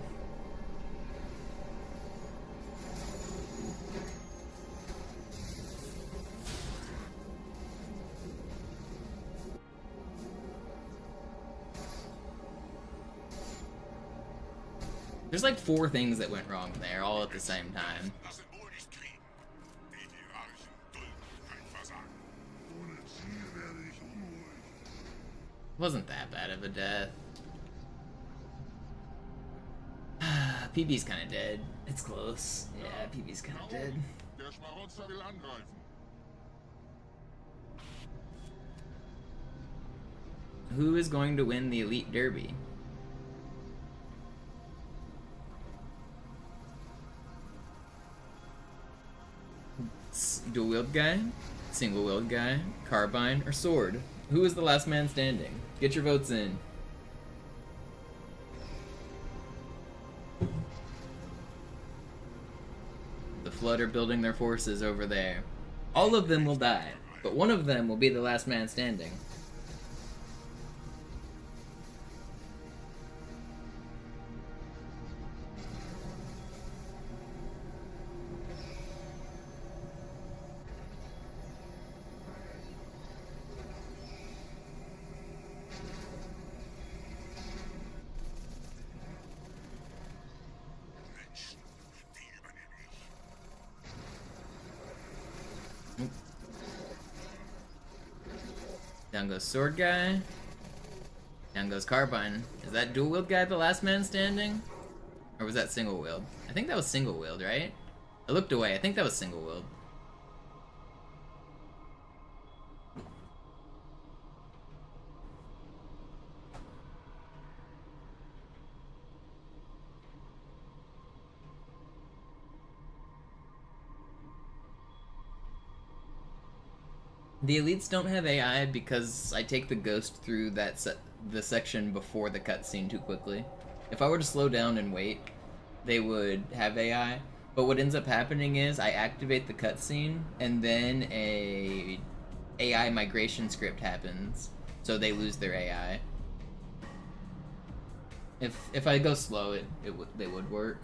There's like 4 things that went wrong there, all at the same time. Wasn't that bad of a death. PB's kind of dead. It's close. Yeah, PB's kind of dead. Who is going to win the Elite Derby? Dual wield guy, single wield guy, carbine, or sword? Who is the last man standing? Get your votes in. The Flood are building their forces over there. All of them will die, but one of them will be the last man standing. Down goes sword guy. Down goes carbine. Is that dual wield guy the last man standing? Or was that single wield? I think that was single wield, right? I looked away. I think that was single wield. The elites don't have AI because I take the ghost through the section before the cutscene too quickly. If I were to slow down and wait, they would have AI. But what ends up happening is I activate the cutscene and then a AI migration script happens, so they lose their AI. If I go slow, they would work.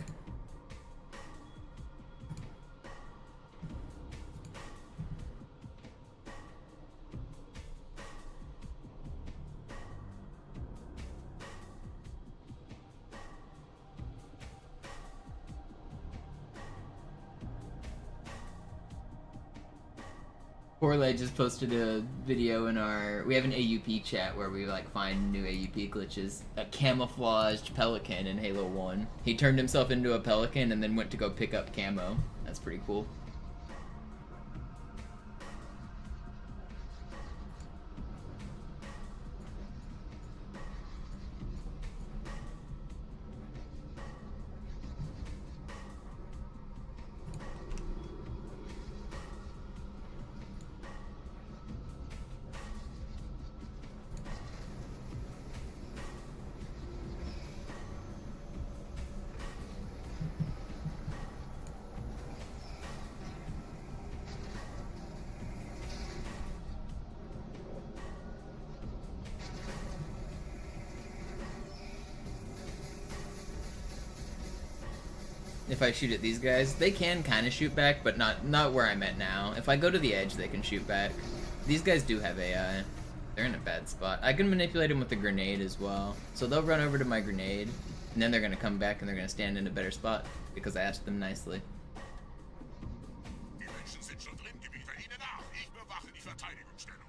Corley just posted a video in we have an AUP chat where we like find new AUP glitches. A camouflaged pelican in Halo 1. He turned himself into a pelican and then went to go pick up camo. That's pretty cool. If I shoot at these guys, they can kind of shoot back, but not where I'm at now. If I go to the edge, they can shoot back. These guys do have AI. They're in a bad spot. I can manipulate them with a grenade as well. So they'll run over to my grenade, and then they're going to come back and they're going to stand in a better spot because I asked them nicely. Die Menschen sind schon drin, Gebieter. Ihnen nach. Ich bewache die Verteidigungsstellung.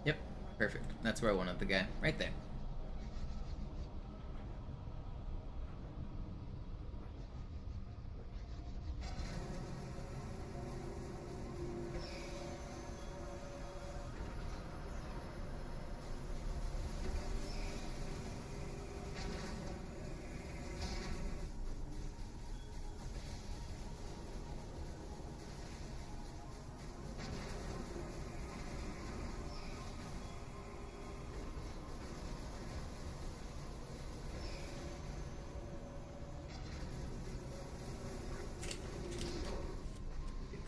Yep, perfect. That's where I wanted the guy. Right there.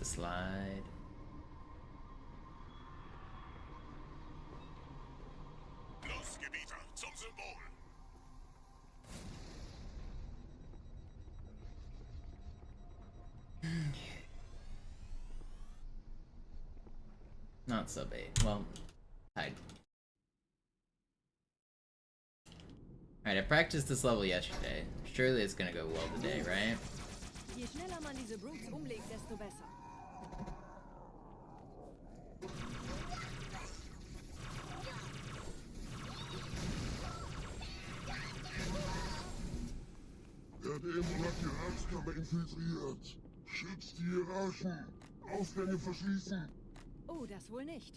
Slide. Los, Gebieter, zum Symbol. Not sub 8. Well, tied. Alright, I practiced this level yesterday. Surely it's gonna go well today, right? Je schneller man diese Brutes umlegt, desto besser. Werde im Hierarchskammer infiltriert. Schützt die Hierarchen. Ausgänge verschließen. Oh, das wohl nicht.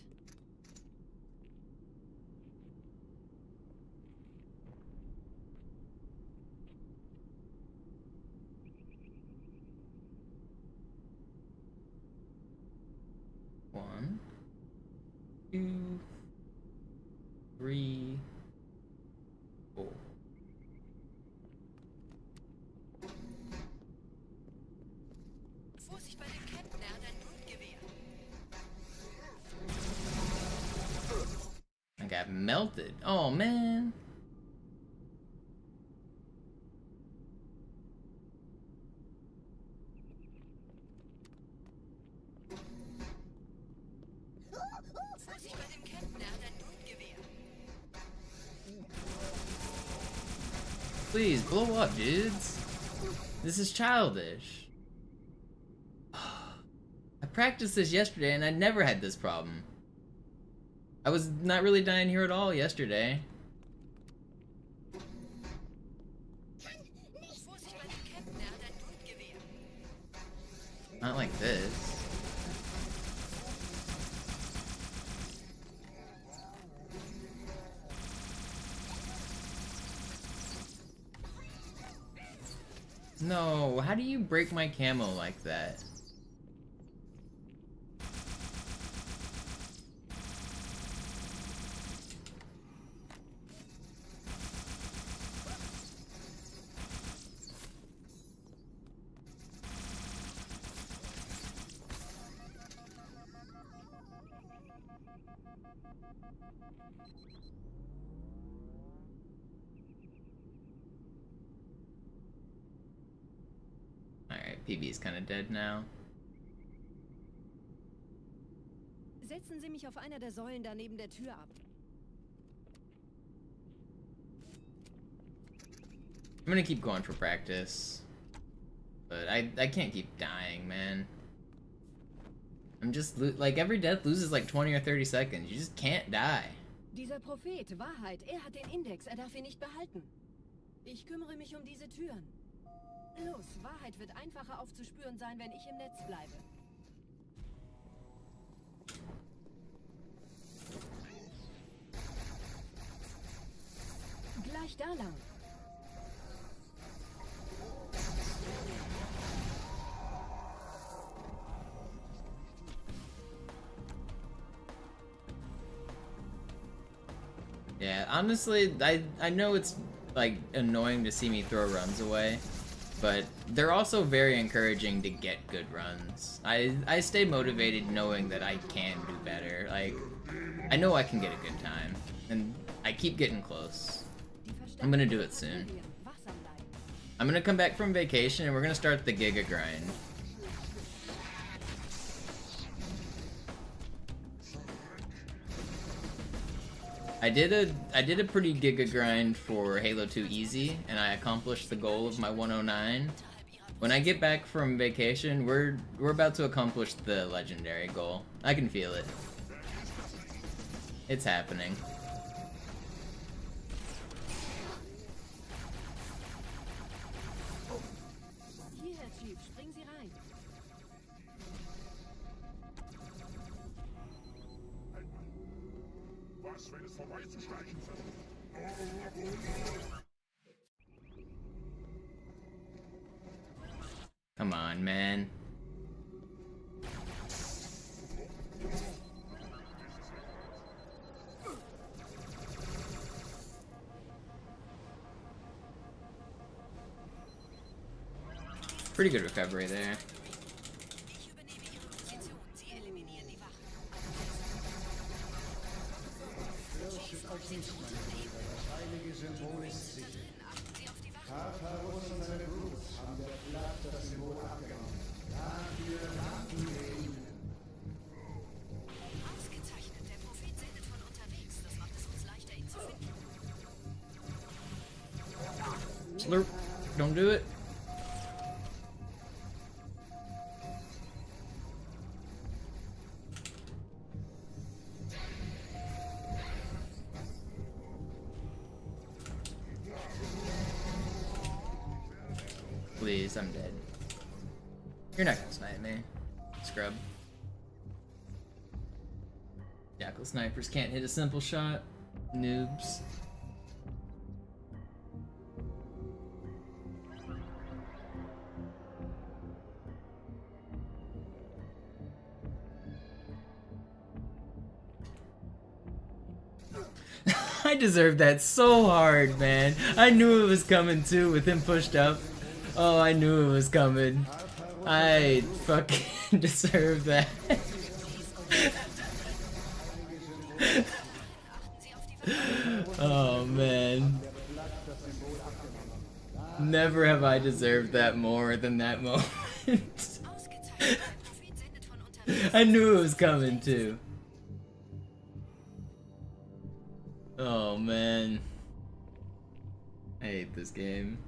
3, 4. Vorsicht bei dem Captain, er hat ein Blutgewehr. I got melted. Oh man. Vorsicht bei dem Captain, er hat ein Blutgewehr. Please blow up, dudes. This is childish. I practiced this yesterday and I never had this problem. I was not really dying here at all yesterday. Vorsicht bei dem Captain, er hat ein Blutgewehr. Not like this. No, how do you break my camo like that? Alright, PB's kind of dead now. Setzen Sie mich auf einer der Säulen da neben der Tür ab. I'm gonna keep going for practice. But I can't keep dying, man. I'm just, like, every death loses like 20 or 30 seconds. You just can't die. Dieser Prophet, Wahrheit, er hat den Index, er darf ihn nicht behalten. Ich kümmere mich um diese Türen. Los, Wahrheit wird einfacher aufzuspüren sein, wenn ich im Netz bleibe. Gleich da lang. Yeah, honestly, I know it's like annoying to see me throw runs away, but they're also very encouraging to get good runs. I stay motivated knowing that I can do better. Like, I know I can get a good time, and I keep getting close. I'm gonna do it soon. I'm gonna come back from vacation and we're gonna start the Giga grind. I did a pretty Giga grind for Halo 2 Easy, and I accomplished the goal of my 109. When I get back from vacation, we're about to accomplish the legendary goal. I can feel it. It's happening. Hierher, Chief, springen Sie rein. Was, wenn es vorbeizuschleichen versucht? Come on, man. Pretty good recovery there. Ich übernehme Ihre Position. Sie eliminieren die Wachen. Fürchtet euch nicht, meine Brüder. Das heilige Symbol ist sicher. Achten Sie auf die Wachen. Tartarus und seine Crews haben der Platt das Symbol abgenommen. Dafür danken wir ihnen. Ausgezeichnet. Der Prophet sendet von unterwegs. Das macht es uns leichter, ihn zu finden. Slurp. Don't do it. Please, I'm dead. You're not gonna snipe me, scrub. Jackal snipers can't hit a simple shot. Noobs. I deserved that so hard, man. I knew it was coming too with him pushed up. Oh, I knew it was coming. I fucking deserve that. Oh man. Never have I deserved that more than that moment. I knew it was coming too. Oh man. I hate this game.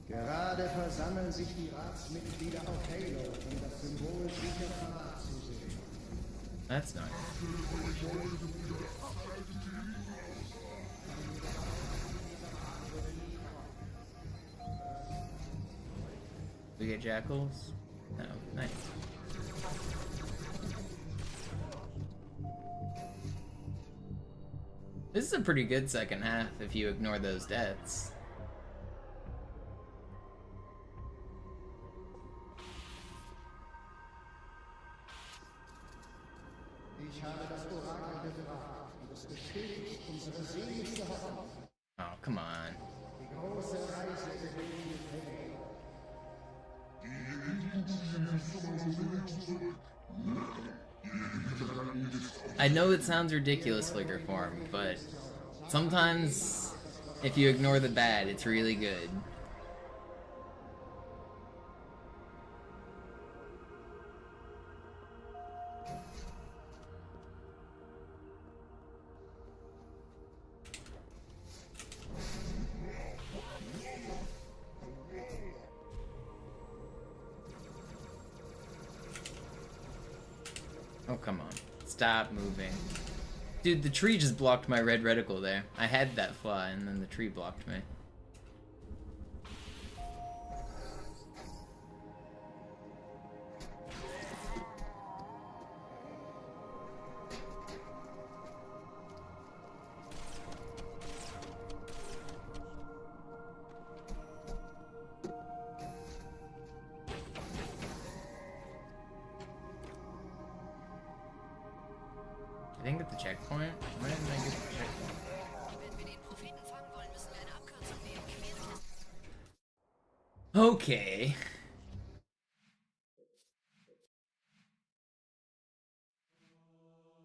Gerade versammeln sich die Ratsmitglieder auf Halo, um das Symbol sicher parat zu sehen. That's nice. We get jackals? Oh, nice. This is a pretty good second half if you ignore those deaths. Oh, come on. I know it sounds ridiculous, Flicker Form, but sometimes if you ignore the bad, it's really good. Oh, come on. Stop moving. Dude, the tree just blocked my red reticle there. I had that fly, and then the tree blocked me. I didn't get the checkpoint. Why didn't I get the checkpoint? Okay.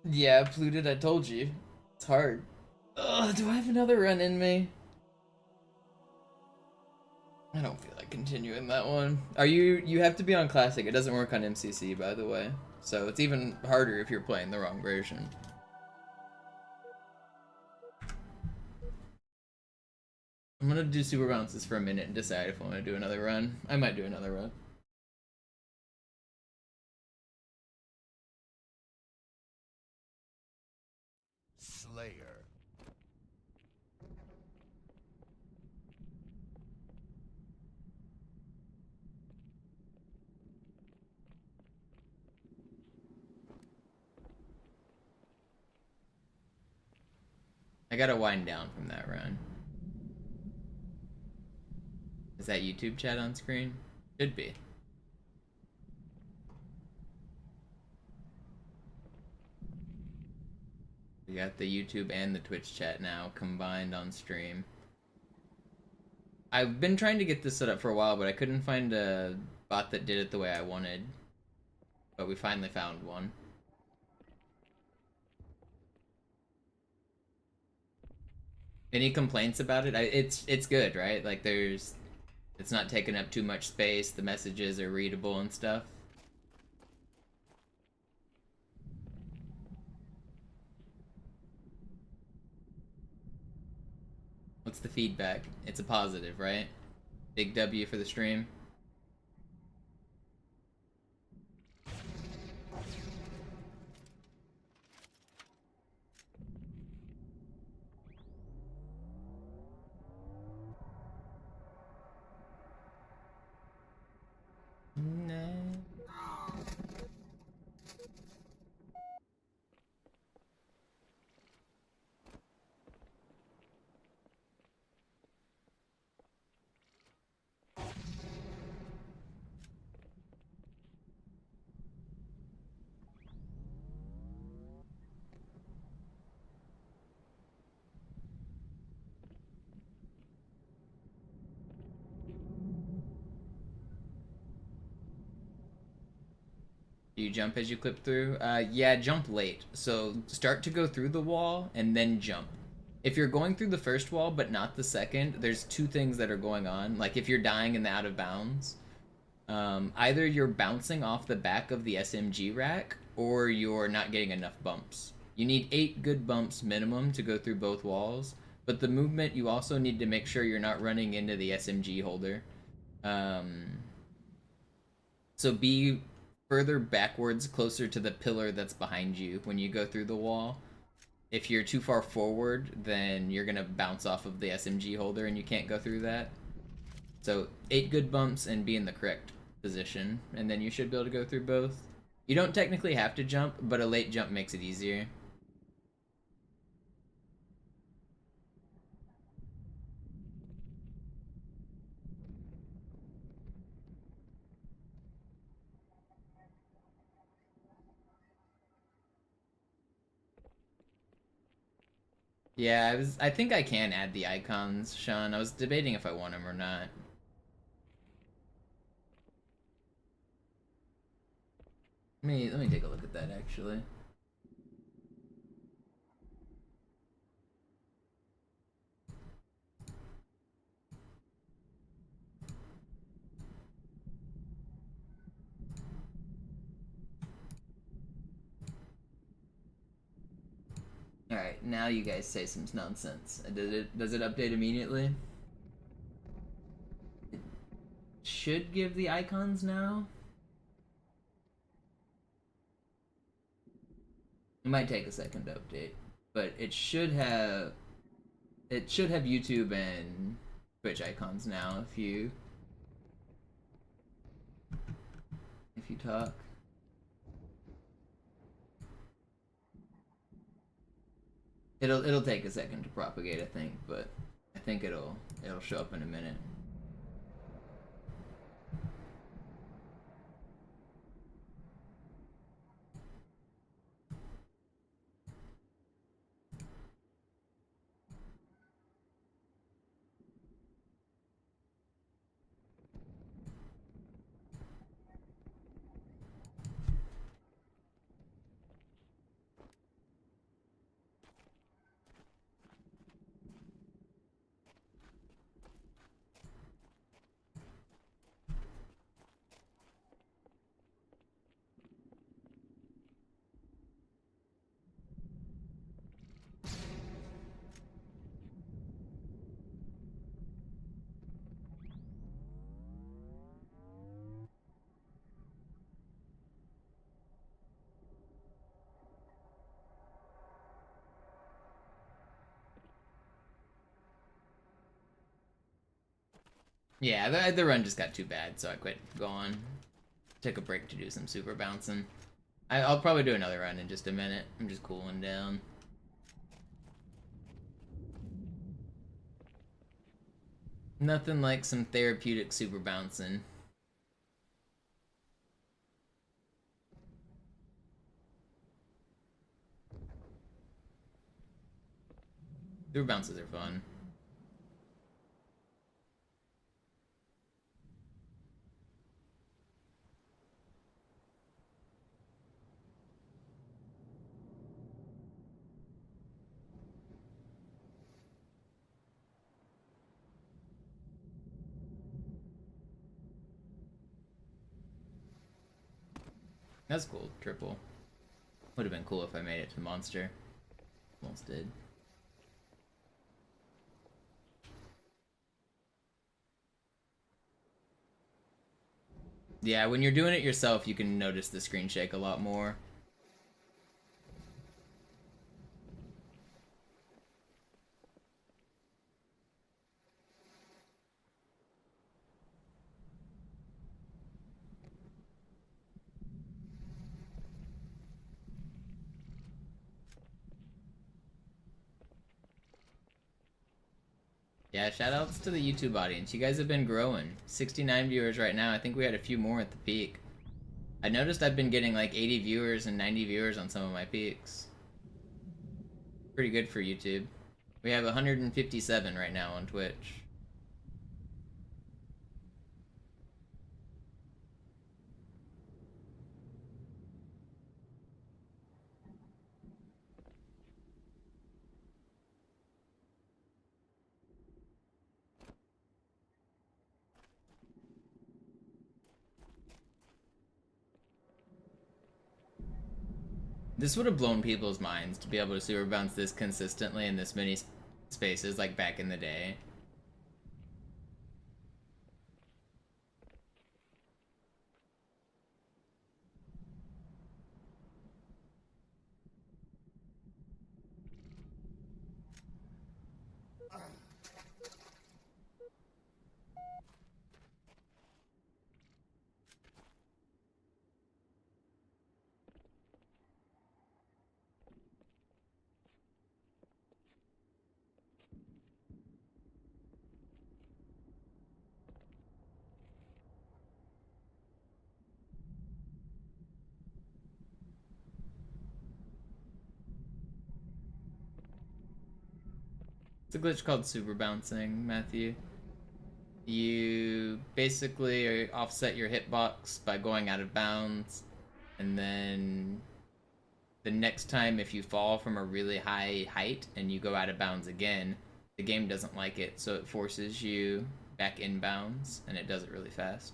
Yeah, polluted, I told you. It's hard. Ugh, do I have another run in me? I don't feel like continuing that one. You have to be on classic. It doesn't work on MCC, by the way. So it's even harder if you're playing the wrong version. I'm gonna do super bounces for a minute and decide if I want to do another run. I might do another run. Slayer. I gotta wind down from that run. Is that YouTube chat on screen? Should be. We got the YouTube and the Twitch chat now combined on stream. I've been trying to get this set up for a while, but I couldn't find a bot that did it the way I wanted. But we finally found one. Any complaints about it? It's good, right? Like it's not taking up too much space. The messages are readable and stuff. What's the feedback? It's a positive, right? Big W for the stream. Do you jump as you clip through? Yeah, jump late. So start to go through the wall and then jump. If you're going through the first wall but not the second, there's two things that are going on. Like if you're dying in the out of bounds, either you're bouncing off the back of the SMG rack or you're not getting enough bumps. You need 8 good bumps minimum to go through both walls, but the movement you also need to make sure you're not running into the SMG holder. So be further backwards, closer to the pillar that's behind you when you go through the wall. If you're too far forward, then you're gonna bounce off of the SMG holder and you can't go through that. So 8 good bumps and be in the correct position, and then you should be able to go through both. You don't technically have to jump, but a late jump makes it easier. Yeah, I think I can add the icons, Sean. I was debating if I want them or not. Let me take a look at that actually. Alright, now you guys say some nonsense. Does it update immediately? It should give the icons now. It might take a second to update, but it should have YouTube and Twitch icons now if you talk. It'll take a second to propagate, I think, but I think it'll show up in a minute. Yeah, the run just got too bad, so I quit going. Took a break to do some super bouncing. I'll probably do another run in just a minute. I'm just cooling down. Nothing like some therapeutic super bouncing. Super bounces are fun. That's cool, triple. Would have been cool if I made it to monster. Almost did. Yeah, when you're doing it yourself, you can notice the screen shake a lot more. Yeah, shoutouts to the YouTube audience. You guys have been growing. 69 viewers right now. I think we had a few more at the peak. I noticed I've been getting like 80 viewers and 90 viewers on some of my peaks. Pretty good for YouTube. We have 157 right now on Twitch. This would have blown people's minds to be able to super bounce this consistently in this many spaces like back in the day. It's a glitch called super bouncing, Matthew. You basically offset your hitbox by going out of bounds, and then the next time if you fall from a really high height and you go out of bounds again, the game doesn't like it, so it forces you back in bounds, and it does it really fast.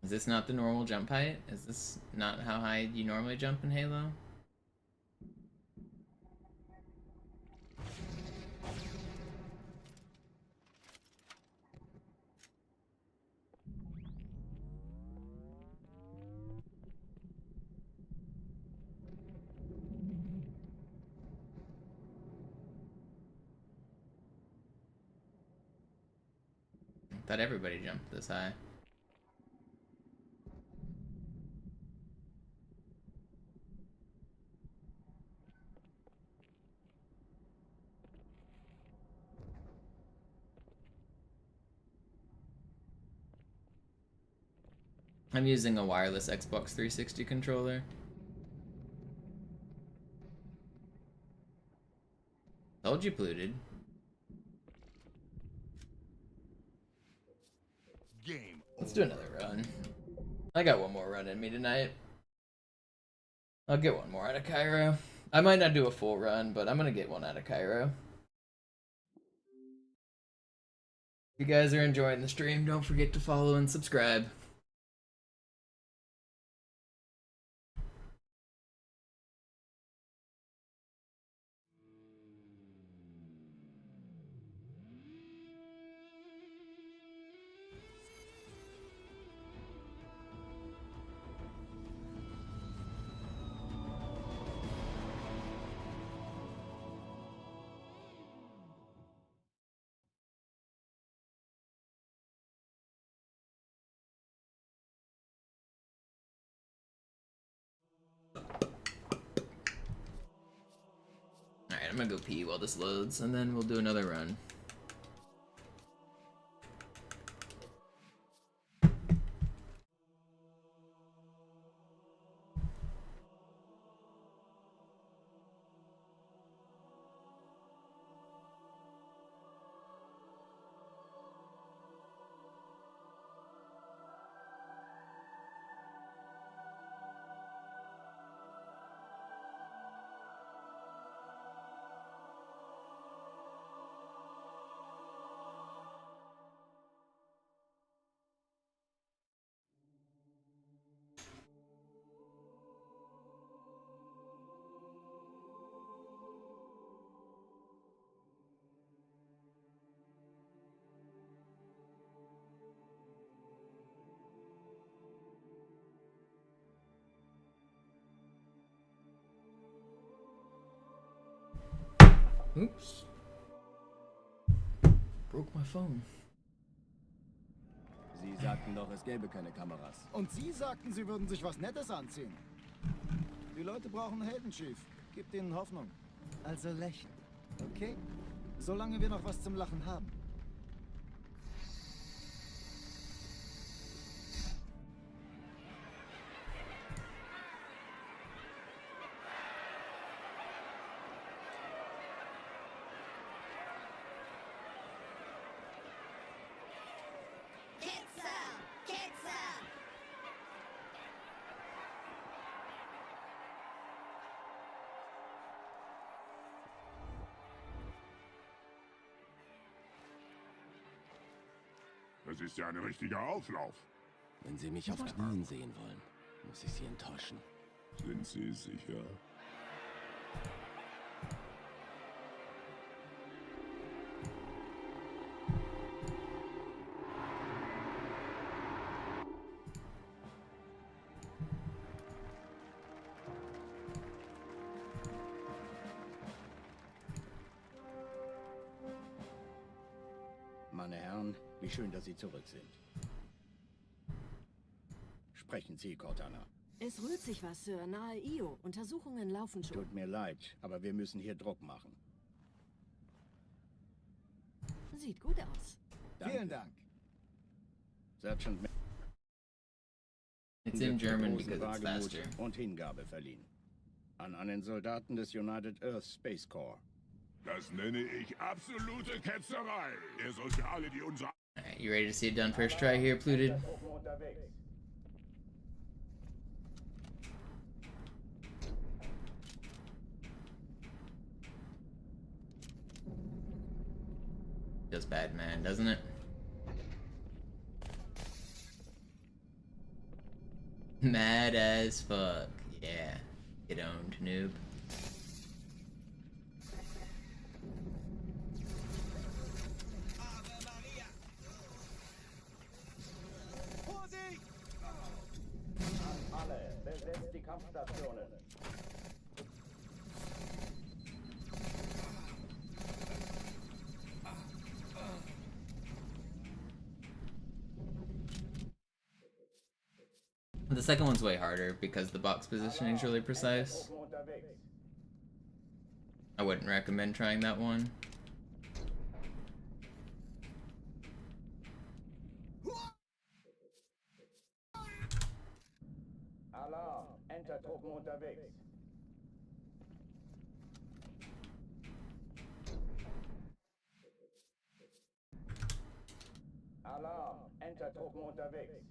Is this not the normal jump height? Is this not how high you normally jump in Halo? I thought everybody jumped this high. I'm using a wireless Xbox 360 controller. Told you polluted. Game. Let's do another run. I got one more run in me tonight. I'll get one more out of Cairo. I might not do a full run, but I'm gonna get one out of Cairo. If you guys are enjoying the stream, don't forget to follow and subscribe. Alright, I'm gonna go pee while this loads, and then we'll do another run. Oops. Broke my phone. Sie sagten doch, es gäbe keine Kameras. Und Sie sagten, Sie würden sich was Nettes anziehen. Die Leute brauchen Helden, Chief. Gib ihnen Hoffnung. Also lächeln, okay? Solange wir noch was zum Lachen haben. Das ist ja ein richtiger Auflauf. Wenn Sie mich auf Knien sehen wollen, muss ich Sie enttäuschen. Sind Sie sicher? Meine Herren, wie schön, dass Sie zurück sind. Sprechen Sie, Cortana. Es rührt sich was, Sir, nahe Io. Untersuchungen laufen schon. Tut mir leid, aber wir müssen hier Druck machen. Sieht gut aus. Vielen Dank. Sergeant It's in German großen because it's Wagemut faster. und Hingabe verliehen. An einen Soldaten des United Earth Space Corps. Das nenne ich absolute Ketzerei. Er soll für alle, die unser... Alright, you ready to see it done first try here, Pluted? Feels bad, man, doesn't it? Mad as fuck. Yeah. Get owned, noob. Alle, besetzt die Kampfstationen. The second one's way harder because the box positioning is really precise. I wouldn't recommend trying that one. Alarm, Entertruppen unterwegs. Alarm, Entertruppen unterwegs.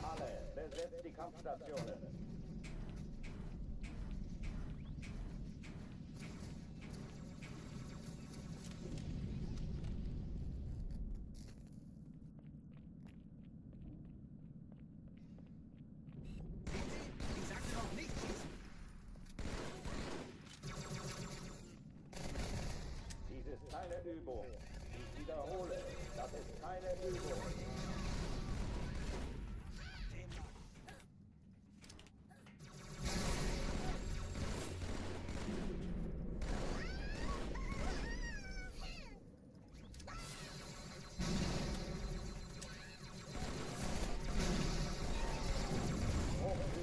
Alle, besetzt die Kampfstationen. Dies ist keine Übung. Ich wiederhole, das ist keine Übung.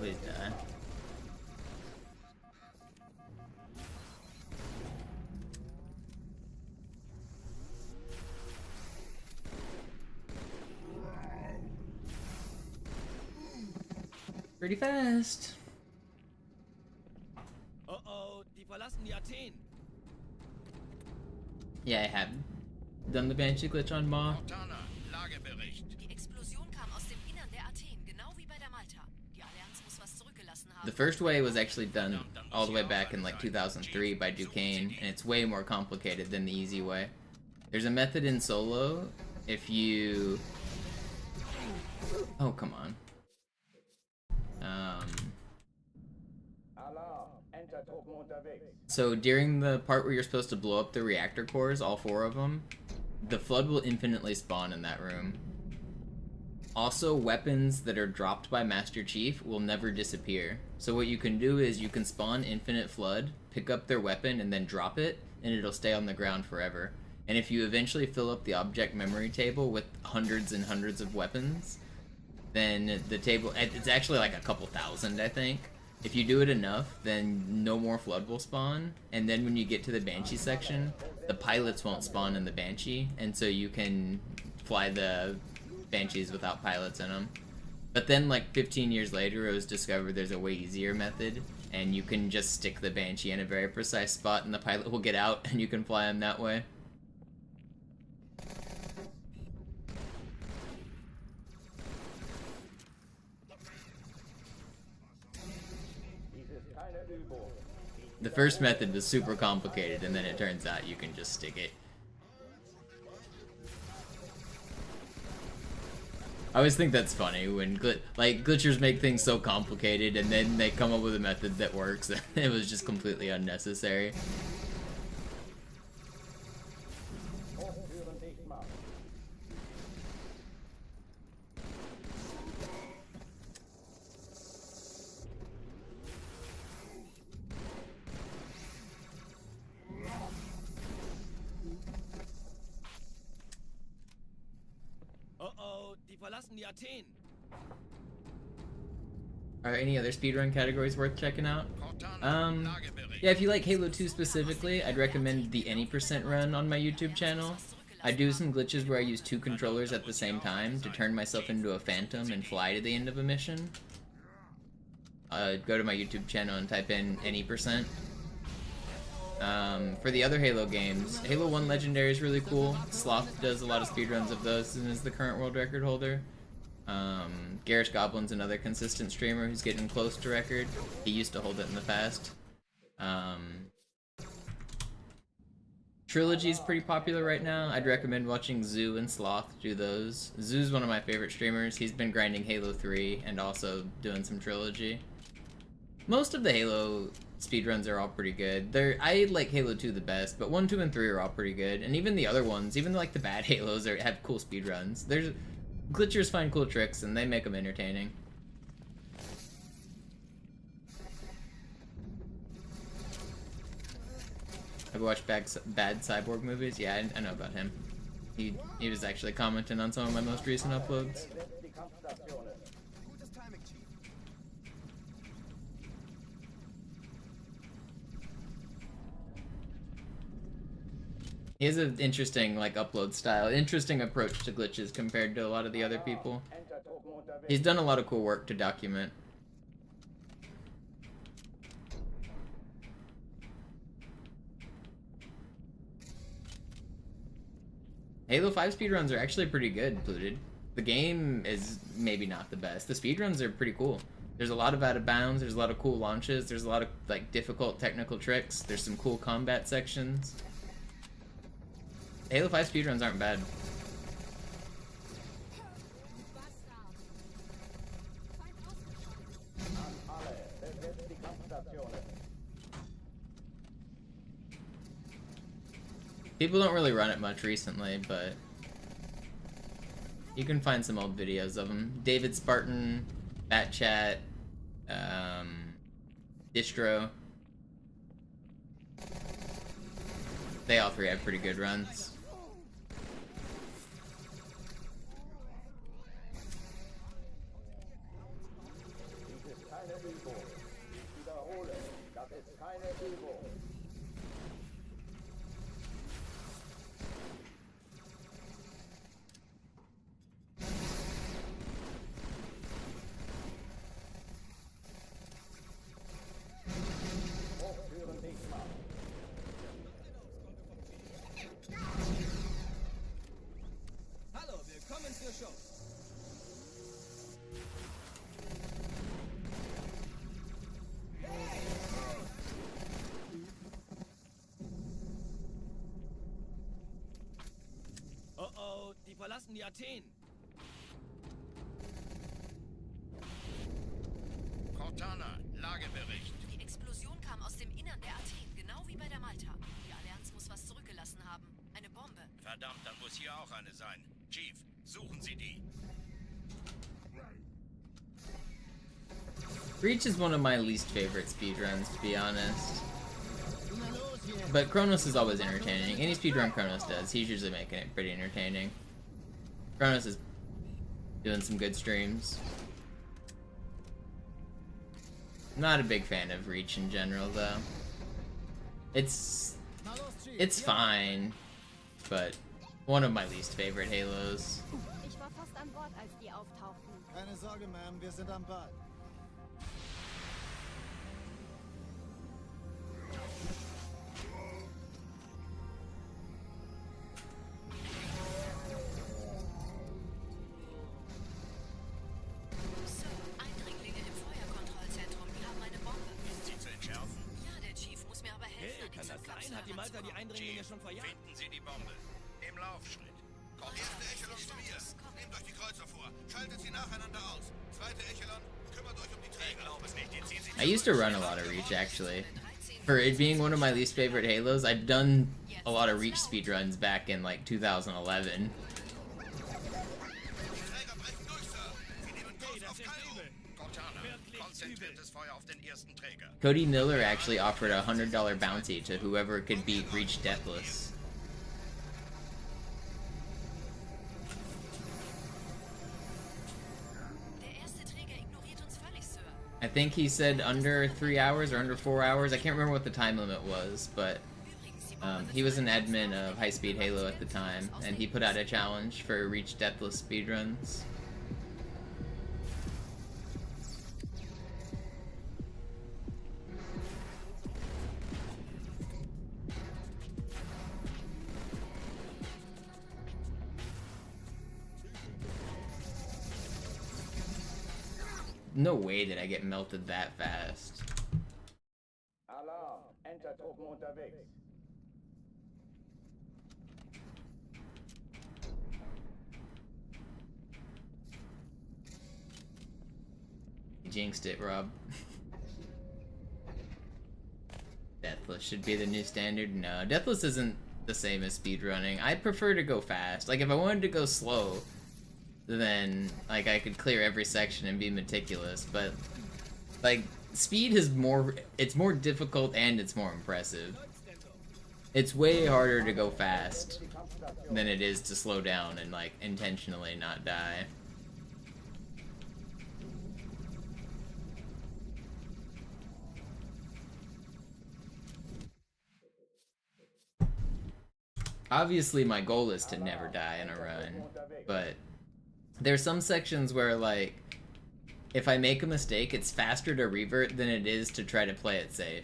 Please die. Pretty fast. Oh oh, die verlassen die Athen. Yeah, I have done the Banshee glitch on Ma. Cortana, Lagebericht. Die Explosion kam aus dem Innern der Athen, genau wie bei der Malta. Die Allianz muss was zurückgelassen haben. The first way was actually done all the way back in like 2003 by Duquesne, and it's way more complicated than the easy way. There's a method in solo if you... Oh, come on. So during the part where you're supposed to blow up the reactor cores, all 4 of them, the flood will infinitely spawn in that room. Also, weapons that are dropped by Master Chief will never disappear. So what you can do is you can spawn infinite flood, pick up their weapon, and then drop it, and it'll stay on the ground forever. And if you eventually fill up the object memory table with hundreds and hundreds of weapons, then the table, it's actually like a couple thousand, I think. If you do it enough, then no more flood will spawn, and then when you get to the Banshee section, the pilots won't spawn in the Banshee, and so you can fly the Banshees without pilots in them. But then like 15 years later, it was discovered there's a way easier method, and you can just stick the Banshee in a very precise spot, and the pilot will get out, and you can fly him that way. The first method was super complicated, and then it turns out you can just stick it. I always think that's funny when glitchers make things so complicated, and then they come up with a method that works. It was just completely unnecessary. Die verlassen die Athen. Are any other speedrun categories worth checking out? Yeah, if you like Halo 2 specifically, I'd recommend the Any % run on my YouTube channel. I do some glitches where I use 2 controllers at the same time to turn myself into a phantom and fly to the end of a mission. Go to my YouTube channel and type in Any %. For the other Halo games, Halo 1 Legendary is really cool. Sloth does a lot of speedruns of those and is the current world record holder. Garish Goblin's another consistent streamer who's getting close to record. He used to hold it in the past. Trilogy's pretty popular right now. I'd recommend watching Zoo and Sloth do those. Zoo's one of my favorite streamers. He's been grinding Halo 3 and also doing some Trilogy. Most of the Halo speedruns are all pretty good. I like Halo 2 the best, but 1, 2, and 3 are all pretty good. And even the other ones, even like the bad Halos, have cool speedruns. Glitchers find cool tricks and they make them entertaining. Have you watched bad Cyborg movies? Yeah, I know about him. He was actually commenting on some of my most recent uploads. He has an interesting upload style, interesting approach to glitches compared to a lot of the other people. He's done a lot of cool work to document. Halo 5 speedruns are actually pretty good, Polluted. The game is maybe not the best. The speedruns are pretty cool. There's a lot of out of bounds, there's a lot of cool launches, there's a lot of difficult technical tricks, there's some cool combat sections. Halo 5 speedruns aren't bad. People don't really run it much recently, but you can find some old videos of them. David Spartan, Batchat, Distro. They all 3 have pretty good runs. Hallo, willkommen zur Show. verlassen die Athen. Cortana, Lagebericht. Die Explosion kam aus dem Innern der Athen, genau wie bei der Malta. Die Allianz muss was zurückgelassen haben. Eine Bombe. Verdammt, dann muss hier auch eine sein. Chief, suchen Sie die. Reach is one of my least favorite speedruns, to be honest. But Kronos is always entertaining. Any speedrun Kronos does, he's usually making it pretty entertaining. Kronos is doing some good streams. Not a big fan of Reach in general, though. It's fine, but one of my least favorite Halos. Ich war fast an Bord, als die auftauchten. Keine Sorge, Ma'am, wir sind am Ball. Sir, Eindringlinge im Feuerkontrollzentrum. Die haben eine Bombe. Ist sie zu entschärfen? Ja, der Chief muss mir aber helfen, Hey, an die kann das Zündkapsel sein? Hat die Malta die heranzukommen. Eindringlinge Chief, schon verjagt? finden Sie die Bombe. Im Laufschritt. Erste Echelon zu mir. Nehmt euch die Kreuzer vor. Schaltet sie nacheinander aus. Zweite Echelon, kümmert euch um die Träger. Ich glaube es nicht. Die ziehen sie I used to run a lot of Reach, actually. For it being one of my least favorite Halos, I've done a lot of Reach speedruns back in, like, 2011. Träger brechen durch, Sir. Sie nehmen Kurs auf Kairo. Cortana, konzentriertes Feuer auf den ersten Träger. Cody Miller actually offered a $100 bounty to whoever could beat Reach Deathless. Der erste Träger ignoriert uns völlig, Sir. I think he said under 3 hours or under 4 hours. I can't remember what the time limit was, but Übrigens, die Bombe he was an admin of High Speed Halo at the time, and he put out a challenge for Reach Deathless speedruns. No way did I get melted that fast. Alarm! Entertruppen unterwegs. You jinxed it, Rob. Deathless should be the new standard. No, Deathless isn't the same as speedrunning. I prefer to go fast. Like, if I wanted to go slow, then, like, I could clear every section and be meticulous, but, like, speed is more, it's more difficult and it's more impressive. It's way harder to go fast than it is to slow down and, like, intentionally not die. Obviously, my goal is to never die in a run, but there's some sections where, like, if I make a mistake, it's faster to revert than it is to try to play it safe.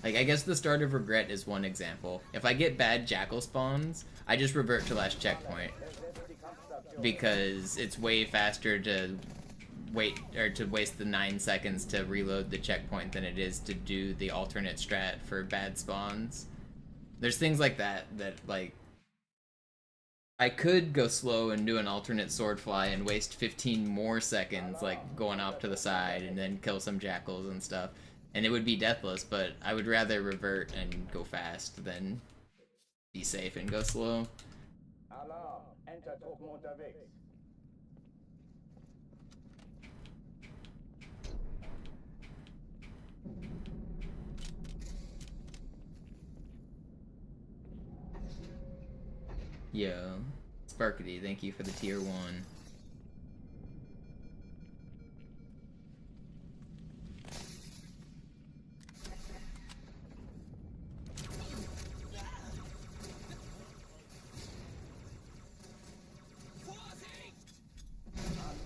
Like, I guess the Start of Regret is one example. If I get bad jackal spawns, I just revert to last checkpoint. Because it's way faster to wait, or to waste the 9 seconds to reload the checkpoint than it is to do the alternate strat for bad spawns. There's things like that, like, I could go slow and do an alternate sword fly and waste 15 more seconds, like, going off to the side and then kill some jackals and stuff. And it would be deathless, but I would rather revert and go fast than be safe and go slow. Alarm! Entertruppen unterwegs. Yo, Sparkity, thank you for the tier 1.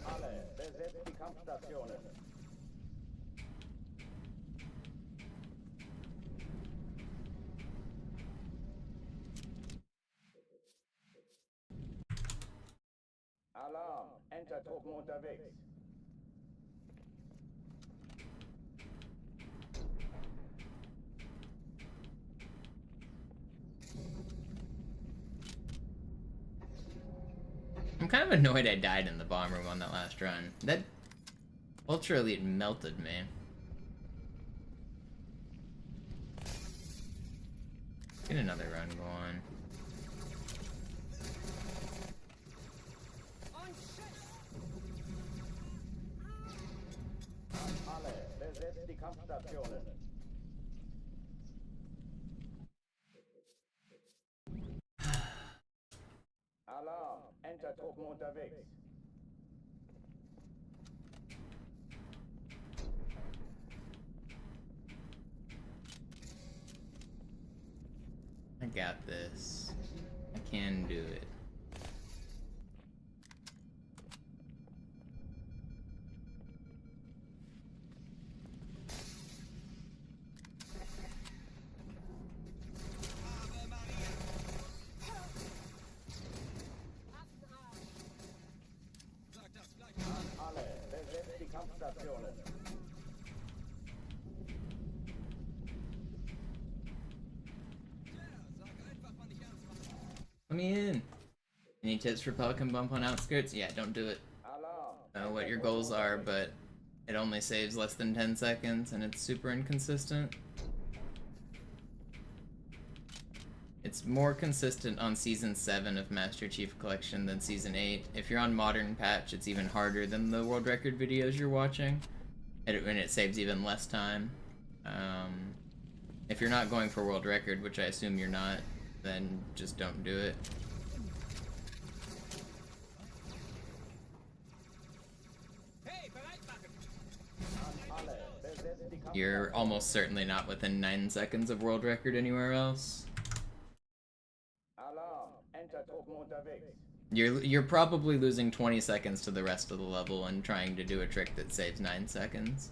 Alle, besetzt die Kampfstationen. Enter-Truppen unterwegs. I'm kind of annoyed I died in the bomb room on that last run. That Ultra Elite melted me. Get another run going. Alle, besetzt die Kampfstationen. Alarm, Enter-Truppen unterwegs. I got this. I can do it. Alle, besetzt die Kampfstationen. Let me in. Any tips for Pelican Bump on outskirts? Yeah, don't do it. Alarm. I don't know what your goals are, but it only saves less than 10 seconds and it's super inconsistent. It's more consistent on Season 7 of Master Chief Collection than Season 8. If you're on Modern Patch, it's even harder than the world record videos you're watching, and it saves even less time. If you're not going for world record, which I assume you're not, then just don't do it. You're almost certainly not within 9 seconds of world record anywhere else. Alarm, Enter-Truppen unterwegs. You're probably losing 20 seconds to the rest of the level and trying to do a trick that saves 9 seconds.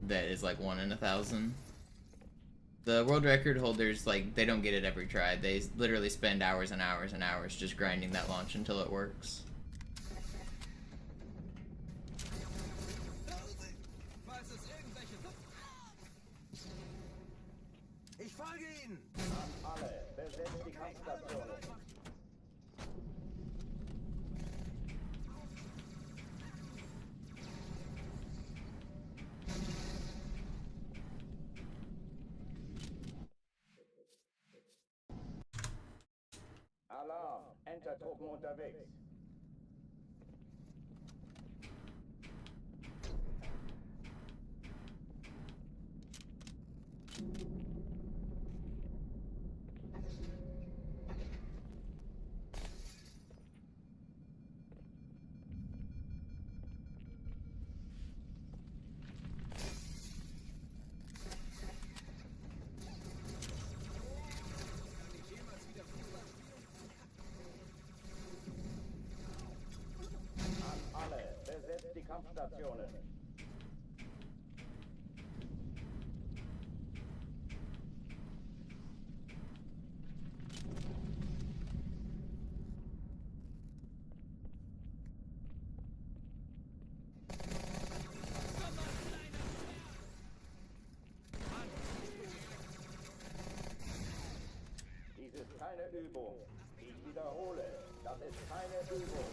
That is like 1 in 1,000. The world record holders, like, they don't get it every try. They literally spend hours and hours and hours just grinding that launch until it works. Ich folge Ihnen! Alle, besetzt die Kampfstationen. Alarm, Enter-Truppen unterwegs. Alle, besetzt die Kampfstationen. Dies ist keine Übung. Ich wiederhole, das ist keine Übung.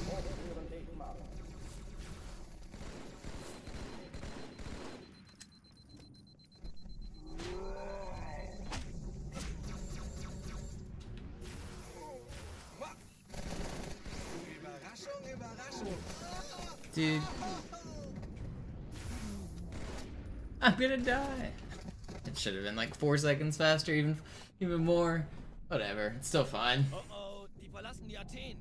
Hochtüren dicht machen. Überraschung, Überraschung. Dude. I'm gonna die. It should have been like 4 seconds faster, even more. Whatever, it's still fine. Oh oh, die verlassen die Athen.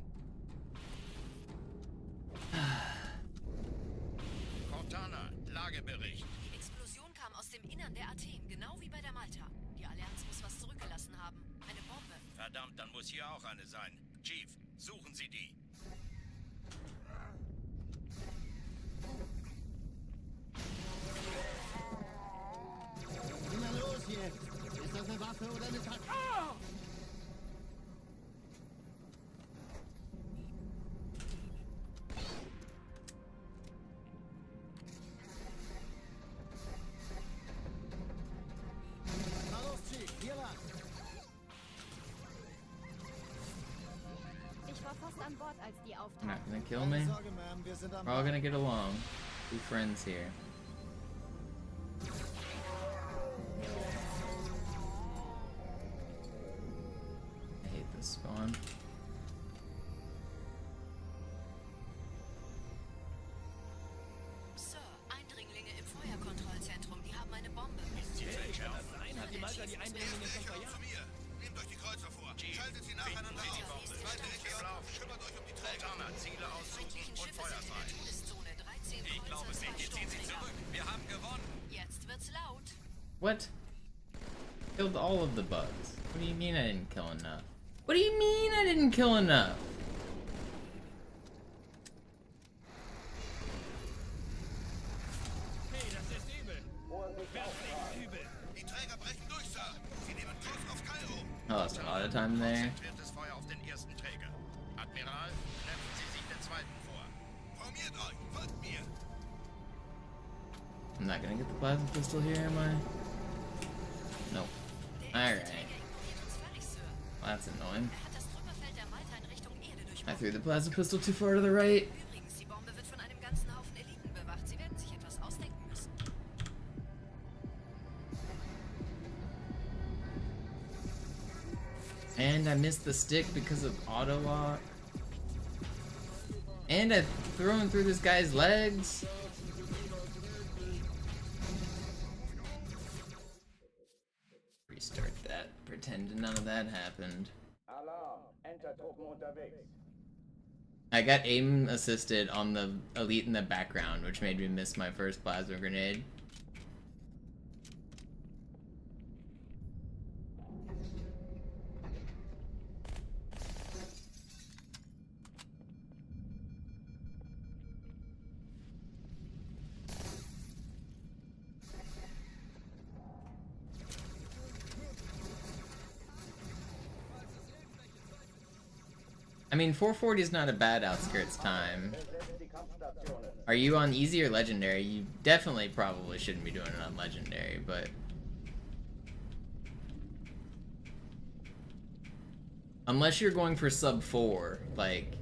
Cortana, Lagebericht. Die Explosion kam aus dem Innern Innern der Athen, genau wie bei der Malta. Die Allianz muss was zurückgelassen haben. Eine Bombe. Verdammt, dann muss hier auch eine sein. Chief, suchen Sie die. Na los jetzt! Ist das eine Waffe oder eine Tasche? Na los, Chief, hier lang! Ich war fast an Bord, als die Not auftauchten. gonna kill Keine me. Sorge, Ma'am, wir sind am We're all Ball. gonna get along. Be friends here. I hate this spawn. Sir, Eindringlinge im Feuerkontrollzentrum. Die haben eine Bombe. Nein, hat die Malta die Eindringlinge schon verjagt? Zu mir. Nehmt euch die Kreuzer vor. Schaltet sie nacheinander auf. Zweite Ecke auf. Kümmert euch um die Träger. Ziele aussuchen Feindlichen und Schiffe Feuer sind in frei. der Todeszone. 13 Ich glaube, Kreuzer, 2 Sie ziehen sich Sturmträger. zurück. Wir haben gewonnen. Jetzt wird's laut. What? Killed all of the bugs. What do you mean I didn't kill enough? What do you mean I didn't kill enough? Hey, das ist übel. Wirklich übel. Die Träger brechen durch, Sir. Sie nehmen Kurs auf Kairo. I lost a lot of time there. Konzentriertes Feuer auf den ersten Träger. Admiral, knöpfen Sie sich den zweiten vor. Formiert euch. Folgt mir. I'm not gonna get the plasma pistol here, am I? Nope. Der erste Alright. Träger ignoriert uns völlig, Sir. Well, that's annoying. Er hat das Trümmerfeld der Malta in Richtung Erde I durchbrochen. threw the plasma pistol too far to the right. Übrigens, die Bombe wird von einem ganzen Haufen Eliten bewacht. Sie werden sich etwas ausdenken müssen. And I missed the stick because of auto lock. And I thrown through this guy's legs. Restart that. Pretend none of that happened. Alarm! Enter-Truppen unterwegs. I got aim assisted on the elite in the background, which made me miss my first plasma grenade. I mean, 440 is not a bad outskirts time. Are you on easy or legendary? You definitely probably shouldn't be doing it on legendary, but... Unless you're going for sub 4, like,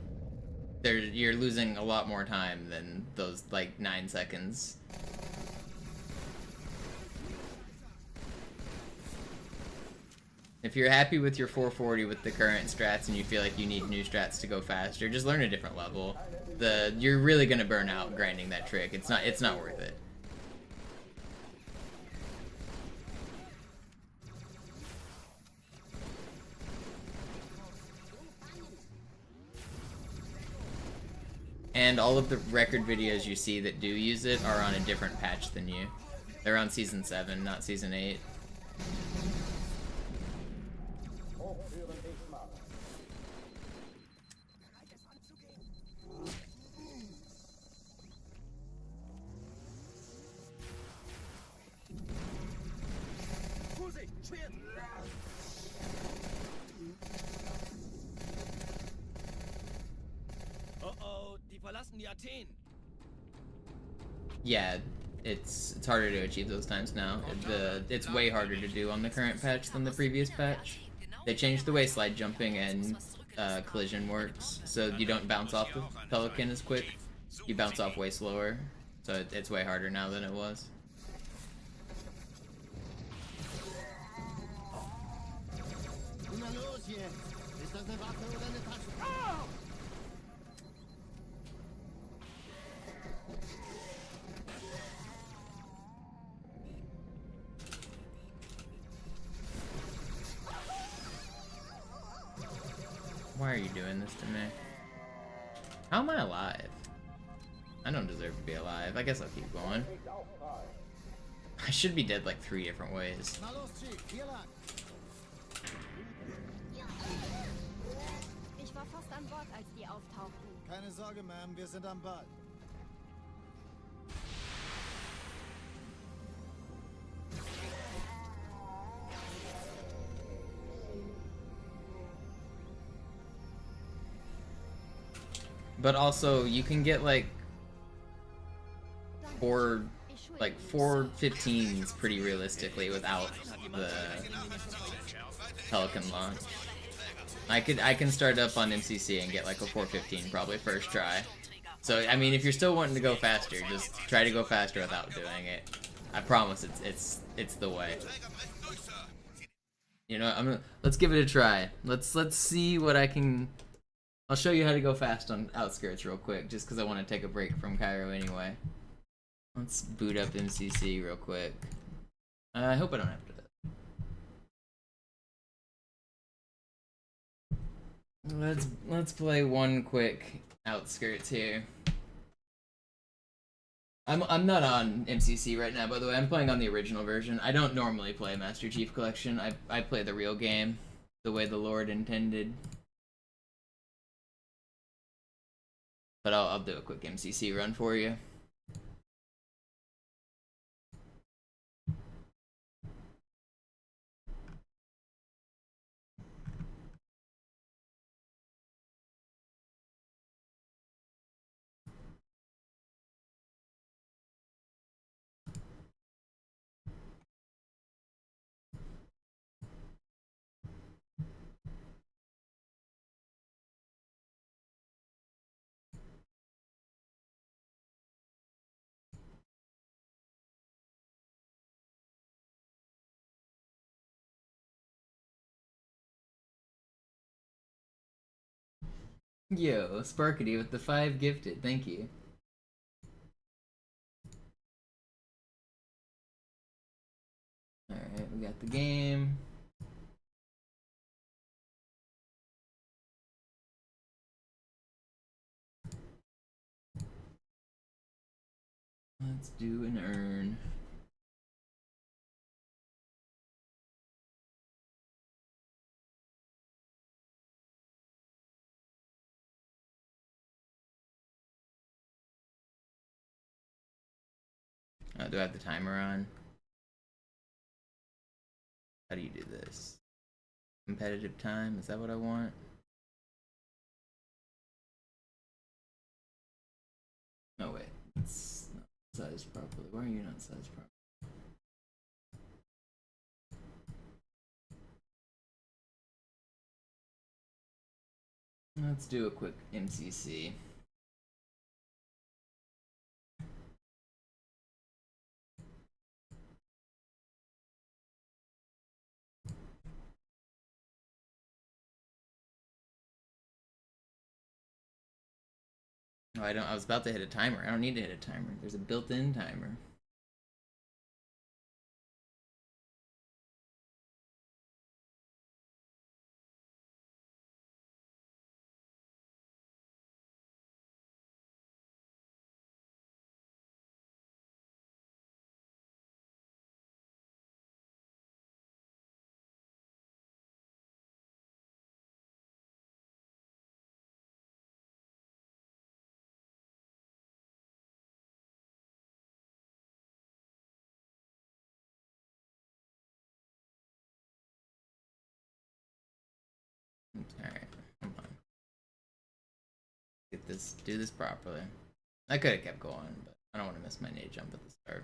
you're losing a lot more time than those, like, 9 seconds. If you're happy with your 440 with the current strats and you feel like you need new strats to go faster, just learn a different level. You're really gonna burn out grinding that trick. It's not worth it. And all of the record videos you see that do use it are on a different patch than you. They're on Season 7, not Season 8. Vorsicht, Schwert! Oh oh, die verlassen die Athen. Yeah, it's harder to achieve those times now. It's way harder to do on the current patch than the previous patch. They changed the way slide jumping and collision works, so you don't bounce off the pelican as quick. You bounce off way slower, so it's way harder now than it was. Na los jetzt! Ist das eine Waffe oder eine Tasche? Why are you doing this to me? How am I alive? I don't deserve to be alive. I guess I'll keep going. I should be dead like 3 different ways. Na los, Chief, hier lang. Ich war fast an Bord, als die auftauchten. Keine Sorge, Ma'am, wir sind am Ball. But also, you can get like four 15s pretty realistically without the Pelican launch. I can start up on MCC and get like a 415 probably first try. So I mean, if you're still wanting to go faster, just try to go faster without doing it. I promise it's the way. You know, let's give it a try. Let's see what I can. I'll show you how to go fast on Outskirts real quick, just because I want to take a break from Cairo anyway. Let's boot up MCC real quick. I hope I don't have to do that. Let's play one quick Outskirts here. I'm not on MCC right now, by the way. I'm playing on the original version. I don't normally play Master Chief Collection. I play the real game, the way the Lord intended. But I'll do a quick MCC run for you. Yo, Sparkity with the 5 gifted, thank you. Alright, we got the game. Let's do an earn. Do I have the timer on? How do you do this? Competitive time? Is that what I want? Oh wait, it's not sized properly. Why are you not sized properly? Let's do a quick MCC. Oh, I was about to hit a timer. I don't need to hit a timer. There's a built-in timer. Alright, come on. Do this properly. I could have kept going, but I don't want to miss my nade jump at the start.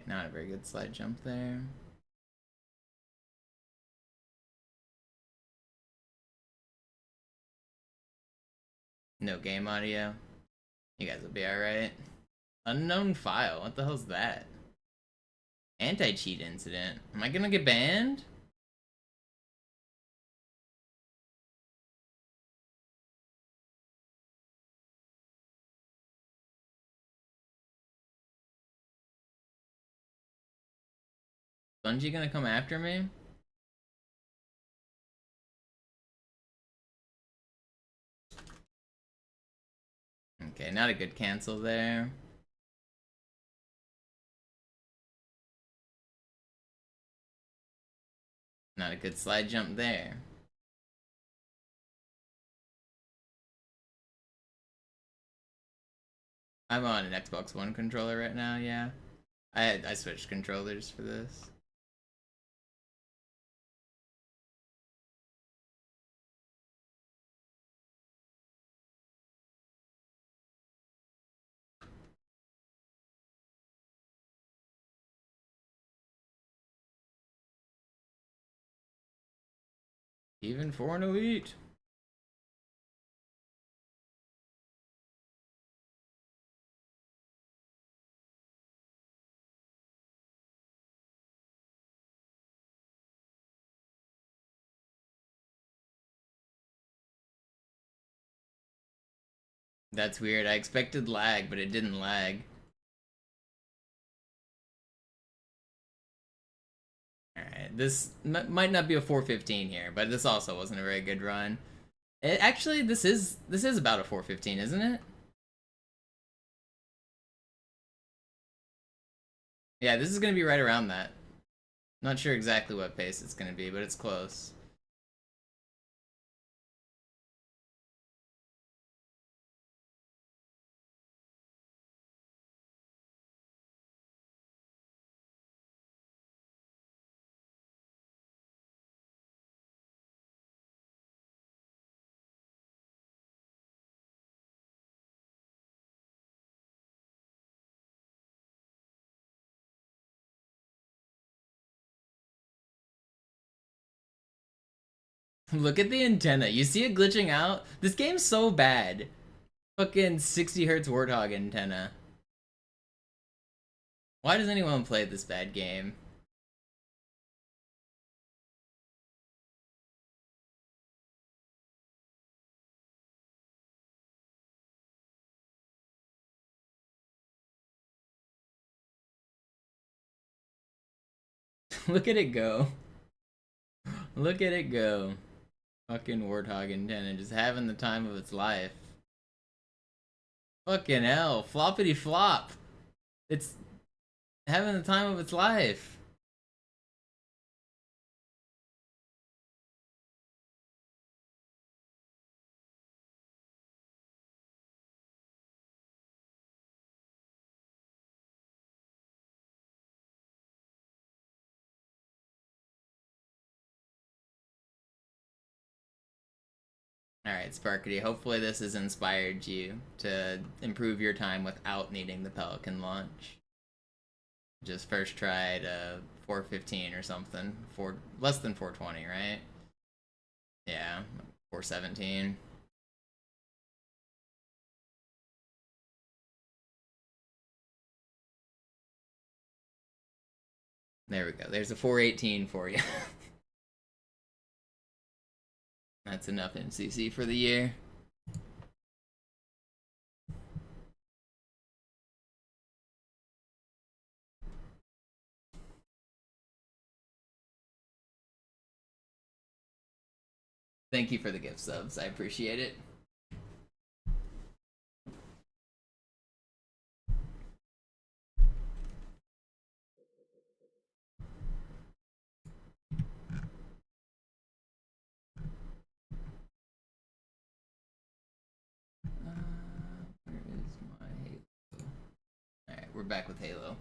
Not a very good slide jump there. No game audio. You guys will be alright. Unknown file. What the hell's that? Anti-cheat incident. Am I gonna get banned? Bungie gonna come after me? Okay, not a good cancel there. Not a good slide jump there. I'm on an Xbox One controller right now, yeah. I switched controllers for this. Even for an elite. That's weird. I expected lag, but it didn't lag. Alright, this might not be a 415 here, but this also wasn't a very good run. Actually, this is about a 415, isn't it? Yeah, this is gonna be right around that. Not sure exactly what pace it's gonna be, but it's close. Look at the antenna. You see it glitching out? This game's so bad. Fucking 60 hertz Warthog antenna. Why does anyone play this bad game? Look at it go. Look at it go. Fucking Warthog antenna just having the time of its life. Fucking hell. Floppity flop. It's having the time of its life. Alright, Sparkity, hopefully this has inspired you to improve your time without needing the Pelican launch. Just first tried 415 or something. Less than 420, right? Yeah, 417. There we go. There's a 418 for you. That's enough MCC for the year. Thank you for the gift subs. I appreciate it. Where is my Halo? Alright, we're back with Halo.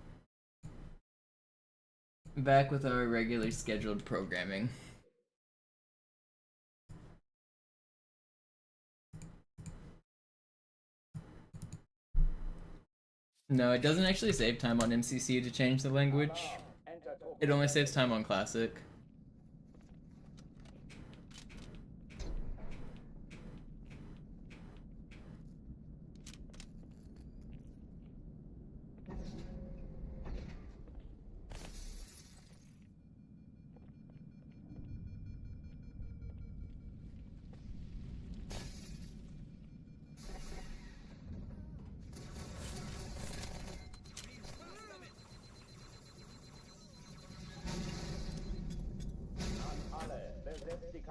Back with our regular scheduled programming. No, it doesn't actually save time on MCC to change the language. It only saves time on Classic.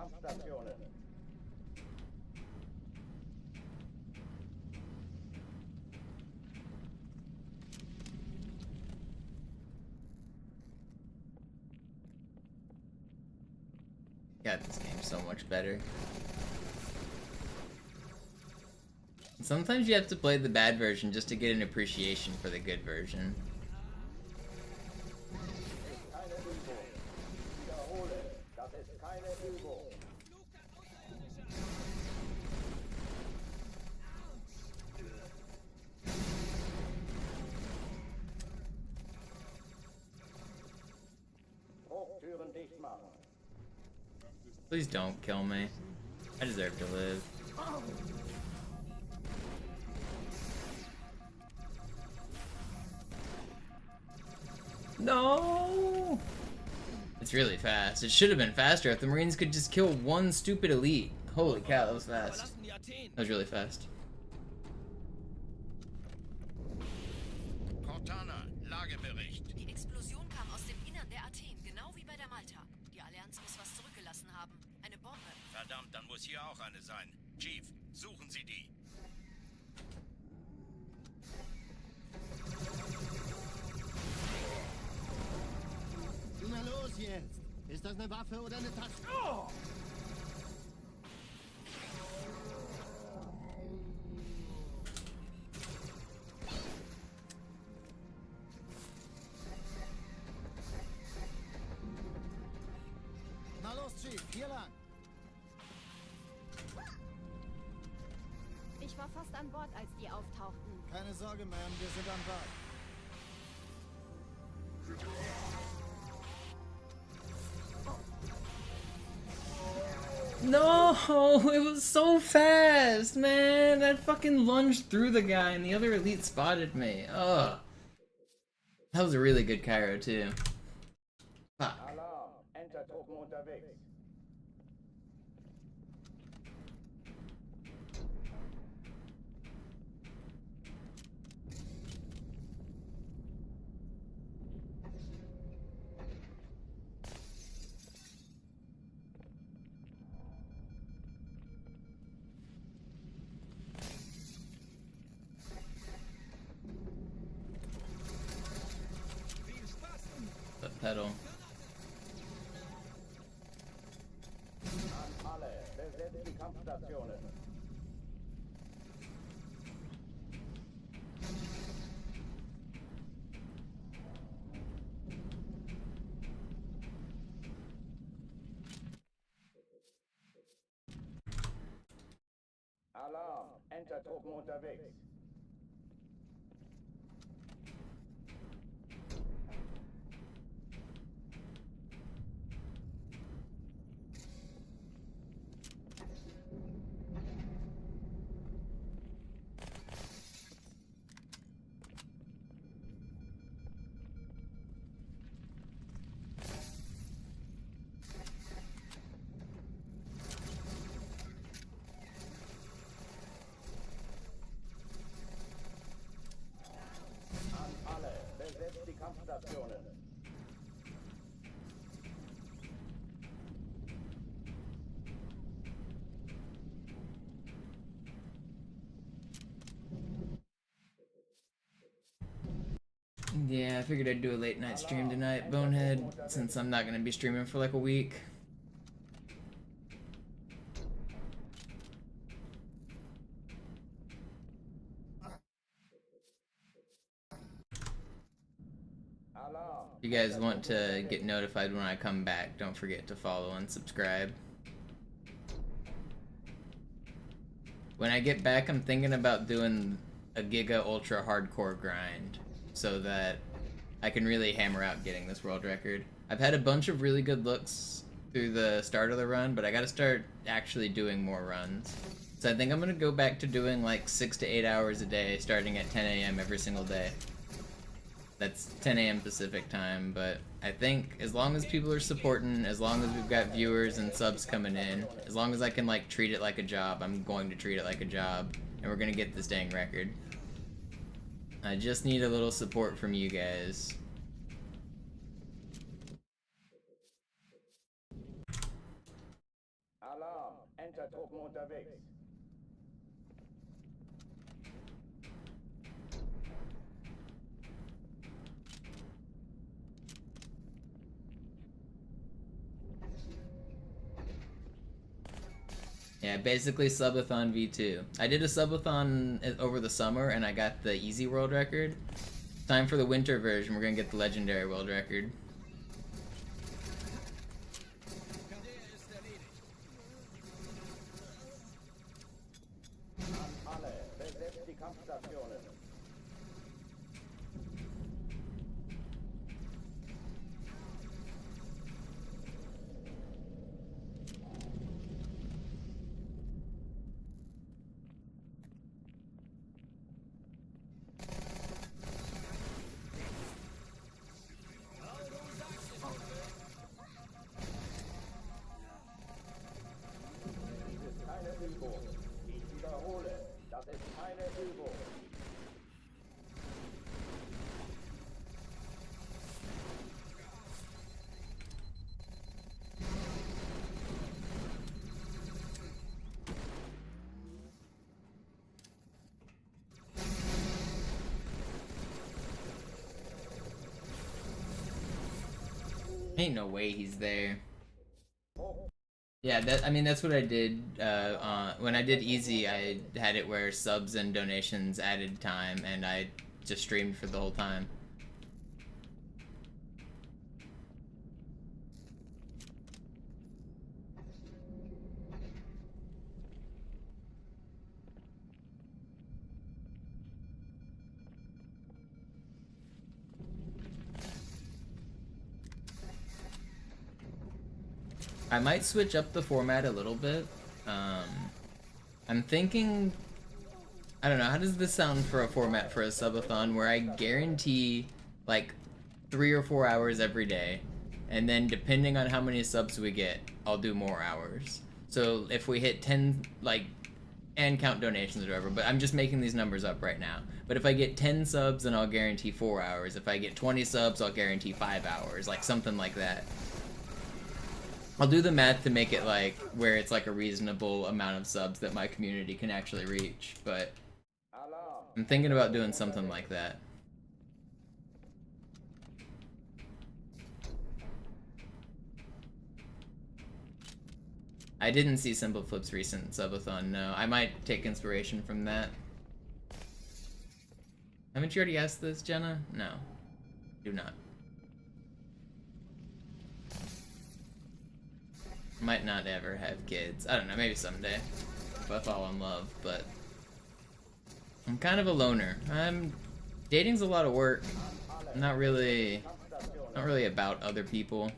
Kampfstationen. God, this game's so much better. Sometimes you have to play the bad version just to get an appreciation for the good version. Please don't kill me. I deserve to live. No! It's really fast. It should have been faster if the Marines could just kill one stupid elite. Holy cow, that was fast. That was really fast. Cortana, Lagebericht. Die Explosion kam aus dem Innern der Athen, genau wie bei der Malta. Die Allianz muss was zurückgelassen haben. Eine Bombe. Verdammt, dann muss hier auch eine sein. Chief, suchen Sie die. Na los jetzt! Ist das eine Waffe oder eine Tasche? Oh! Na los, Chief, hier lang! Ich war fast an Bord, als die auftauchten. Keine Sorge, Ma'am, wir sind am Bord. No, it was so fast, man. I fucking lunged through the guy and the other elite spotted me. Ugh. That was a really good Cairo too. Fuck. Alarm, Entertruppen unterwegs. The pedal. An alle, besetzt die Kampfstationen. Alarm, Entertruppen unterwegs. Besetzt die Kampfstationen. Yeah, I figured I'd do a late night stream tonight, Bonehead, since I'm not gonna be streaming for like a week. If you guys want to get notified when I come back, don't forget to follow and subscribe. When I get back, I'm thinking about doing a Giga Ultra Hardcore grind so that I can really hammer out getting this world record. I've had a bunch of really good looks through the start of the run, but I gotta start actually doing more runs. So I think I'm gonna go back to doing like 6 to 8 hours a day, starting at 10 a.m. every single day. That's 10 a.m. Pacific time, but I think as long as people are supporting, as long as we've got viewers and subs coming in, as long as I can like treat it like a job, I'm going to treat it like a job, and we're gonna get this dang record. I just need a little support from you guys. unterwegs. Yeah, basically subathon V2. I did a subathon over the summer and I got the easy world record. Time for the winter version, we're gonna get the legendary world record. Alle, besetzt die Kampfstationen. Ain't no way he's there. Yeah, I mean, that's what I did. When I did easy, I had it where subs and donations added time, and I just streamed for the whole time. I might switch up the format a little bit. I'm thinking, I don't know, how does this sound for a format for a subathon where I guarantee like 3 or 4 hours every day, and then depending on how many subs we get, I'll do more hours. So if we hit 10, like, and count donations or whatever, but I'm just making these numbers up right now. But if I get 10 subs, then I'll guarantee 4 hours. If I get 20 subs, I'll guarantee 5 hours, like something like that. I'll do the math to make it like where it's like a reasonable amount of subs that my community can actually reach, but I'm thinking about doing something like that. I didn't see Simple Flip's recent subathon, no. I might take inspiration from that. Haven't you already asked this, Jenna? No. Do not. Might not ever have kids. I don't know, maybe someday. If I fall in love, but I'm kind of a loner. Dating's a lot of work. I'm not really about other people.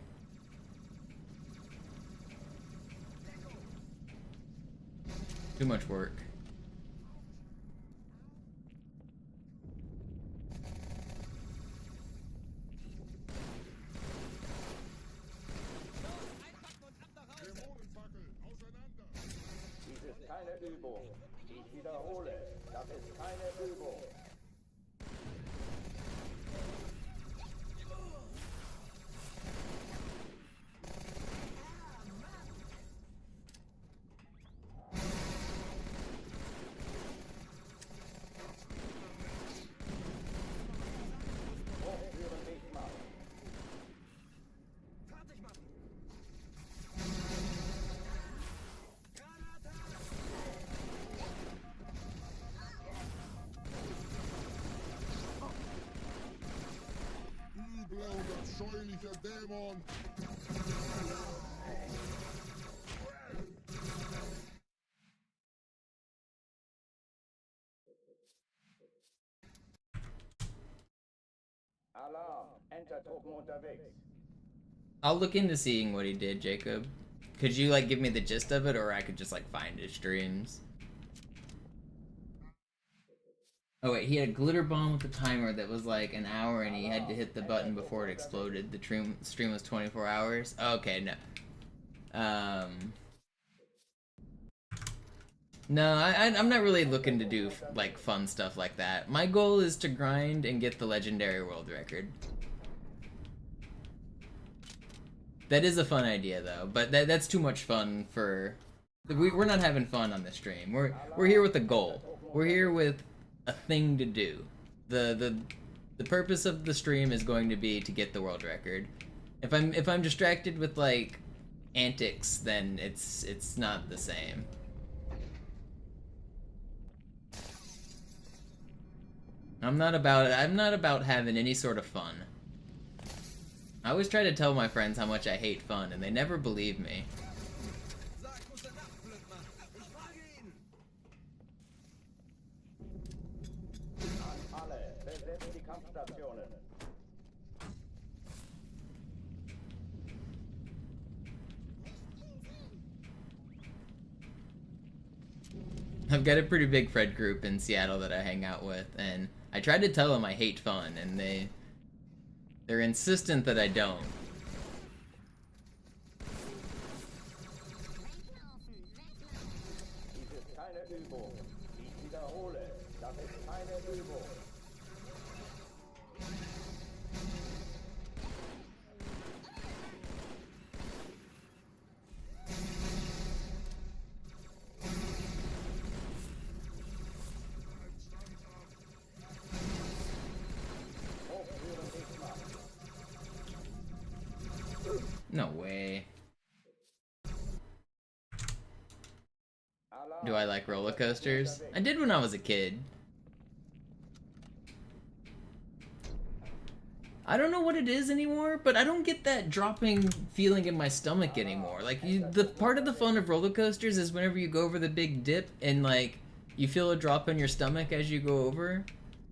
Too much work. Übung. Ich wiederhole, das ist keine Übung. Hochführen nicht mal. Fertig machen. Abscheulicher Dämon! Alarm! Enter-Truppen unterwegs. I'll look into seeing what he did, Jacob. Could you like give me the gist of it, or I could just like find his streams? Oh wait, he had a glitter bomb with a timer that was like an hour, and he had to hit the button before it exploded. The stream was 24 hours. Okay, no. No, I'm not really looking to do like fun stuff like that. My goal is to grind and get the legendary world record. That is a fun idea though, but that's too much fun for we're not having fun on the stream. We're here with a goal. We're here with a thing to do. The purpose of the stream is going to be to get the world record. If I'm distracted with like antics, then it's not the same. I'm not about having any sort of fun. I always try to tell my friends how much I hate fun, and they never believe me. I've got a pretty big friend group in Seattle that I hang out with, and I tried to tell them I hate fun, and they're insistent that I don't. No way. Do I like roller coasters? I did when I was a kid. I don't know what it is anymore, but I don't get that dropping feeling in my stomach anymore. Like, the part of the fun of roller coasters is whenever you go over the big dip and, like, you feel a drop in your stomach as you go over.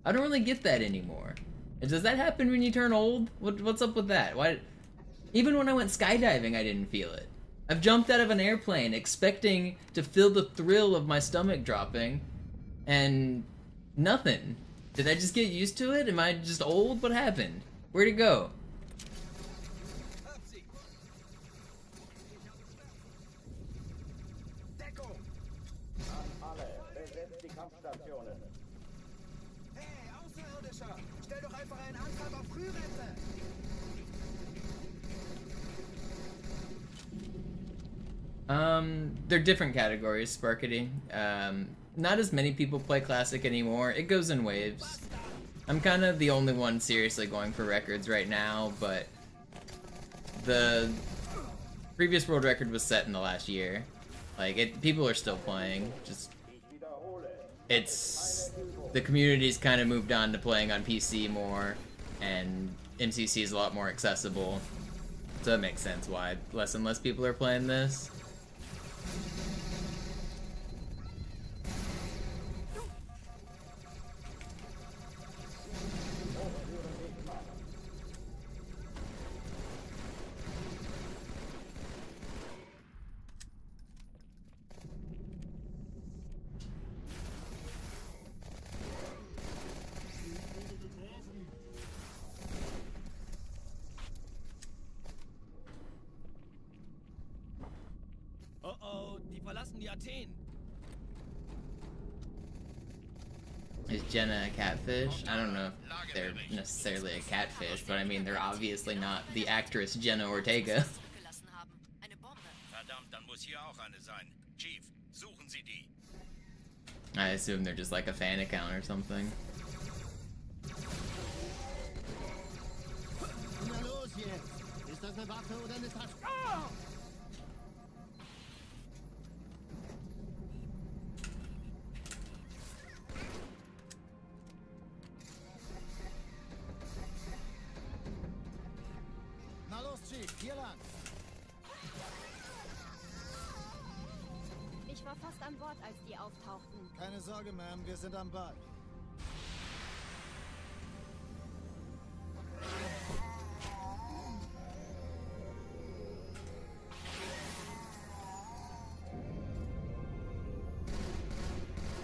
I don't really get that anymore. Does that happen when you turn old? What's up with that? Why? Even when I went skydiving, I didn't feel it. I've jumped out of an airplane expecting to feel the thrill of my stomach dropping, and nothing. Did I just get used to it? Am I just old? What happened? Where'd it go? Hey, Außerirdischer! Stell doch einfach einen Antrag auf Frührente! They're different categories, Sparkety. Not as many people play Classic anymore. It goes in waves. I'm kind of the only one seriously going for records right now, but the previous world record was set in the last year. Like, people are still playing, just... the community's kind of moved on to playing on PC more, and MCC is a lot more accessible. So that makes sense why less and less people are playing this. Oh, die verlassen die Athen. Is Jenna a catfish? I don't know if they're necessarily a catfish, but I mean, they're obviously not the actress Jenna Ortega. Verdammt, dann muss hier auch eine sein. Chief, suchen Sie die. I assume they're just like a fan account or something. Na los jetzt! Ist das eine Waffe oder eine Tasche? Ah! Na los, Chief, hier lang! Ich war fast an Bord, als die auftauchten. Keine Sorge, Ma'am, wir sind am Ball.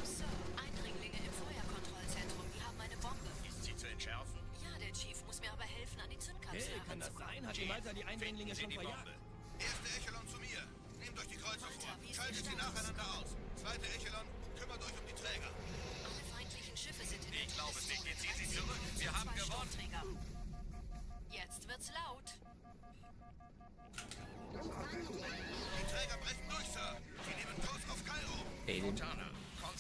Sir, Eindringlinge im Feuerkontrollzentrum. Die haben eine Bombe. Ist sie zu entschärfen? Ja, der Chief muss mir aber helfen, an die Zündkapsel Hey, kann das heranzukommen. sein? Hat die Malta die Eindringlinge schon die verjagt? Bombe. Erste Echelon zu mir. Nehmt euch die Kreuzer Malta, vor. wie ist Schaltet der sie Status? nacheinander aus. Zweite Echelon, kümmert euch um die Träger. Alle feindlichen Schiffe sind in der Ich glaube es nicht. Todeszone. Jetzt ziehen Sie zurück. Wir haben Zwei gewonnen. Sturmträger. Jetzt wird's laut. Die Träger brechen durch, Sir. Sie nehmen Kurs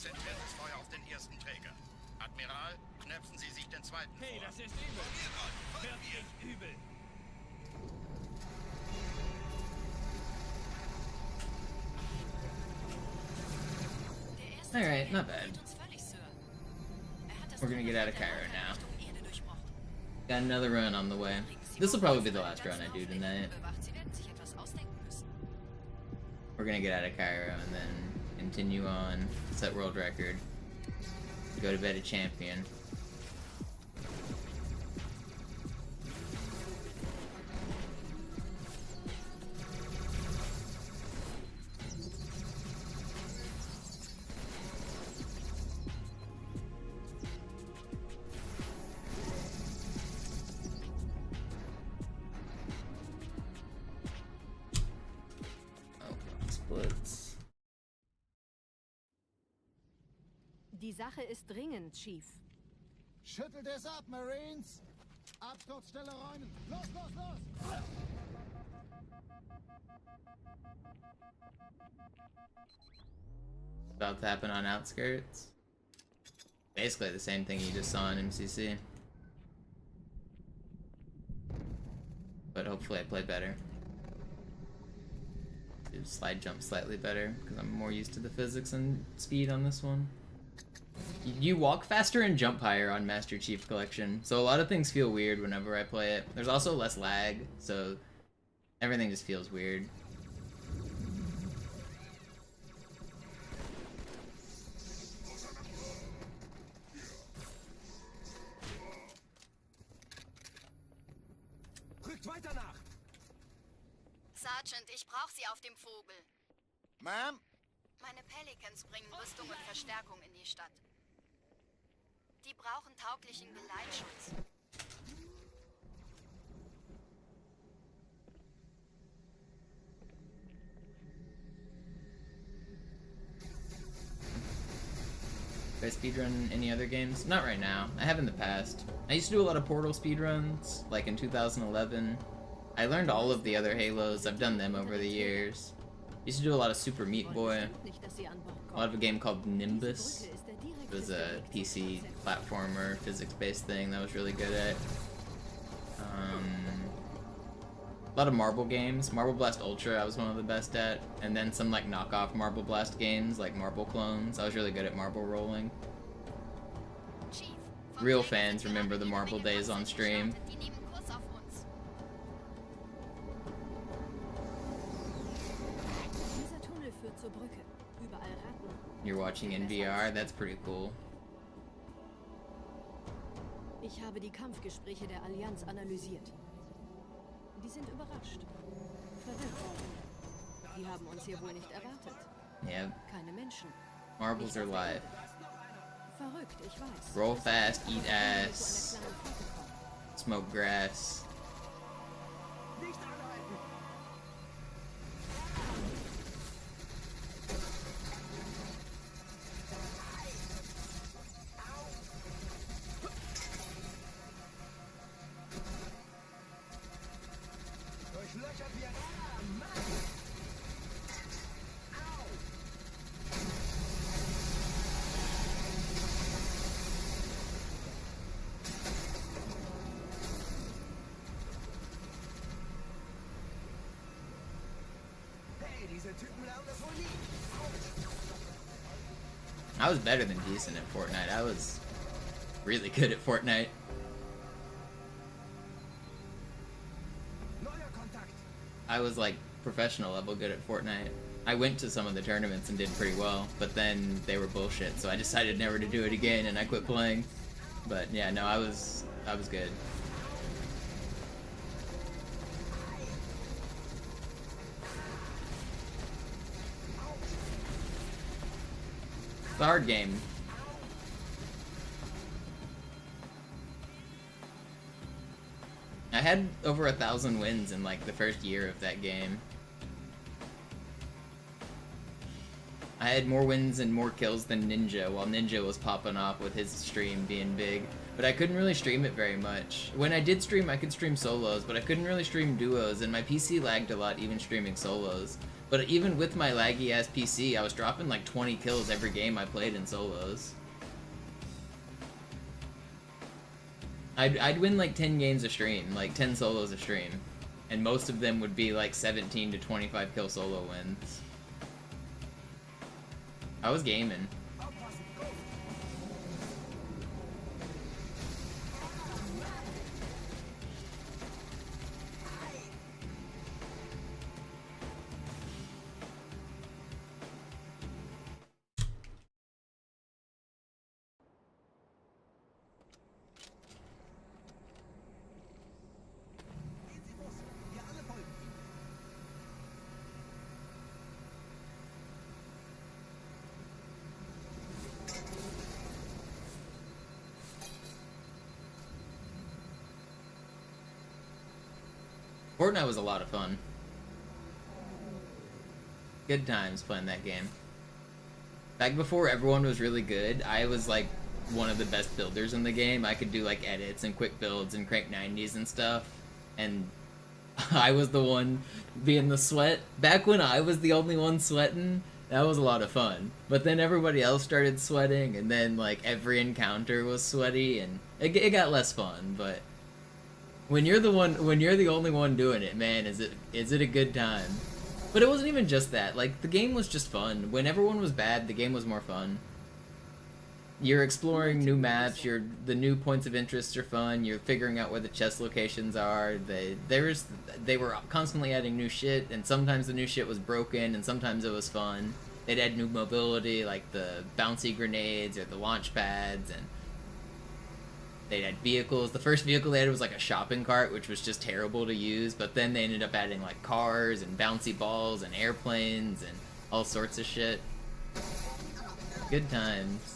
Konzentriertes Feuer auf den ersten Träger. Admiral, knöpfen Sie sich den zweiten Hey, vor. das ist übel. Wirklich übel. Der erste Alright, Träger not bad. ignoriert uns völlig, Sir. Er hat das We're gonna get out of Tunnel Cairo der now. Richtung Erde durchbrochen. Got another run on the way. This will probably be the last run I do tonight. Bewacht. Sie werden sich etwas ausdenken müssen. We're gonna get out of Cairo and then continue on, set world record, go to bed a champion. Oh, splits. Die Sache ist dringend, Chief. Schüttelt es ab, Marines! Absturzstelle räumen! Los, los, los! About to happen on Outskirts. Basically the same thing you just saw in MCC. But hopefully I play better. Do slide jump slightly better, because I'm more used to the physics and speed on this one. You walk faster and jump higher on Master Chief Collection, so a lot of things feel weird whenever I play it. There's also less lag, so everything just feels weird. Rückt weiter nach. Sergeant, ich brauche Sie auf dem Vogel. Ma'am? Meine Pelicans bringen Rüstung und Verstärkung in die Stadt. Die brauchen tauglichen Geleitschutz. Do I speedrun any other games? Not right now. I have in the past. I used to do a lot of Portal speedruns, like in 2011. I learned all of the other Halos. I've done them over the years. Used to do a lot of Super Meat Boy. A lot of a game called Nimbus. It was a PC platformer, physics-based thing that I was really good at. A lot of Marble games. Marble Blast Ultra I was one of the best at. And then some like knockoff Marble Blast games like Marble Clones. I was really good at marble rolling. Real fans remember the Marble days on stream. Die nehmen Kurs auf uns. Dieser Tunnel führt zur Brücke. Überall Ratten. You're watching in VR? That's pretty cool. Ich habe die Kampfgespräche der Allianz analysiert. Die sind überrascht. Verwirrt. Die haben uns hier wohl nicht erwartet. Yeah, Keine Menschen. marbles are life. Verrückt, ich weiß. Roll fast, eat Zu einer ass, kleinen Flotte kommen. smoke grass. Nicht anhalten. Durchlöchert wie ein Mann. Au. Hey, diese Typen lernen das wohl nie. I was better than decent at Fortnite. I was really good at Fortnite. Neuer Kontakt. I was like professional level good at Fortnite. I went to some of the tournaments and did pretty well, but then they were bullshit, so I decided never to do it again and I quit playing. But yeah, no, I was good. It's a hard game. I had over 1,000 wins in like the first year of that game. I had more wins and more kills than Ninja, while Ninja was popping off with his stream being big. But I couldn't really stream it very much. When I did stream, I could stream solos, but I couldn't really stream duos, and my PC lagged a lot even streaming solos. But even with my laggy ass PC, I was dropping like 20 kills every game I played in solos. I'd win like 10 games a stream, like 10 solos a stream. And most of them would be like 17 to 25 kill solo wins. I was gaming. Fortnite was a lot of fun. Good times playing that game. Back before everyone was really good, I was like one of the best builders in the game. I could do like edits and quick builds and crank 90s and stuff. And I was the one being the sweat. Back when I was the only one sweating, that was a lot of fun. But then everybody else started sweating, and then like every encounter was sweaty, and it got less fun. But when you're the only one doing it, man, is it a good time? But it wasn't even just that. Like, the game was just fun. When everyone was bad, the game was more fun. You're exploring new maps. The new points of interest are fun. You're figuring out where the chest locations are. They were constantly adding new shit, and sometimes the new shit was broken, and sometimes it was fun. They'd add new mobility, like the bouncy grenades or the launch pads, and they had vehicles. The first vehicle they had was like a shopping cart, which was just terrible to use, but then they ended up adding like cars and bouncy balls and airplanes and all sorts of shit. Good times.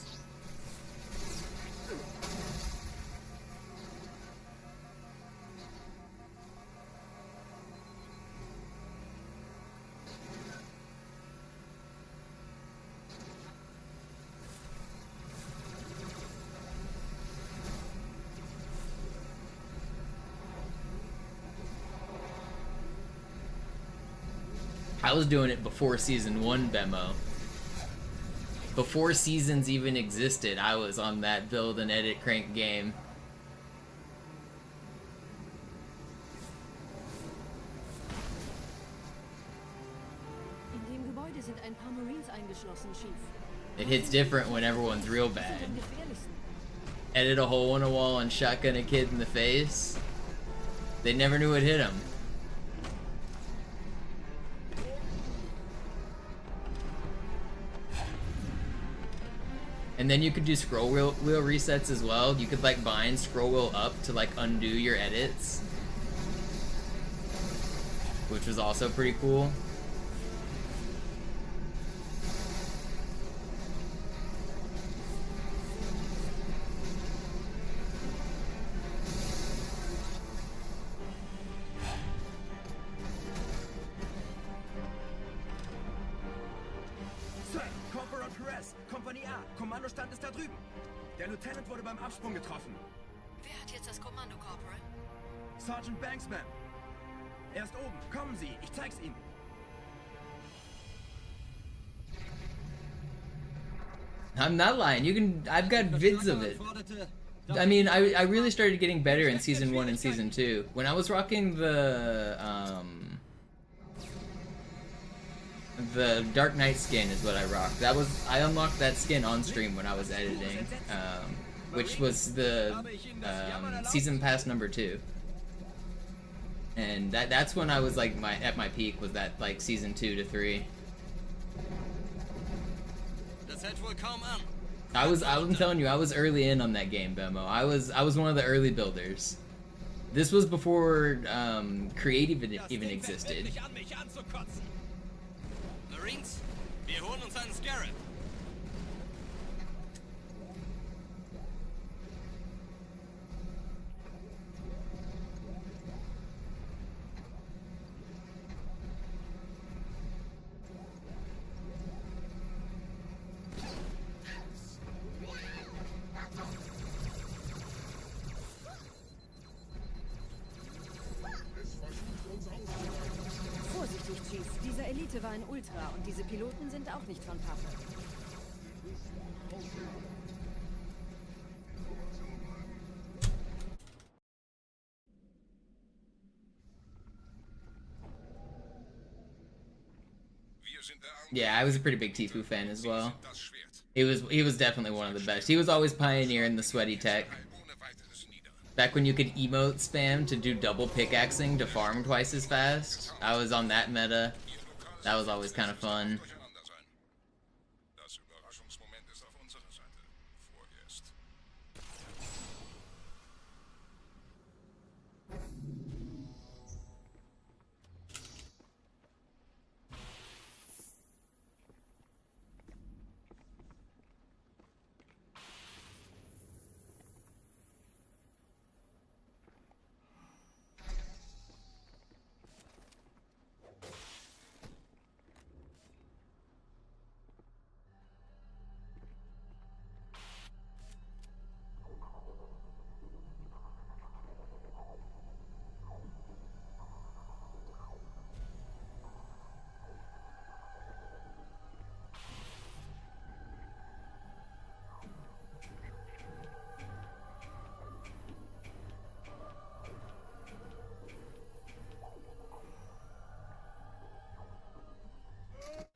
I was doing it before Season 1, Bemo. Before Seasons even existed, I was on that build and edit crank game. In dem Gebäude sind ein paar Marines eingeschlossen, Chief. It hits different when everyone's real bad. Edit a hole in a wall and shotgun a kid in the face. They never knew it hit him. And then you could do scroll wheel resets as well. You could like bind scroll wheel up to like undo your edits, which was also pretty cool. Sir, Corporal Perez, Kompanie A, Kommandostand ist da drüben. Der Lieutenant wurde beim Absprung getroffen. Wer hat jetzt das Kommando, Corporal? Sergeant Banksman. Er ist oben. Kommen Sie, ich zeig's Ihnen. I'm not lying. I've got vids of it. I mean, I really started getting better in Season 1 and Season 2. When I was rocking the Dark Knight skin is what I rocked. I unlocked that skin on stream when I was editing, which was the Season Pass number 2. And that's when I was like at my peak, was that like Season 2 to 3. I'm telling you, I was early in on that game, Bemo. I was one of the early builders. This was before Creative even existed. Marines, wir holen uns einen Scarab. Vorsichtig, Chief. Dieser Elite war ein Ultra und diese Piloten sind auch nicht von Pappe. Yeah, I was a pretty big Tifu fan as well. He was definitely one of the best. He was always pioneering the sweaty tech. Back when you could emote spam to do double pickaxing to farm twice as fast, I was on that meta. That was always kind of fun.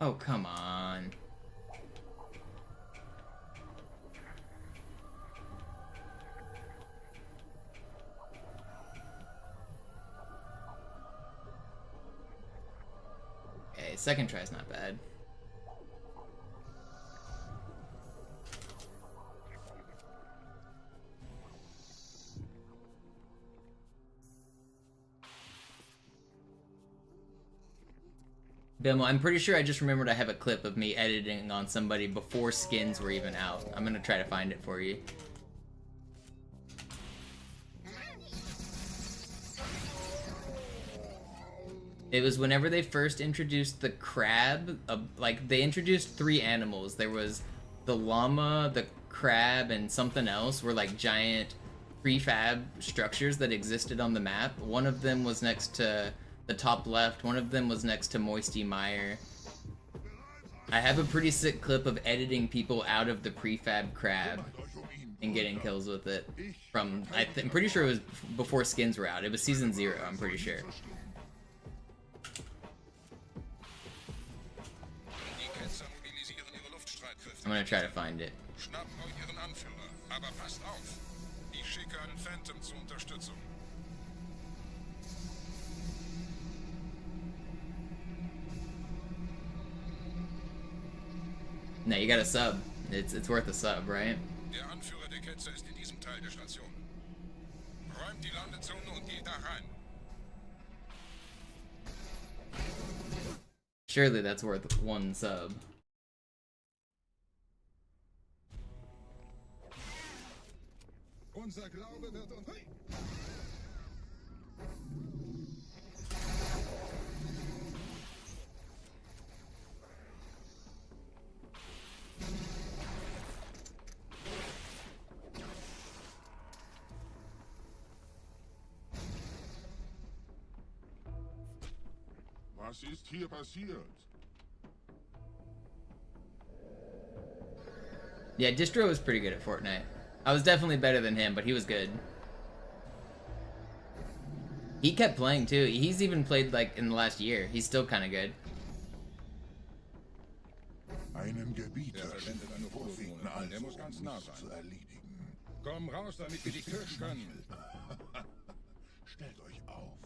Oh, come on. Okay, second try's not bad. Bimbo, I'm pretty sure I just remembered I have a clip of me editing on somebody before skins were even out. I'm gonna try to find it for you. It was whenever they first introduced the crab, like they introduced 3 animals. There was the llama, the crab, and something else were like giant prefab structures that existed on the map. One of them was next to the top left, one of them was next to Moisty Mire. I have a pretty sick clip of editing people out of the prefab crab and getting kills with it from, I'm pretty sure it was before skins were out. It was season 0, I'm pretty sure. I'm gonna try to find it. No, you got a sub. It's worth a sub, right? Der Anführer der Ketzer ist in diesem Teil der Station. Räumt die Landezone und geht da rein. Surely that's worth 1 sub. Unser Glaube wird uns... Was ist hier passiert? Yeah, Distro was pretty good at Fortnite. I was definitely better than him, but he was good. He kept playing too. He's even played like in the last year. He's still kind of good. Einem Gebieter schicken eine Propheten also, muss ganz nah sein. Zu erledigen. Komm raus, damit wir dich töten können. Stellt euch auf.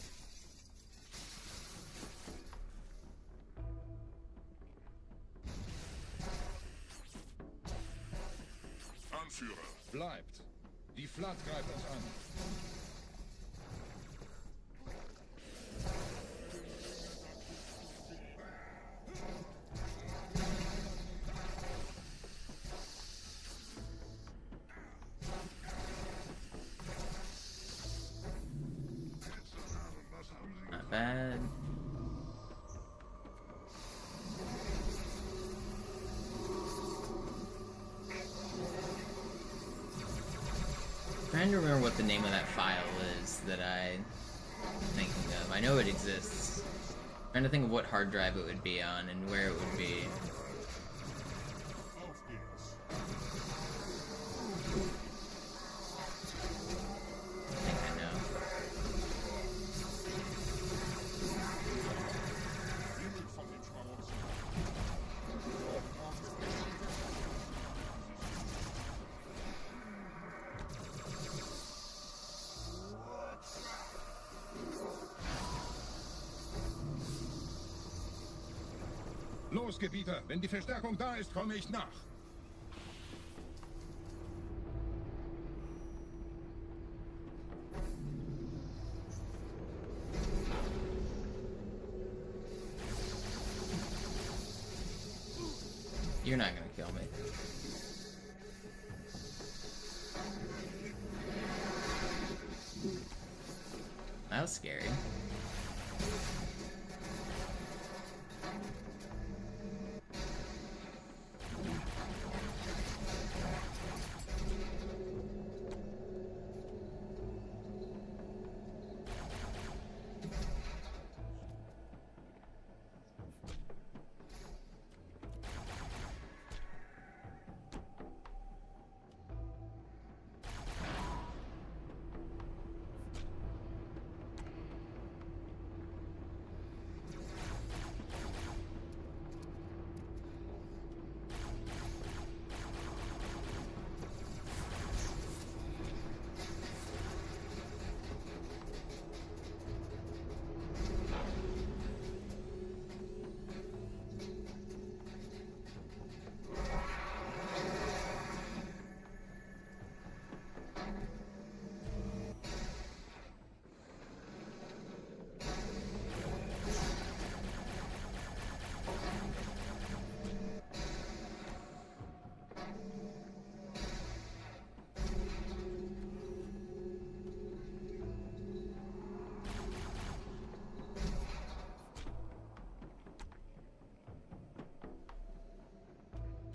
Anführer. Bleibt. Die Flat greift uns an. Not bad. Trying to remember what the name of that file is that I'm thinking of. I know it exists. Trying to think of what hard drive it would be on and where it would be. I think I know. Los, Gebieter, wenn die Verstärkung da ist, komme ich nach. You're not gonna kill me. That was scary.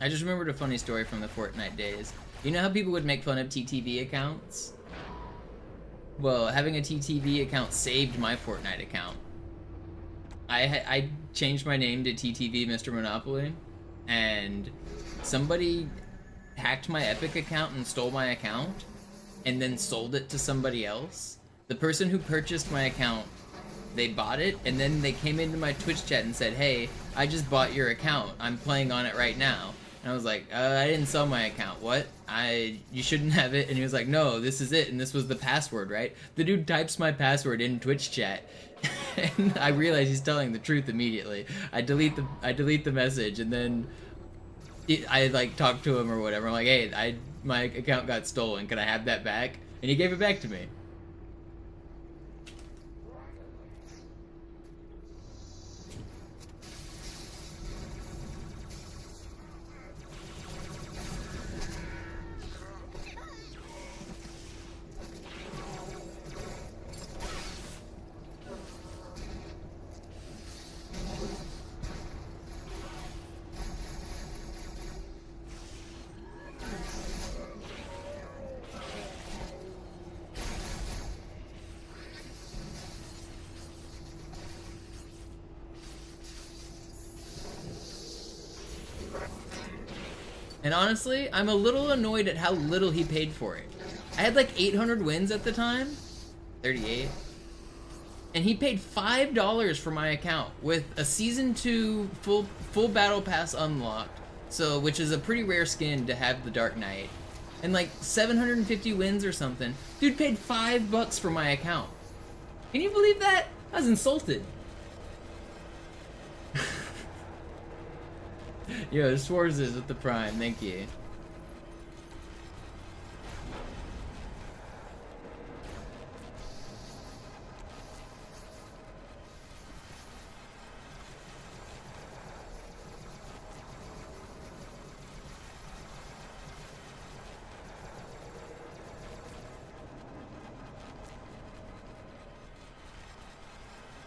I just remembered a funny story from the Fortnite days. You know how people would make fun of TTV accounts? Well, having a TTV account saved my Fortnite account. I changed my name to TTV MisterMonopoli, and somebody hacked my Epic account and stole my account, and then sold it to somebody else. The person who purchased my account, they bought it, and then they came into my Twitch chat and said, "Hey, I just bought your account. I'm playing on it right now." And I was like, I didn't sell my account. What? You shouldn't have it. And he was like, no, this is it. And this was the password, right? The dude types my password in Twitch chat. And I realize he's telling the truth immediately. I delete the message, and then I like talk to him or whatever. I'm like, hey, my account got stolen. Can I have that back? And he gave it back to me. And honestly, I'm a little annoyed at how little he paid for it. I had like 800 wins at the time, 38, and he paid $5 for my account with a season 2 full battle pass unlocked, so which is a pretty rare skin to have the Dark Knight, and like 750 wins or something. Dude paid $5 for my account. Can you believe that? I was insulted. Yo, Schwarzes with the Prime, thank you.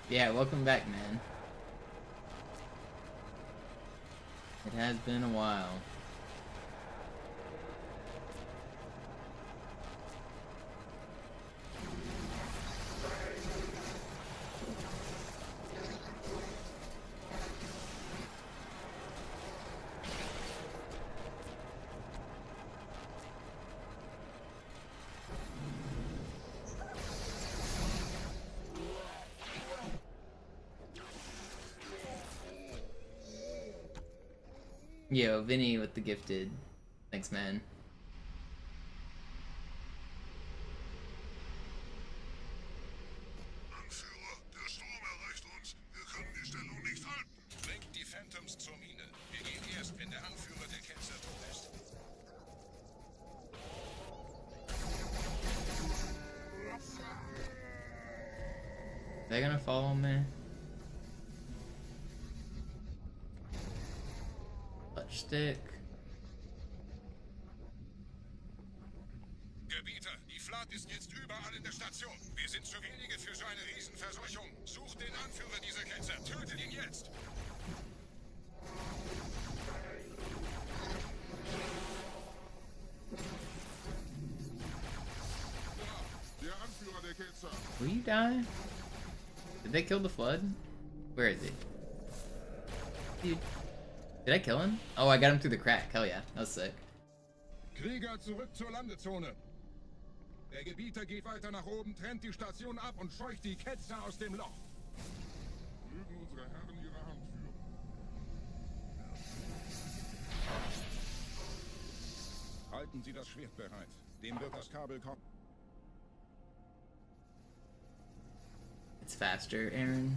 Yeah, welcome back, man. It has been a while. Yo, Vinny with the gifted. Thanks, man. Anführer, der Sturm erreicht uns. Wir können die Stellung nicht halten. Bringt die Phantoms zur Mine. Wir gehen erst, wenn der Anführer der Ketzer tot ist. They're gonna follow me. Touch stick. Gebieter, die Flat ist jetzt überall in der Station. Wir sind zu wenige für so eine Riesenverseuchung. Sucht den Anführer dieser Ketzer. Tötet ihn jetzt. Der Anführer der Ketzer. Will you die? Did they kill the flood? Where is he? Dude. Did I kill him? Oh, I got him through the crack. Hell yeah. That was sick. Krieger, zurück zur Landezone. Der Gebieter geht weiter nach oben, trennt die Station ab und scheucht die Ketzer aus dem Loch. Mögen unsere Herren ihre Hand führen. Halten Sie das Schwert bereit. Dem wird das Kabel kommen. It's faster, Aaron.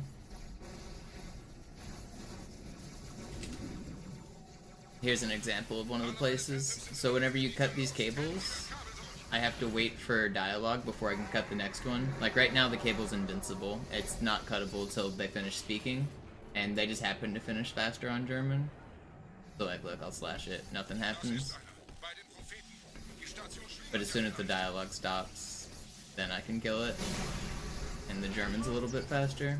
Here's an example of one of the places. So whenever you cut these cables, I have to wait for dialogue before I can cut the next one. Like right now the cable's invincible. It's not cuttable until they finish speaking. And they just happen to finish faster on German. So like look, I'll slash it. Nothing happens. But as soon as the dialogue stops, then I can kill it. And the German's a little bit faster.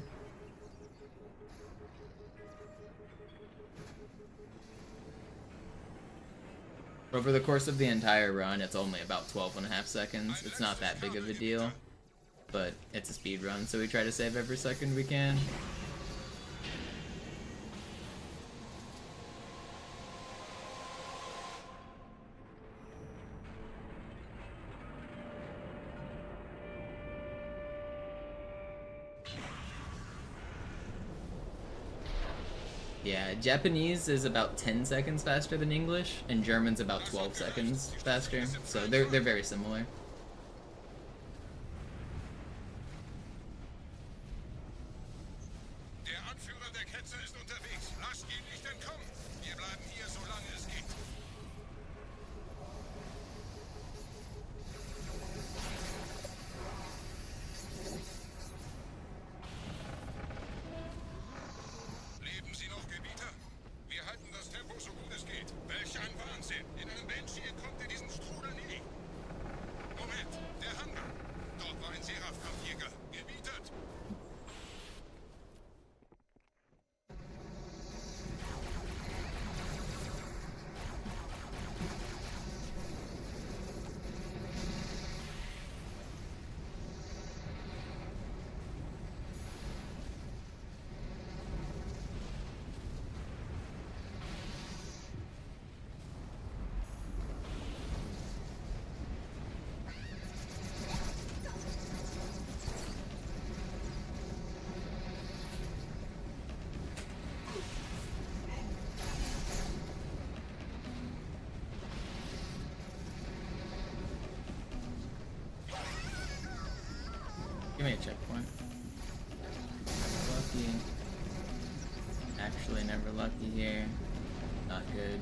Over the course of the entire run, it's only about 12.5 seconds. It's not that big of a deal, but it's a speed run, so we try to save every second we can. Yeah, Japanese is about 10 seconds faster than English, and German's about 12 seconds faster, so they're very similar. Der Anführer der Ketzer ist unterwegs. Lasst ihn nicht entkommen. Wir bleiben hier, solange es geht. Leben Sie noch, Gebieter? Wir halten das Tempo so gut es geht. Welch ein Wahnsinn! In einem Banshee entkommt ihr diesen Strudel nie. Moment, der Hangar. Dort war ein Seraph-Kampfjäger. Gebietet! Give me a checkpoint. Never lucky. Actually, never lucky here. Not good.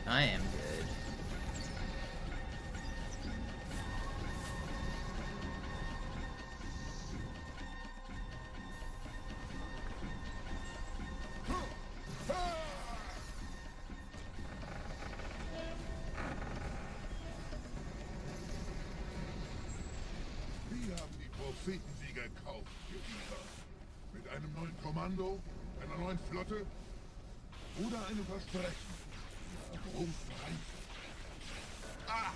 I am good. Wir haben die Prophetensee gekauft, Gebieter. Mit einem neuen Kommando, einer neuen Flotte oder einem Versprechen einer großen Reise. Ah!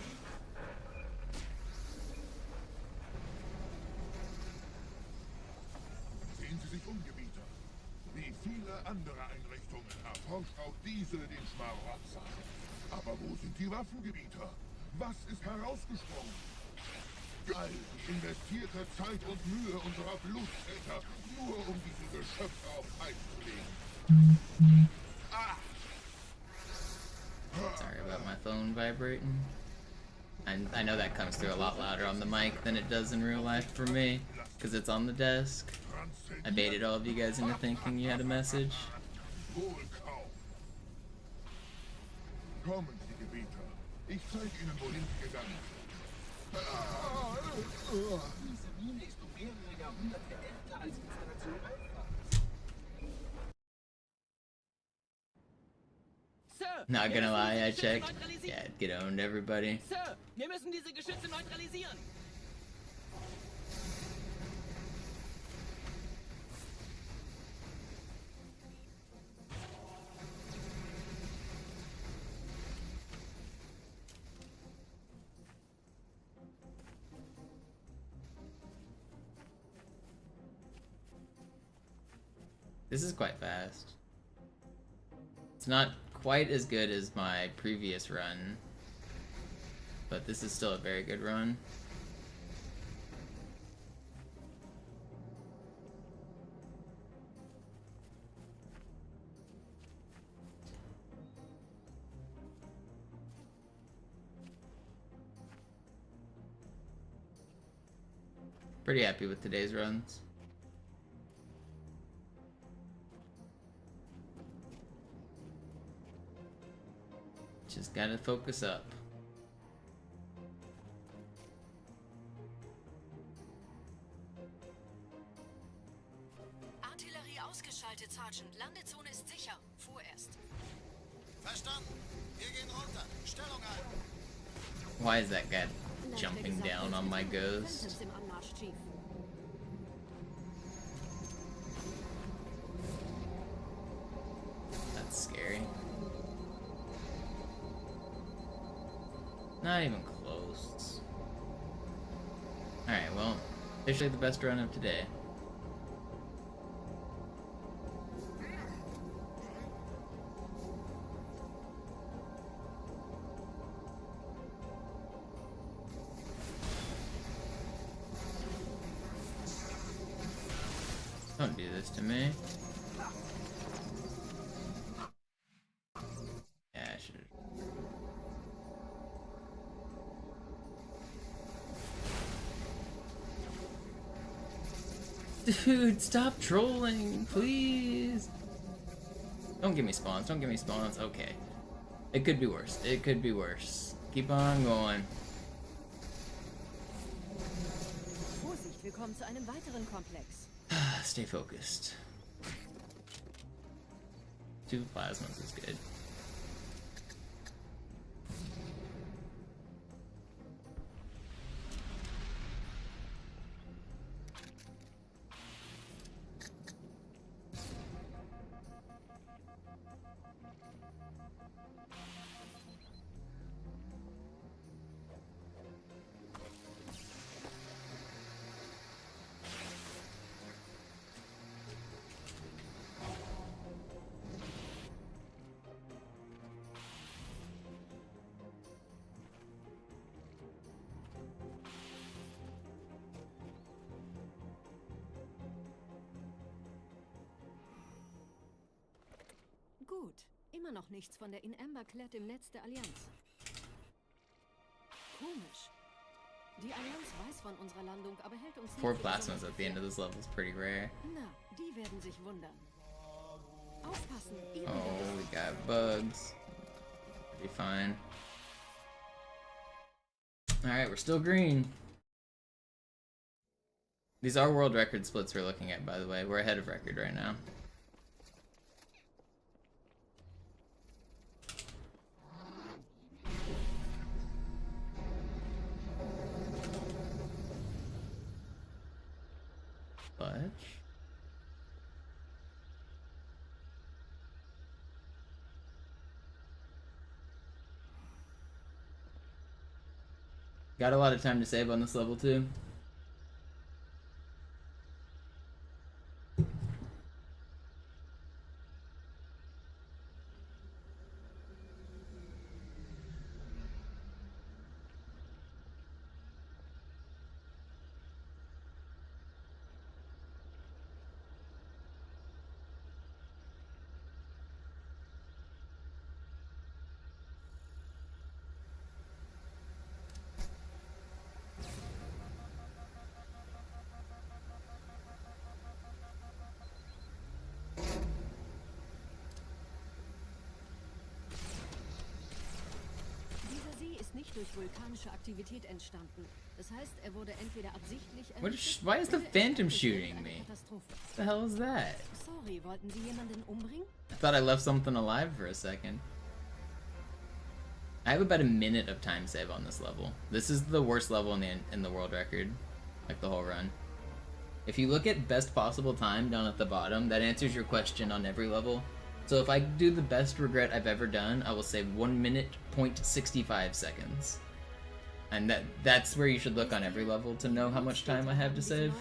Sehen Sie sich um, Gebieter. Wie viele andere Einrichtungen erforscht auch diese den Schmarotzer. Aber wo sind die Waffen, Gebieter? Was ist herausgesprungen? All die investierte Zeit und Mühe unserer Bluttäter, nur um diesen Geschöpfe auf Eis zu legen. Ah! Sorry about my phone vibrating. I know that comes through a lot louder on the mic than it does in real life for me, because it's on the desk. I baited all of you guys into thinking you had a message. Wohlkaum. Kommen Sie, Gebieter. Ich zeige Ihnen, wohin Sie gegangen sind. Diese Mine ist um mehrere Jahrhunderte älter als Installation Alpha. Sir, Not wir gonna müssen lie, I diese Geschütze checked. neutralisieren. Yeah, get owned, everybody. Sir, wir müssen diese Geschütze neutralisieren. This is quite fast. It's not quite as good as my previous run, but this is still a very good run. Pretty happy with today's runs. Just gotta focus up. Artillerie ausgeschaltet, Sergeant. Landezone ist sicher. Vorerst. Verstanden. Wir gehen runter. Stellung ein. Why is that guy jumping down on my ghost? Im Anmarsch, Chief. That's scary. Not even close. Alright, well, officially the best run of today. Don't do this to me. Yeah, I should. Dude, stop trolling, please. Don't give me spawns. Don't give me spawns. Okay. It could be worse. It could be worse. Keep on going. Vorsicht, wir kommen zu einem weiteren Komplex. Stay focused. 2 plasmas is good. Gut. Immer noch nichts von der In Amber Clad im Netz der Allianz. Komisch. Die Allianz weiß von unserer Landung, aber hält uns 4 nicht plasmas at the end of this level is pretty rare. Na, die werden sich wundern. Aufpassen. Oh, we got bugs. Be fine. Alright, we're still green. These are world record splits we're looking at, by the way. We're ahead of record right now. But got a lot of time to save on this level too. ist durch vulkanische Aktivität entstanden. Das heißt, er wurde entweder absichtlich Why is the Phantom shooting me? What the hell is that? Sorry, wollten Sie jemanden umbringen? I thought I left something alive for a second. I have about a minute of time save on this level. This is the worst level in the world record, like the whole run. If you look at best possible time down at the bottom, that answers your question on every level. So if I do the best regret I've ever done, I will save 1 minute, 0.65 seconds. And that's where you should look on every level to know how much time I have to save.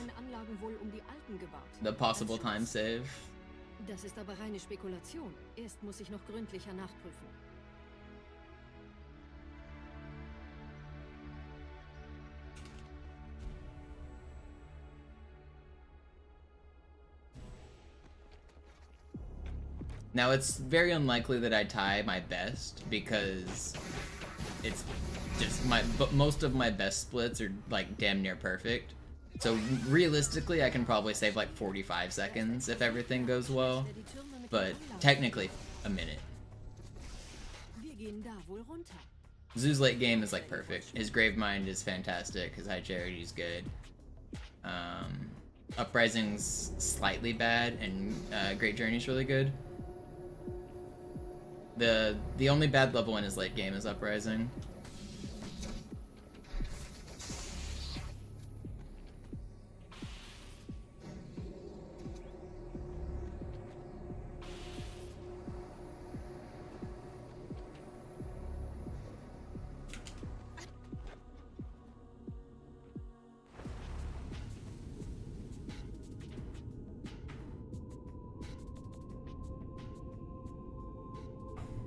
The possible time save. Das ist aber reine Spekulation. Erst muss ich noch gründlicher nachprüfen. Now it's very unlikely that I tie my best because it's just most of my best splits are like damn near perfect. So realistically I can probably save like 45 seconds if everything goes well, but technically a minute. Zoo's late game is like perfect. His Gravemind is fantastic, his High Charity is good. Uprising's slightly bad and Great Journey's really good. The only bad level in his late game is Uprising.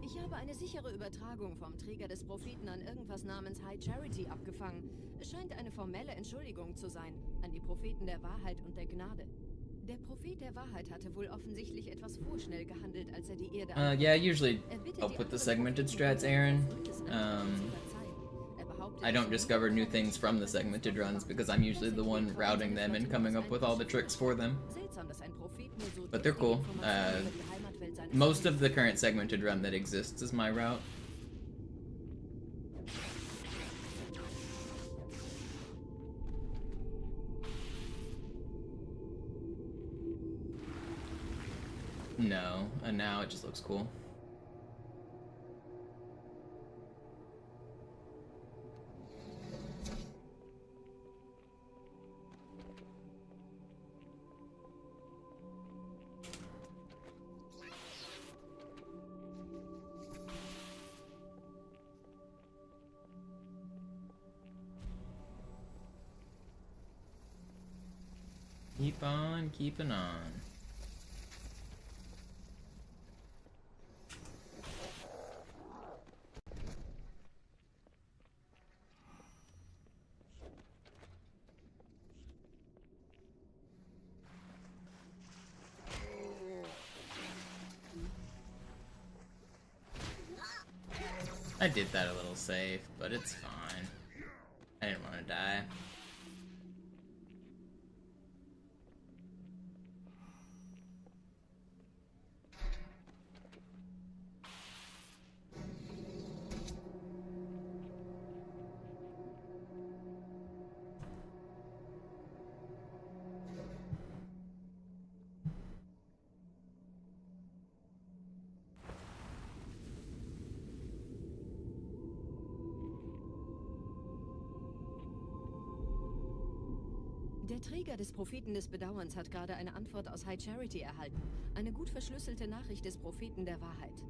Ich habe eine sichere Übertragung vom Träger des Propheten an irgendwas namens High Charity abgefangen. Es scheint eine formelle Entschuldigung zu sein, an die Propheten der Wahrheit und der Gnade. Der Prophet der Wahrheit hatte wohl offensichtlich etwas vorschnell gehandelt, als er die Erde yeah, I usually help with the segmented strats, Aaron. I don't discover new things from the segmented runs because I'm usually the one routing them and coming up with all the tricks for them. But they're cool. Most of the current segmented run that exists is my route. No, and now it just looks cool. Keep on keeping on. I did that a little safe, but it's fine. I didn't want to die. Der Träger des Propheten des Bedauerns hat gerade eine Antwort aus High Charity erhalten. Eine gut verschlüsselte Nachricht des Propheten der Wahrheit.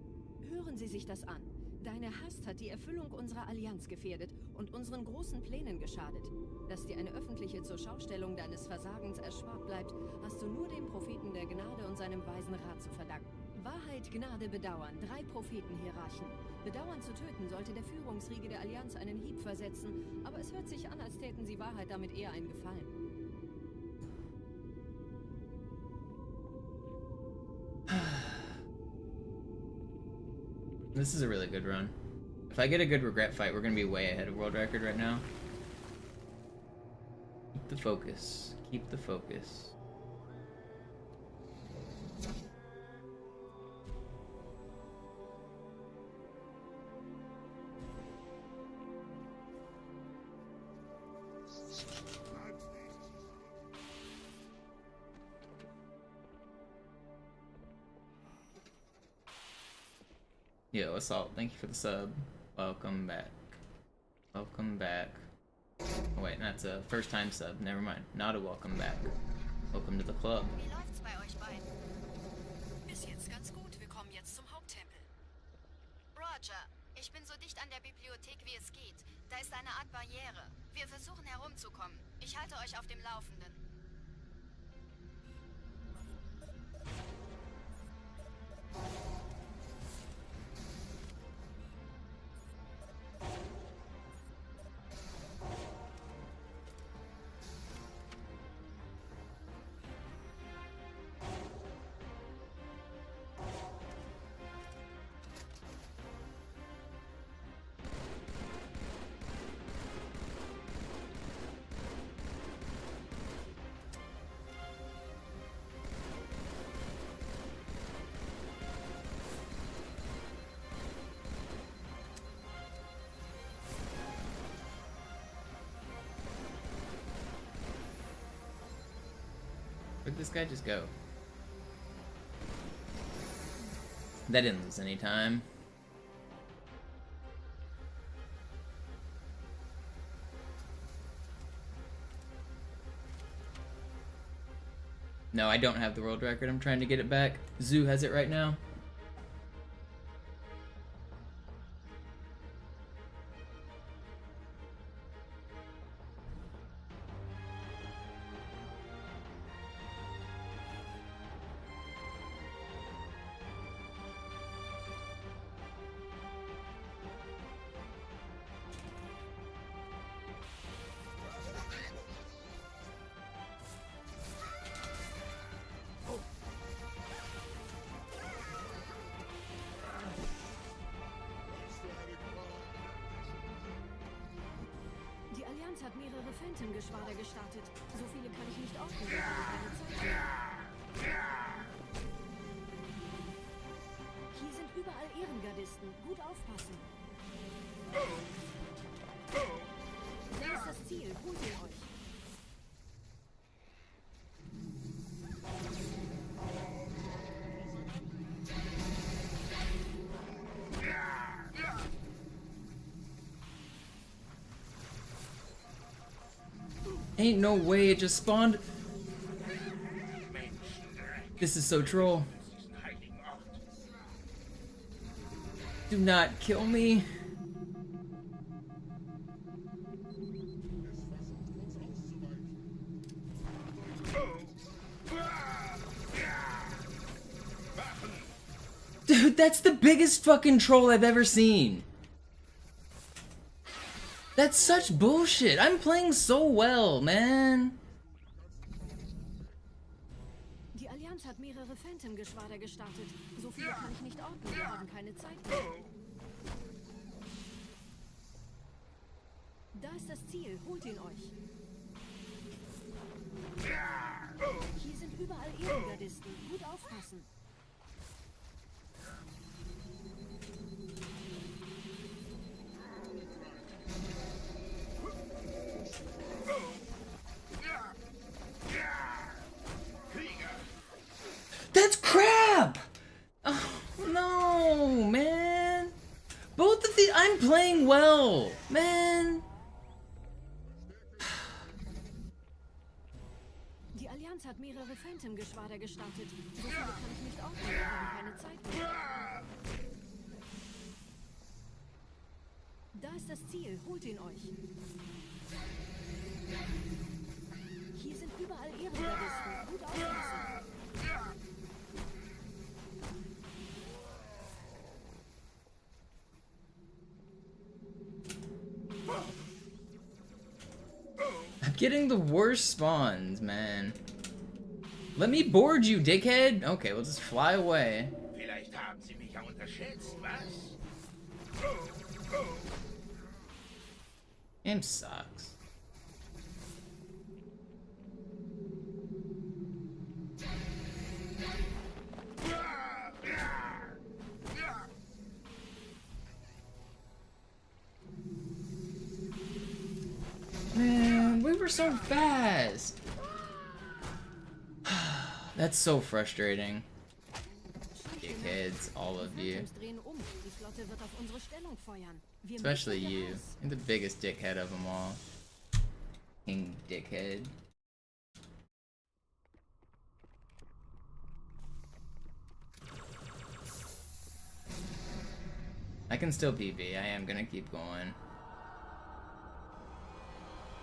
Hören Sie sich das an. Deine Hast hat die Erfüllung unserer Allianz gefährdet und unseren großen Plänen geschadet. Dass dir eine öffentliche Zurschaustellung deines Versagens erspart bleibt, hast du nur dem Propheten der Gnade und seinem weisen Rat zu verdanken. Wahrheit, Gnade, Bedauern, 3 Prophetenhierarchen. Bedauern zu töten sollte der Führungsriege der Allianz einen Hieb versetzen, aber es hört sich an, als täten sie Wahrheit damit eher einen Gefallen. This is a really good run. If I get a good regret fight, we're gonna be way ahead of world record right now. Keep the focus. Keep the focus. Yo, Assault, thank you for the sub. Welcome back. Welcome back. Oh, wait, that's a first time sub. Never mind. Not a welcome back. Welcome to the club. Wie läuft's bei euch beiden? Bis jetzt ganz gut. Wir kommen jetzt zum Haupttempel. Roger, ich bin so dicht an der Bibliothek wie es geht. Da ist eine Art Barriere. Wir versuchen herumzukommen. Ich halte euch auf dem Laufenden. Where'd this guy just go? That didn't lose any time. No, I don't have the world record. I'm trying to get it back. Zoo has it right now. Die Allianz hat mehrere Phantom-Geschwader gestartet. So viele kann ich nicht ordnen, wir haben keine Zeit mehr. Hier sind überall Ehrengardisten. Gut aufpassen. Da ist das Ziel. Holt ihn euch. Ain't no way it just spawned. This is so troll. Do not kill me. Dude, that's the biggest fucking troll I've ever seen. That's such bullshit. I'm playing so well, man. Die Allianz hat mehrere Phantom-Geschwader gestartet. So viele kann ich nicht ordnen, wir haben keine Zeit mehr. Da ist das Ziel. Holt ihn euch. Hier sind überall Ehrengardisten. Gut aufpassen. That's crap! Oh, no, man. Both of the... I'm playing well, man. Die Allianz hat mehrere Phantom-Geschwader gestartet. So viele kann ich nicht ordnen, wir haben keine Zeit mehr. Da ist das Ziel. Holt ihn euch. Hier sind überall Ehrengardisten. Gut aufpassen. I'm getting the worst spawns, man. Let me board you, dickhead. Okay, we'll just fly away. Vielleicht haben Sie mich ja unterschätzt, was? Game sucks. Man, we were were so fast. That's so frustrating. Dickheads, all of you. Especially you. You're the biggest dickhead of them all. King dickhead. I can still PB. I am gonna keep going.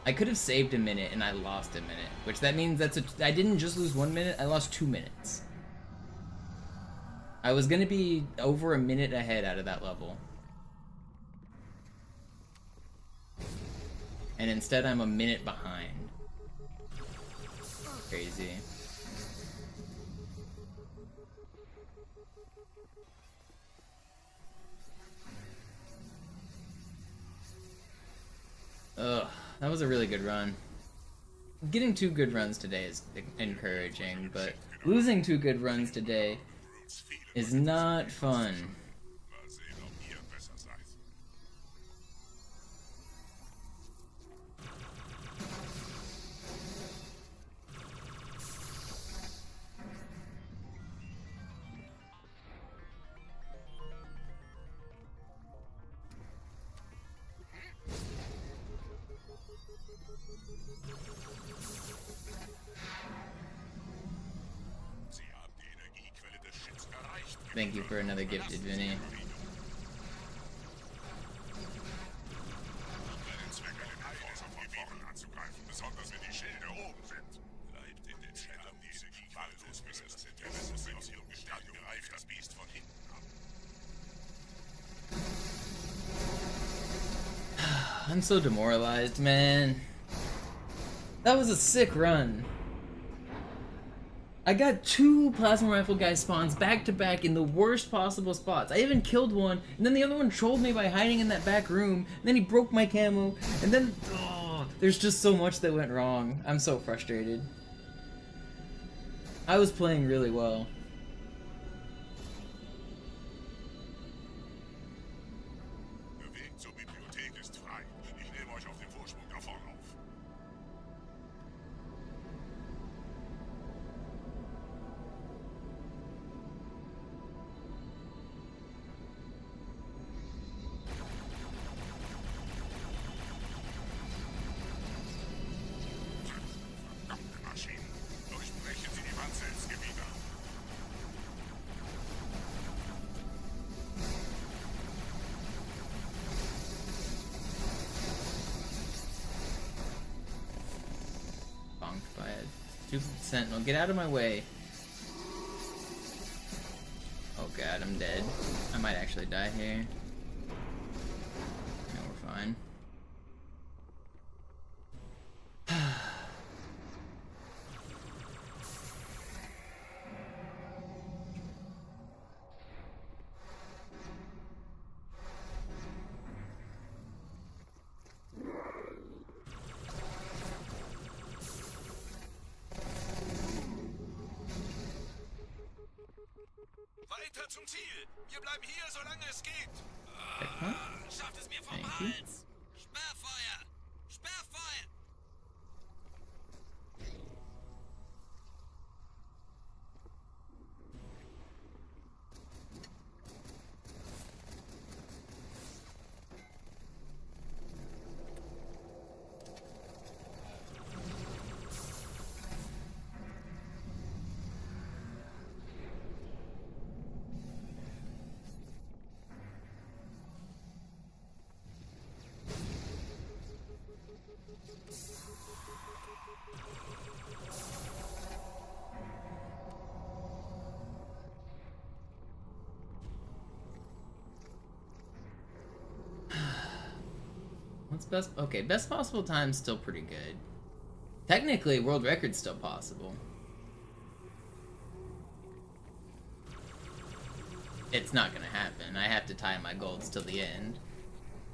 I could have saved a minute and I lost a minute, which that means I didn't just lose 1 minute, I lost 2 minutes. I was gonna be over a minute ahead out of that level. And instead I'm a minute behind. Crazy. Ugh, that was a really good run. Getting 2 good runs today is encouraging, but losing 2 good runs today is not fun. Thank you for another gifted, Vinny. I'm so demoralized, man. That was a sick run. I got 2 plasma rifle guy spawns back to back in the worst possible spots. I even killed one, and then the other one trolled me by hiding in that back room, and then he broke my camo, and then, oh, there's just so much that went wrong. I'm so frustrated. I was playing really well. By a stupid sentinel. Get out of my way. Oh god, I'm dead. I might actually die here. No, we're fine. Weiter zum Ziel! Wir bleiben hier, solange es geht! Schafft es mir vom Hals! Sperrfeuer! Sperrfeuer! What's best? Okay, best possible time's still pretty good. Technically, world record's still possible. It's not gonna happen. I have to tie my golds till the end.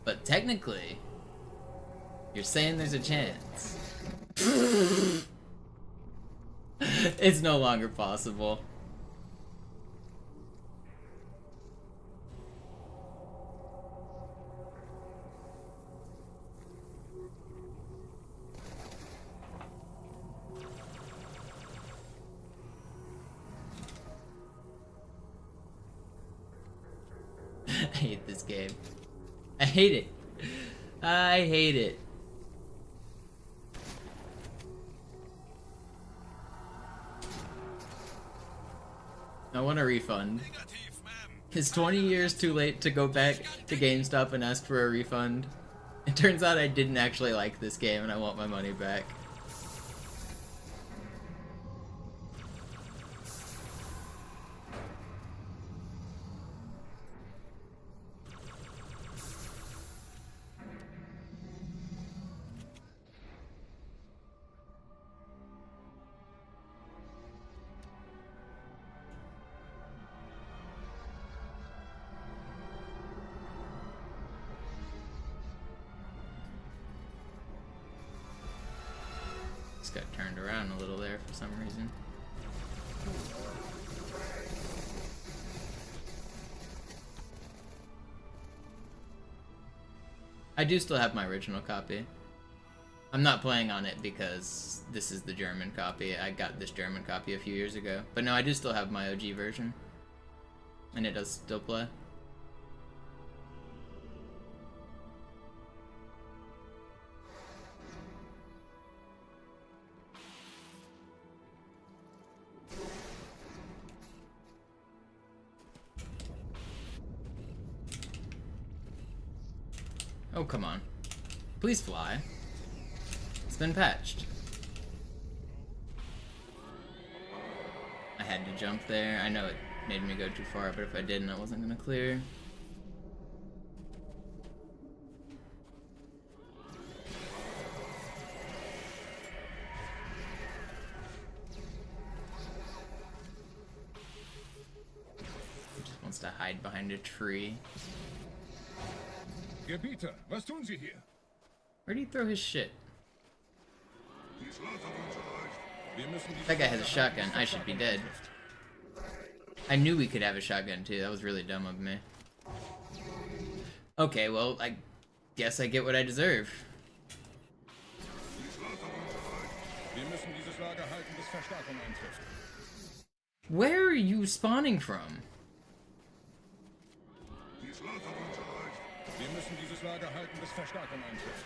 But technically, you're saying there's a chance. It's no longer possible. hate this game. I hate it. I hate it. I want a refund. It's 20 years too late to go back to GameStop and ask for a refund. It turns out I didn't actually like this game and I want my money back. Just got turned around a little there for some reason. I do still have my original copy. I'm not playing on it because this is the German copy. I got this German copy a few years ago. But no, I do still have my OG version. And it does still play. Oh, come on. Please fly. It's been patched. I had to jump there. I know it made me go too far, but if I didn't, I wasn't gonna clear. He just wants to hide behind a tree. Gebieter, was tun Sie hier? Where'd he throw his shit? That guy has a shotgun. I should be dead. I knew we could have a shotgun too. That was really dumb of me. Okay, well, I guess I get what I deserve. Where are you spawning from? Wir müssen dieses Lager halten, bis Verstärkung eintrifft.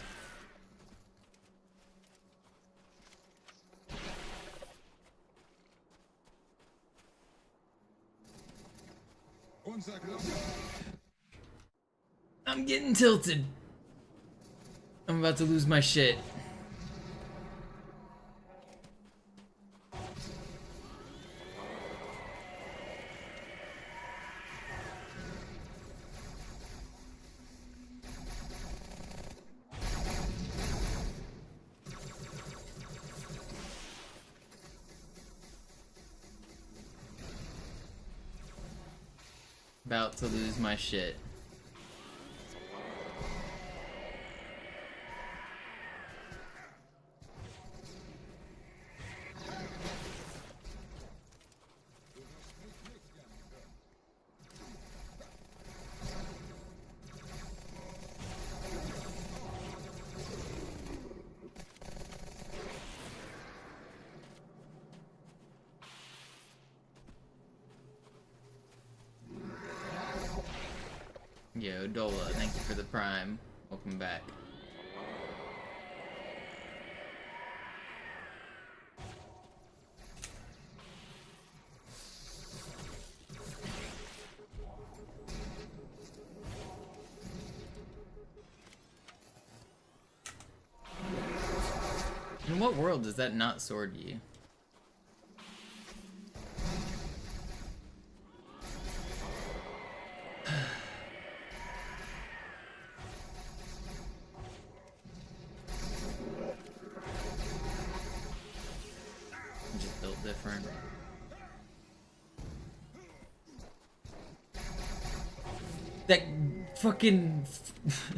I'm getting tilted. I'm about to lose my shit. About to lose my shit. Yo, Dola, thank you for the prime. Welcome back. In what world does that not sword you? Just built different. That fucking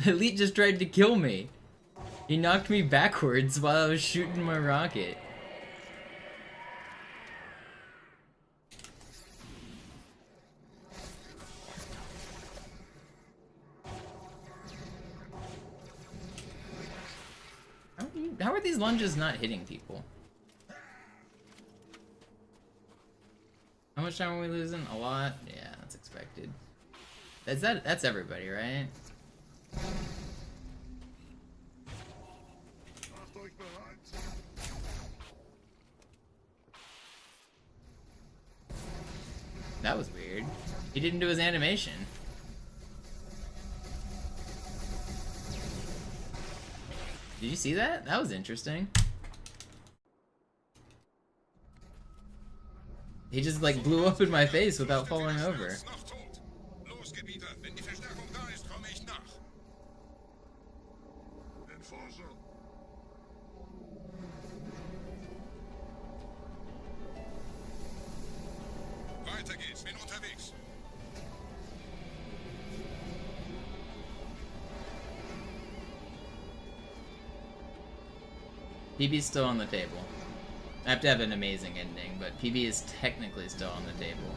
elite just tried to kill me. He knocked me backwards while I was shooting my rocket. How are these lunges not hitting people? How much time are we losing? A lot? Yeah, that's expected. That's everybody, right? Macht euch bereit. That was weird. He didn't do his animation. Did you see that? That was interesting. He just like blew up in my face without falling over. Los, Gebieter, wenn die Verstärkung da ist, komme ich nach. Enforcer. Weiter geht's, bin unterwegs. PB's still on the table. I have to have an amazing ending, but PB is technically still on the table.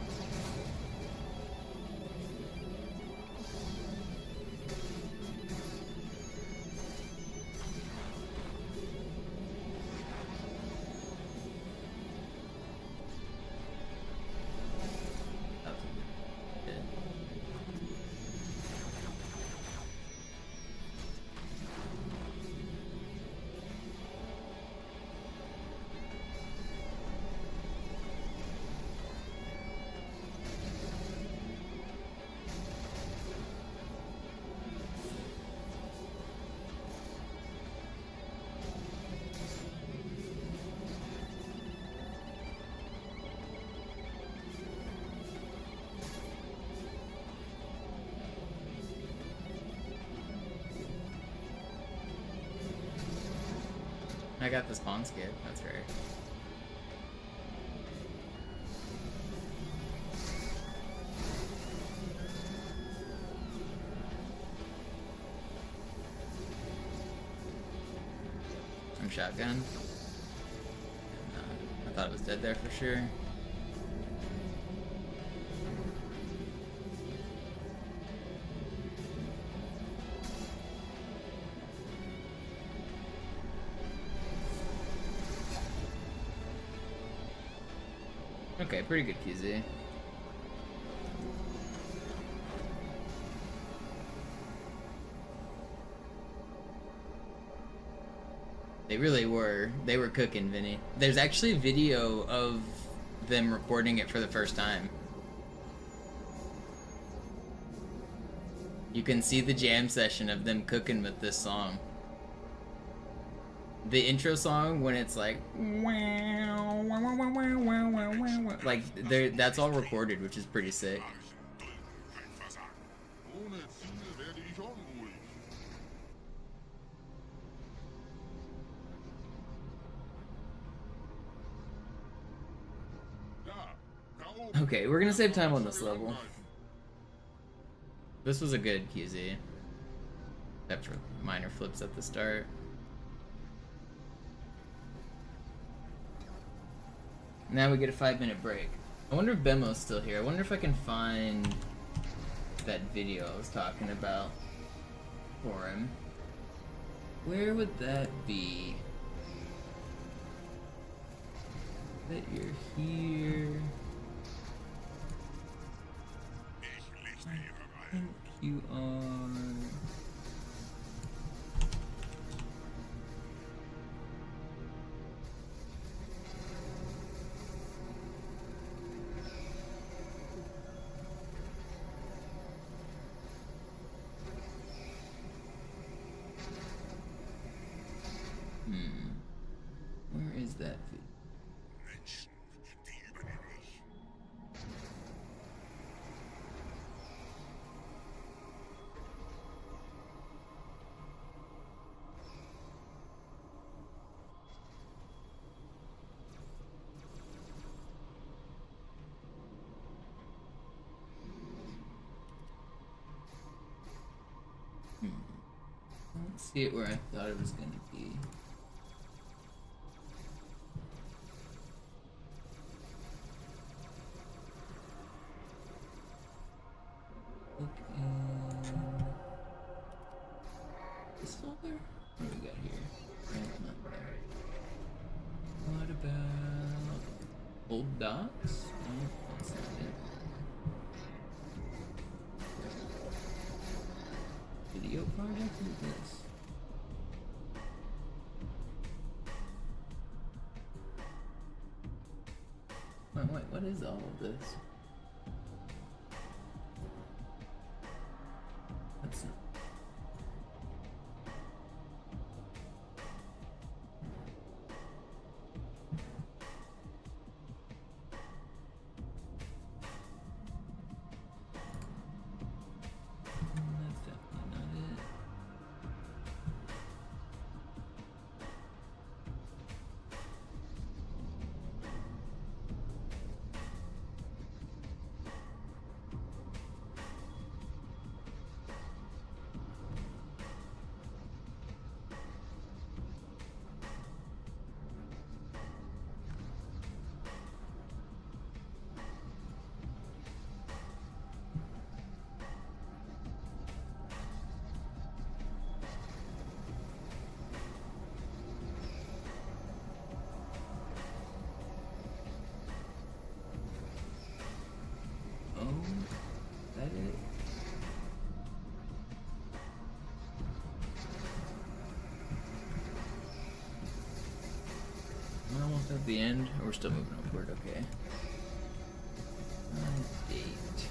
I got the spawn skip, that's rare. I'm shotgun. I thought it was dead there for sure. Okay, pretty good QZ. They really were. They were cooking, Vinny. There's actually a video of them recording it for the first time. You can see the jam session of them cooking with this song. The intro song, when it's like that's all recorded, which is pretty sick. Okay, we're gonna save time on this level. This was a good QZ, except for minor flips at the start. Now we get a 5-minute break. I wonder if Bemo's still here. I wonder if I can find that video I was talking about for him. Where would that be? That you're here. I think you are. Where is that video? Let's see it where I thought it was gonna be. Look in this folder? What do we got here? Right, not there. What about old docs? No, that's not it. Video project is this? Wait, what is all of this? That's not... That's definitely not it. Oh, is that it? I'm almost at the end. Oh, we're still moving upward, okay. Date.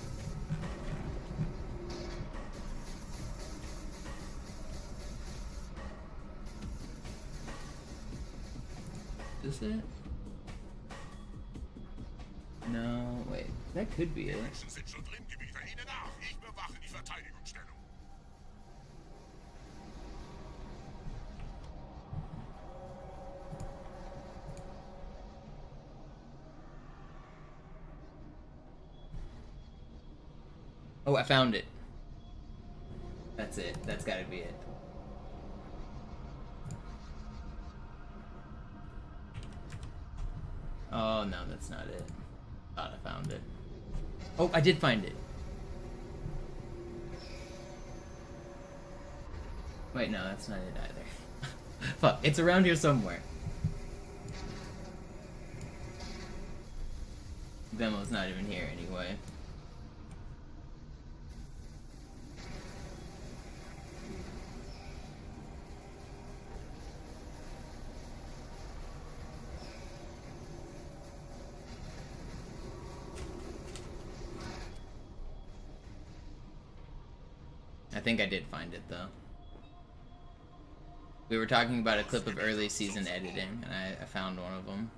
Is it? No, wait. That could be it. Menschen sind schon drin, Gebieter. Ihnen nach. Ich bewache die Verteidigungsstellung. Oh, I found it. That's it. That's gotta be it. Oh, no, that's not it. Thought I found it. Oh, I did find it. Wait, no, that's not it either. Fuck, it's around here somewhere. Vemo's not even here anyway. I think I did find it though. We were talking about a clip of early season editing, and I found one of them.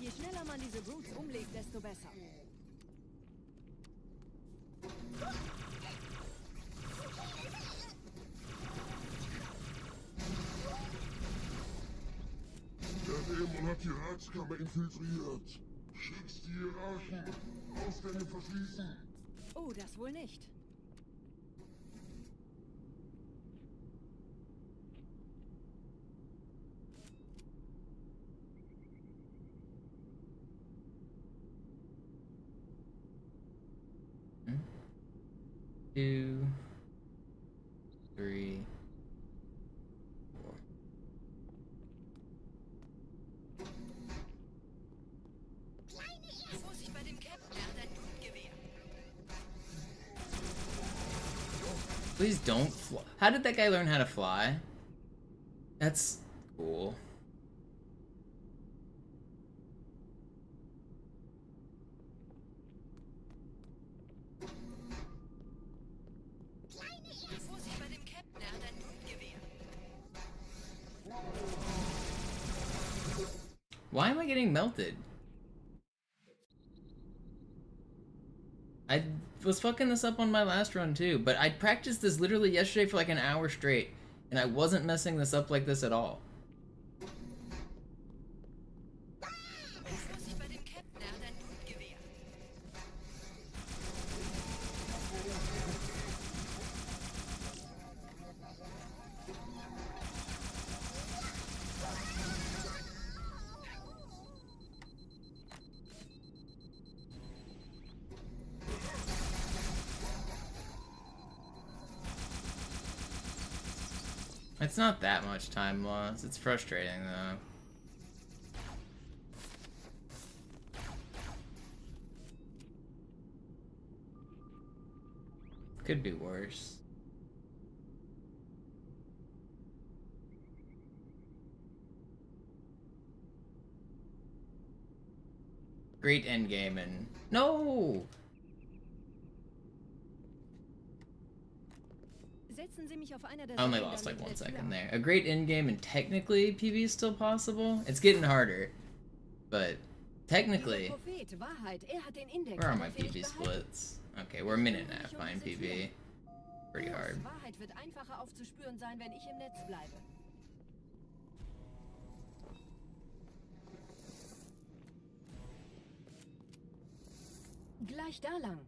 Je schneller man diese Brutes umlegt, desto besser. Der Dämon hat die Ratskammer infiltriert. Schickst die Hierarchen. Ausgänge verschließen. Oh, das wohl nicht. Two, three, four. Vorsicht bei dem Captain, er hat ein Blutgewehr. Please don't fly. How did that guy learn how to fly? That's cool. Vorsicht bei dem Captain, er hat ein Blutgewehr. Why am I getting melted? I was fucking this up on my last run too, but I practiced this literally yesterday for like an hour straight, and I wasn't messing this up like this at all. Vorsicht bei dem Captain, er hat ein Blutgewehr. It's not that much time lost. It's frustrating though. Could be worse. Great endgame and no. I only lost like 1 second there. A great endgame and technically PB is still possible. It's getting harder, but technically. Where are my PB splits? Okay, we're a minute and a half behind PB. Pretty hard. Gleich da lang.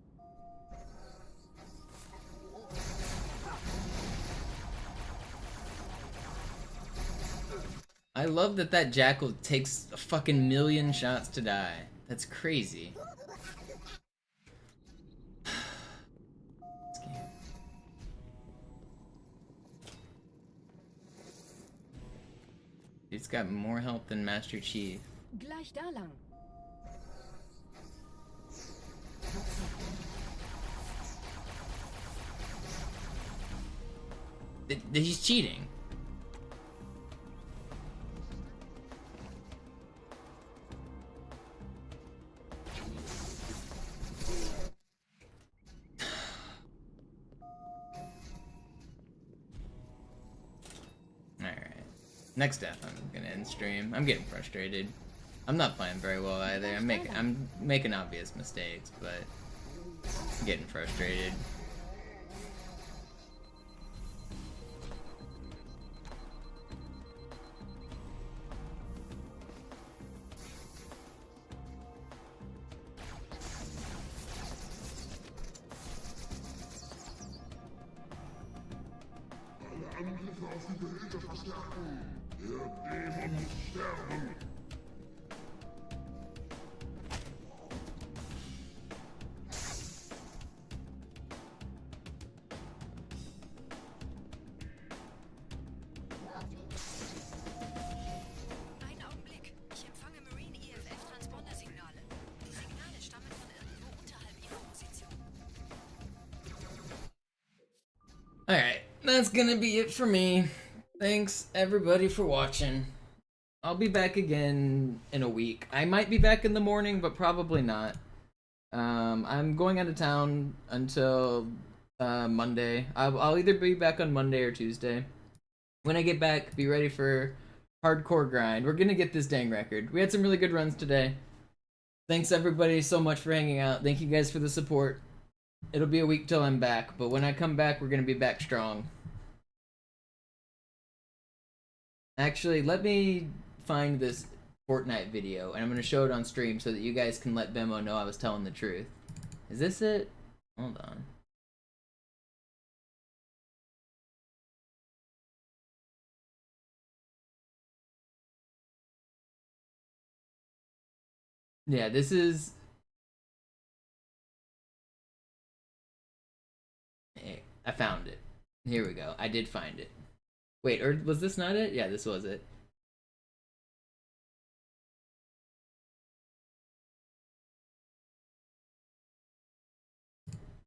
I love that that jackal takes a fucking million shots to die. That's crazy. It's got more health than Master Chief. Gleich da lang. He's cheating. Alright. Next death I'm gonna end stream. I'm getting frustrated. I'm not playing very well either. I'm making obvious mistakes, but I'm getting frustrated. Alright, that's gonna be it for me. Thanks everybody for watching. I'll be back again in a week. I might be back in the morning, but probably not. I'm going out of town until Monday. I'll either be back on Monday or Tuesday. When I get back, be ready for hardcore grind. We're gonna get this dang record. We had some really good runs today. Thanks everybody so much for hanging out. Thank you guys for the support. It'll be a week till I'm back, but when I come back, we're gonna be back strong. Actually, let me find this Fortnite video, and I'm gonna show it on stream so that you guys can let Bemo know I was telling the truth. Is this it? Hold on. Yeah, this is... Hey, I found it. Here we go. I did find it. Wait, or was this not it? Yeah, this was it.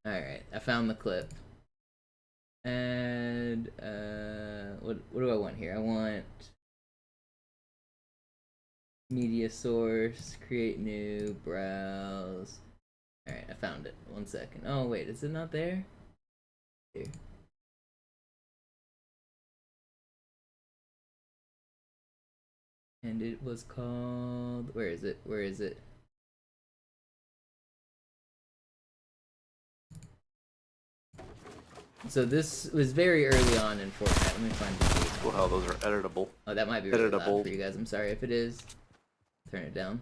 Alright, I found the clip. And, what do I want here? I want... media source, create new, browse. Alright, I found it. 1 second. Oh, wait, is it not there? Here. And it was called... Where is it? Where is it? So this was very early on in Fortnite. Let me find this. Well, how those are editable. Oh, that might be really loud for you guys. I'm sorry if it is. Turn it down.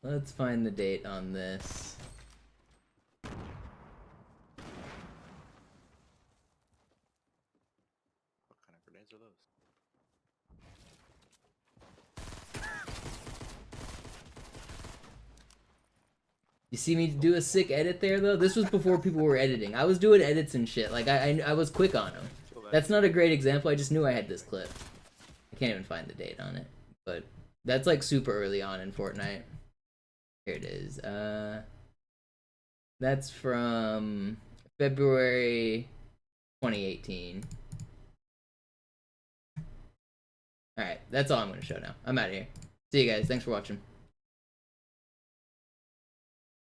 Let's find the date on this. What kind of grenades are those? You see me do a sick edit there, though? This was before people were editing. I was doing edits and shit. Like, I was quick on them. That's not a great example. I just knew I had this clip. I can't even find the date on it, but that's like super early on in Fortnite. Here it is. That's from February 2018. Alright, that's all I'm going to show now. I'm out of here. See you guys. Thanks for watching.